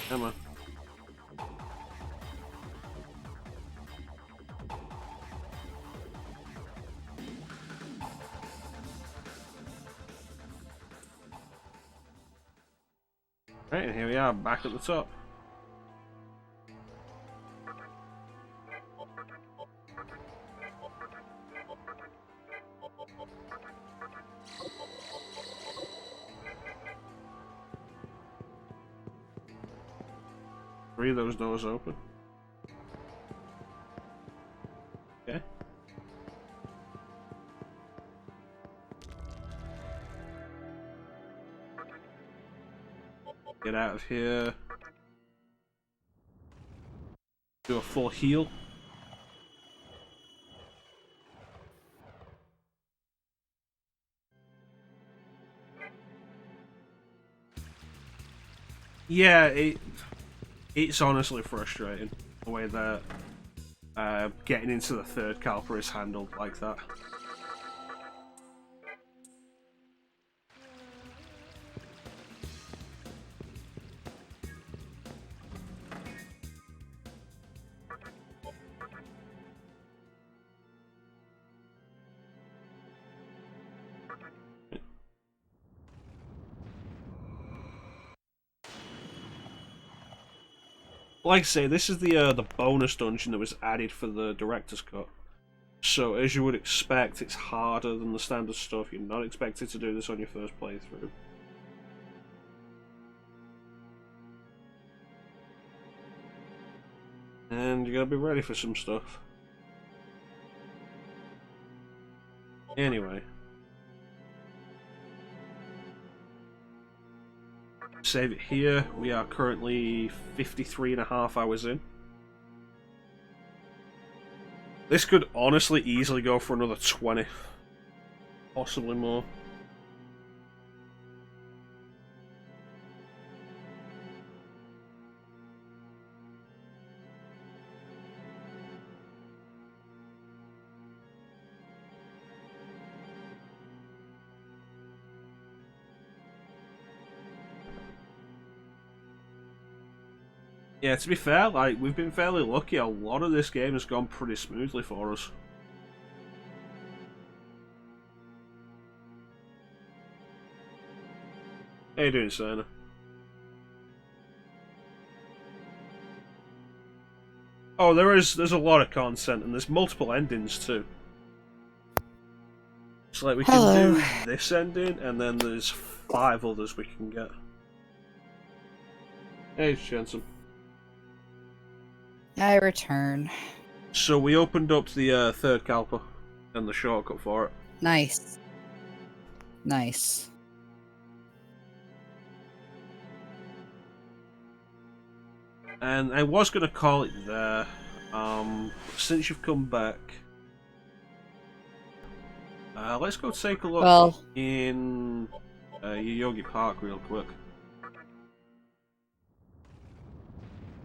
Come on. Right, and here we are, back at the top. Three of those doors open. Okay. Get out of here. Do a full heal. Yeah, it's honestly frustrating the way that getting into the third Calper is handled like that. Like I say, this is the bonus dungeon that was added for the director's cut. So as you would expect, it's harder than the standard stuff. You're not expected to do this on your first playthrough. And you gotta be ready for some stuff. Anyway. Save it here. We are currently 53.5 hours in. This could honestly easily go for another 20. Possibly more. Yeah, to be fair, like, we've been fairly lucky. A lot of this game has gone pretty smoothly for us. How you doing, Sana? Oh, there's a lot of content, and there's multiple endings too. It's like we can do this ending, and then there's 5 others we can get. Hey, ChanceEm. I return. So we opened up the third Kalpa and the shortcut for it. Nice. Nice. And I was going to call it there. Since you've come back, let's go take a look in Yoyogi Park real quick.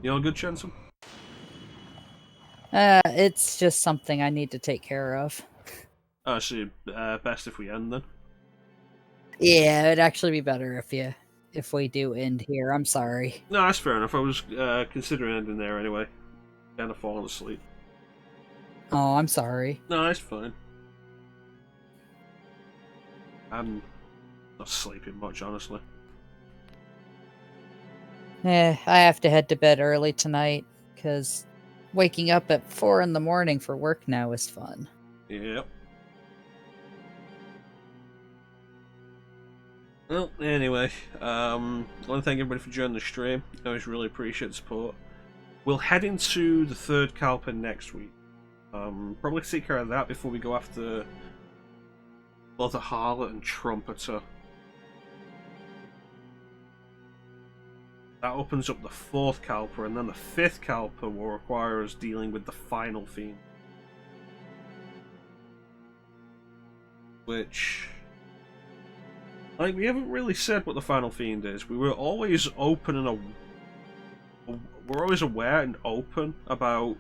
You all good, ChanceEm? It's just something I need to take care of. Oh, so best if we end then? Yeah, it'd actually be better if we do end here. I'm sorry. No, that's fair enough. I was considering ending there anyway. Kind of falling asleep. Oh, I'm sorry. No, that's fine. I'm not sleeping much, honestly. I have to head to bed early tonight, because waking up at 4 in the morning for work now is fun. Yep. Well, anyway, I want to thank everybody for joining the stream. I always really appreciate the support. We'll head into the third Kalpa next week. Probably take care of that before we go after both the Harlot and Trumpeter. That opens up the 4th Kalpa, and then the 5th Kalpa will require us dealing with the final Fiend. Which, like, we haven't really said what the final Fiend is. We were always open and we're always aware and open about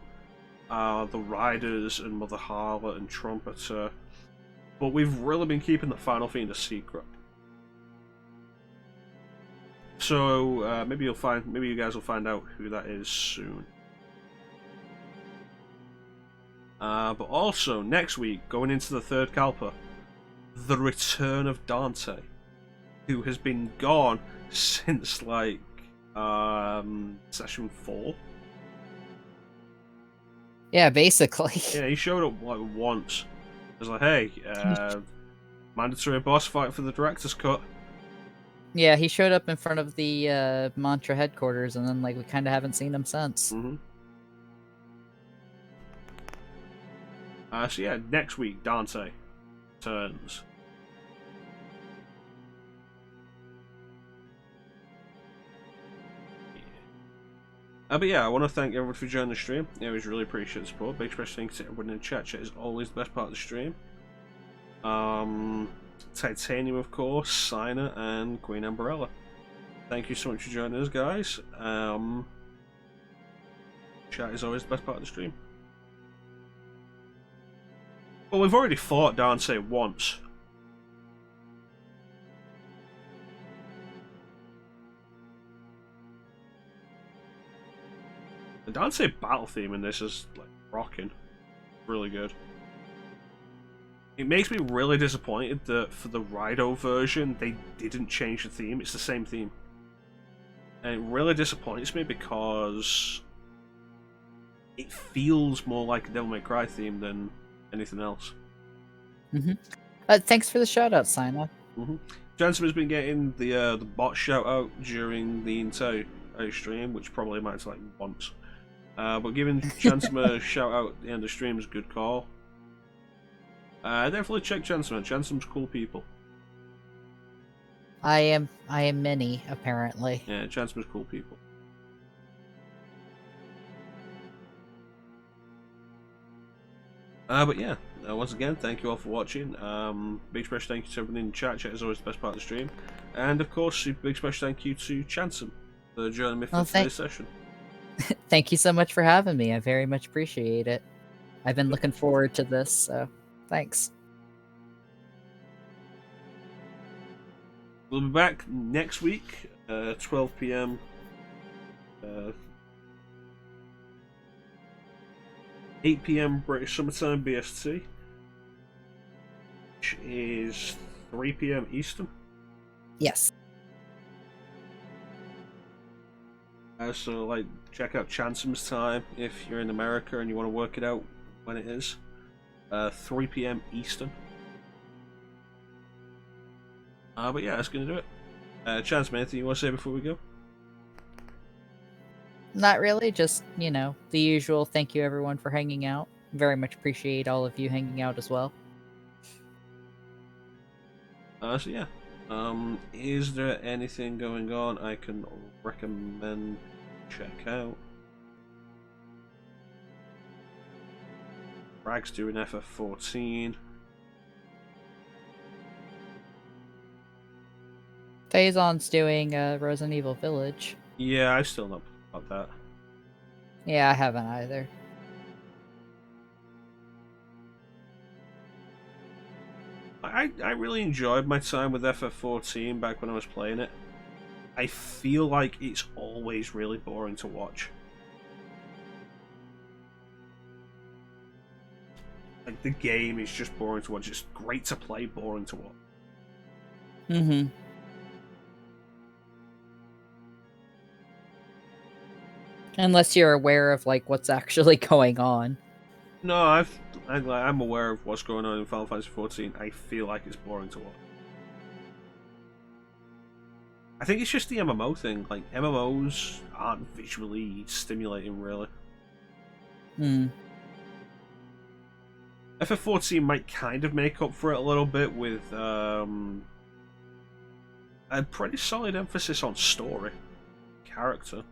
the Riders and Mother Harlot and Trumpeter, but we've really been keeping the final Fiend a secret. So maybe you guys will find out who that is soon. But also next week, going into the third Kalpa, the return of Dante, who has been gone since like session 4. Yeah, basically. Yeah, he showed up like once. I was like, hey, mandatory boss fight for the director's cut. Yeah, he showed up in front of the Mantra headquarters, and then like we kind of haven't seen him since. Mm-hmm. So yeah, next week Dante turns. But yeah, I want to thank everyone for joining the stream. I always really appreciate the support. Big special thanks to everyone in the chat. Chat is always the best part of the stream. Titanium, of course, Sina, and Queen Umbrella. Thank you so much for joining us, guys. Chat is always the best part of the stream. Well, we've already fought Dante once. The Dante battle theme in this is like rocking. Really good. It makes me really disappointed that for the Rido version they didn't change the theme. It's the same theme. And it really disappoints me because it feels more like a Devil May Cry theme than anything else. Thanks for the shout out, Sina. ChanceEm has been getting the bot shout out during the entire stream, which probably amounts to like once. But giving ChanceEm a shout out at the end of the stream is a good call. Definitely check ChanceEm. ChanceEm's cool people. I am many, apparently. Yeah, ChanceEm's cool people. But yeah, once again, thank you all for watching. Big special thank you to everyone in the chat. Chat is always the best part of the stream. And of course, super big special thank you to ChanceEm for joining me for today's session. Thank you so much for having me. I very much appreciate it. I've been looking forward to this, so thanks. We'll be back next week, 12 p.m. 8 p.m. British Summertime BST, which is 3 p.m. Eastern. Yes. So, like, check out ChanceEm's time if you're in America and you want to work it out when it is. 3 p.m. Eastern. But yeah, that's going to do it. ChanceEm, anything you want to say before we go? Not really, just, you know, the usual thank you everyone for hanging out. Very much appreciate all of you hanging out as well. So yeah. Is there anything going on I can recommend check out? Brag's doing FF14. Phazon's doing Resident Evil Village. Yeah, I've still not about that. Yeah, I haven't either. I really enjoyed my time with FF14 back when I was playing it. I feel like it's always really boring to watch. Like, the game is just boring to watch. It's great to play, boring to watch. Mm-hmm. Unless you're aware of, like, what's actually going on. No, I'm aware of what's going on in Final Fantasy XIV. I feel like it's boring to watch. I think it's just the MMO thing. Like, MMOs aren't visually stimulating, really. FF14 might kind of make up for it a little bit with a pretty solid emphasis on story, character.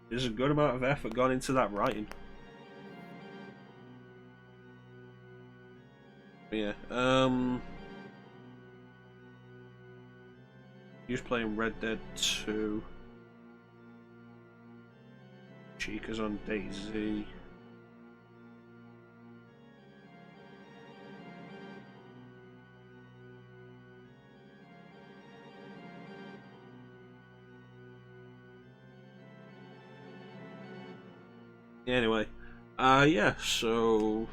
There's a good amount of effort gone into that writing. Yeah, just playing Red Dead 2. Chica's on DayZ. Anyway, yeah, so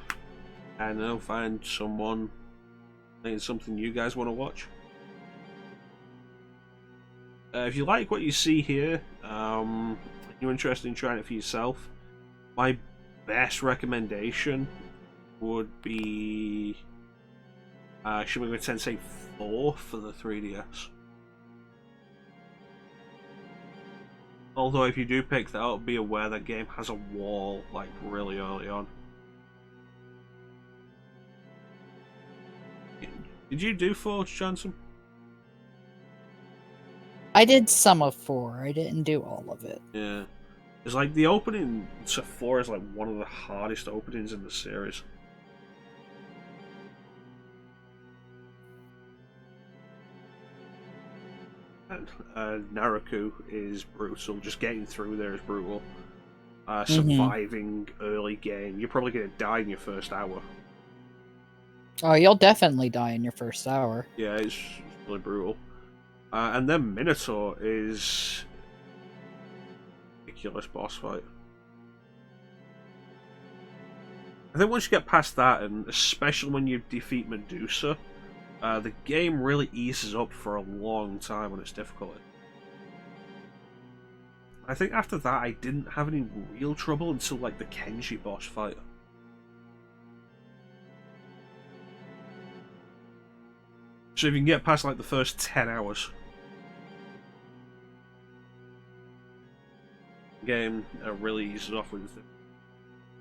I don't know, find someone playing something you guys want to watch. If you like what you see here, you're interested in trying it for yourself, my best recommendation would be Shin Megami Tensei 4 for the 3DS. Although if you do pick that up, be aware that game has a wall, like, really early on. Did you do 4, ChanceEm? I did some of 4. I didn't do all of it. Yeah. It's like the opening to 4 is like one of the hardest openings in the series. And Naraku is brutal. Just getting through there is brutal. Surviving early game. You're probably going to die in your first hour. Oh, you'll definitely die in your first hour. Yeah, it's really brutal. And then Minotaur is ridiculous boss fight. I think once you get past that, and especially when you defeat Medusa, the game really eases up for a long time on its difficulty. I think after that I didn't have any real trouble until like the Kenji boss fight. So if you can get past like the first 10 hours, the game really eases off with it.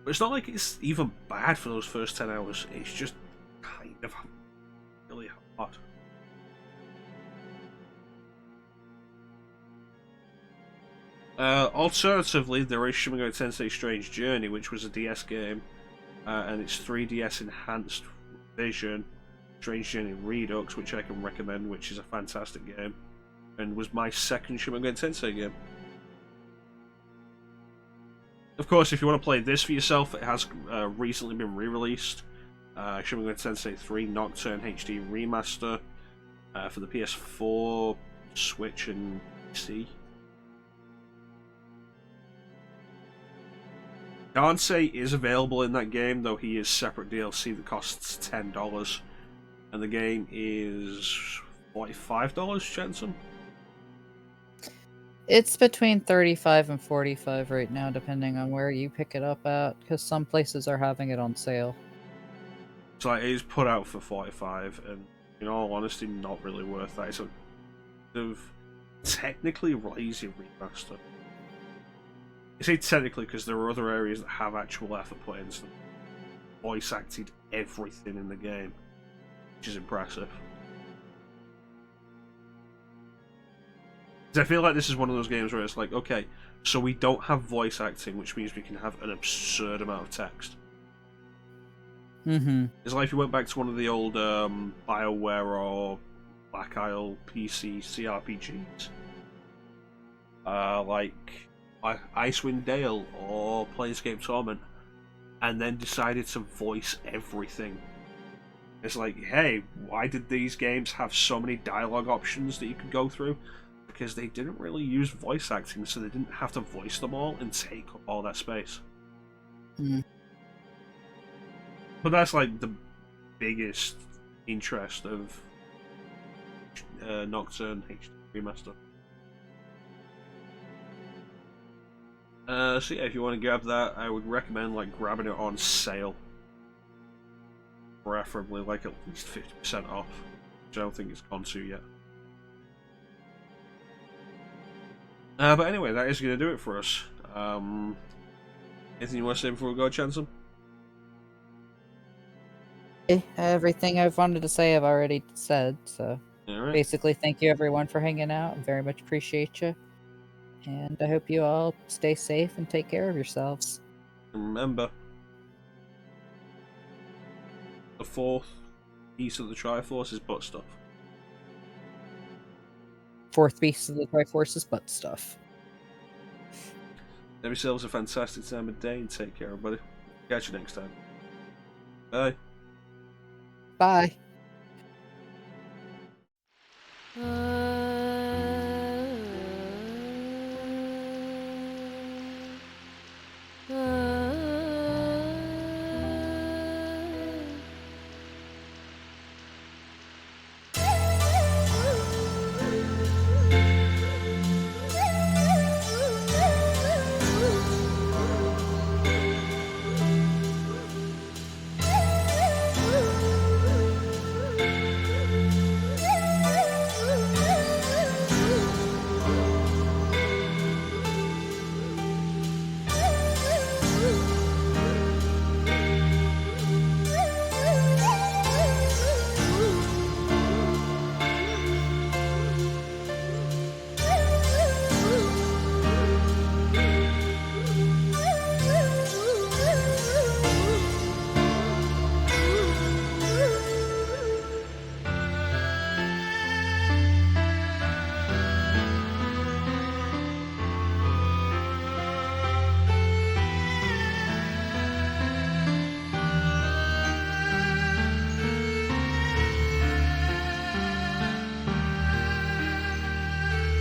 But it's not like it's even bad for those first 10 hours, it's just kind of really hard. Alternatively, there is Shin Megami Tensei Strange Journey, which was a DS game, and it's 3DS enhanced version, Strange Journey Redux, which I can recommend, which is a fantastic game, and was my second Shin Megami Tensei game. Of course, if you want to play this for yourself, it has recently been re-released. Shin Megami Tensei 3 Nocturne HD Remaster for the PS4, Switch, and PC. Dansei is available in that game, though he is separate DLC that costs $10, and the game is $45, ChanceEm? It's between 35 and 45 right now, depending on where you pick it up at, because some places are having it on sale. So it is put out for $45, and in all honesty, not really worth that. It's a technically lazy remaster. I say technically because there are other areas that have actual effort put into them. Voice acted everything in the game, which is impressive. I feel like this is one of those games where it's like, okay, so we don't have voice acting, which means we can have an absurd amount of text. It's like if you went back to one of the old BioWare or Black Isle PC CRPGs, like Icewind Dale or Planescape Torment, and then decided to voice everything. It's like, hey, why did these games have so many dialogue options that you could go through? Because they didn't really use voice acting, so they didn't have to voice them all and take up all that space. But that's like the biggest interest of Nocturne HD Remaster. So yeah, if you want to grab that, I would recommend like grabbing it on sale. Preferably like at least 50% off, which I don't think it's gone to yet. But anyway, that is going to do it for us. Anything you want to say before we go, ChanceEm? Everything I've wanted to say I've already said, so Alright. basically thank you everyone for hanging out. Very much appreciate you. And I hope you all stay safe and take care of yourselves. Remember, the fourth piece of the Triforce is butt stuff. Fourth piece of the Triforce is butt stuff. Have yourselves a fantastic time of day and take care, everybody. Catch you next time. Bye. Bye.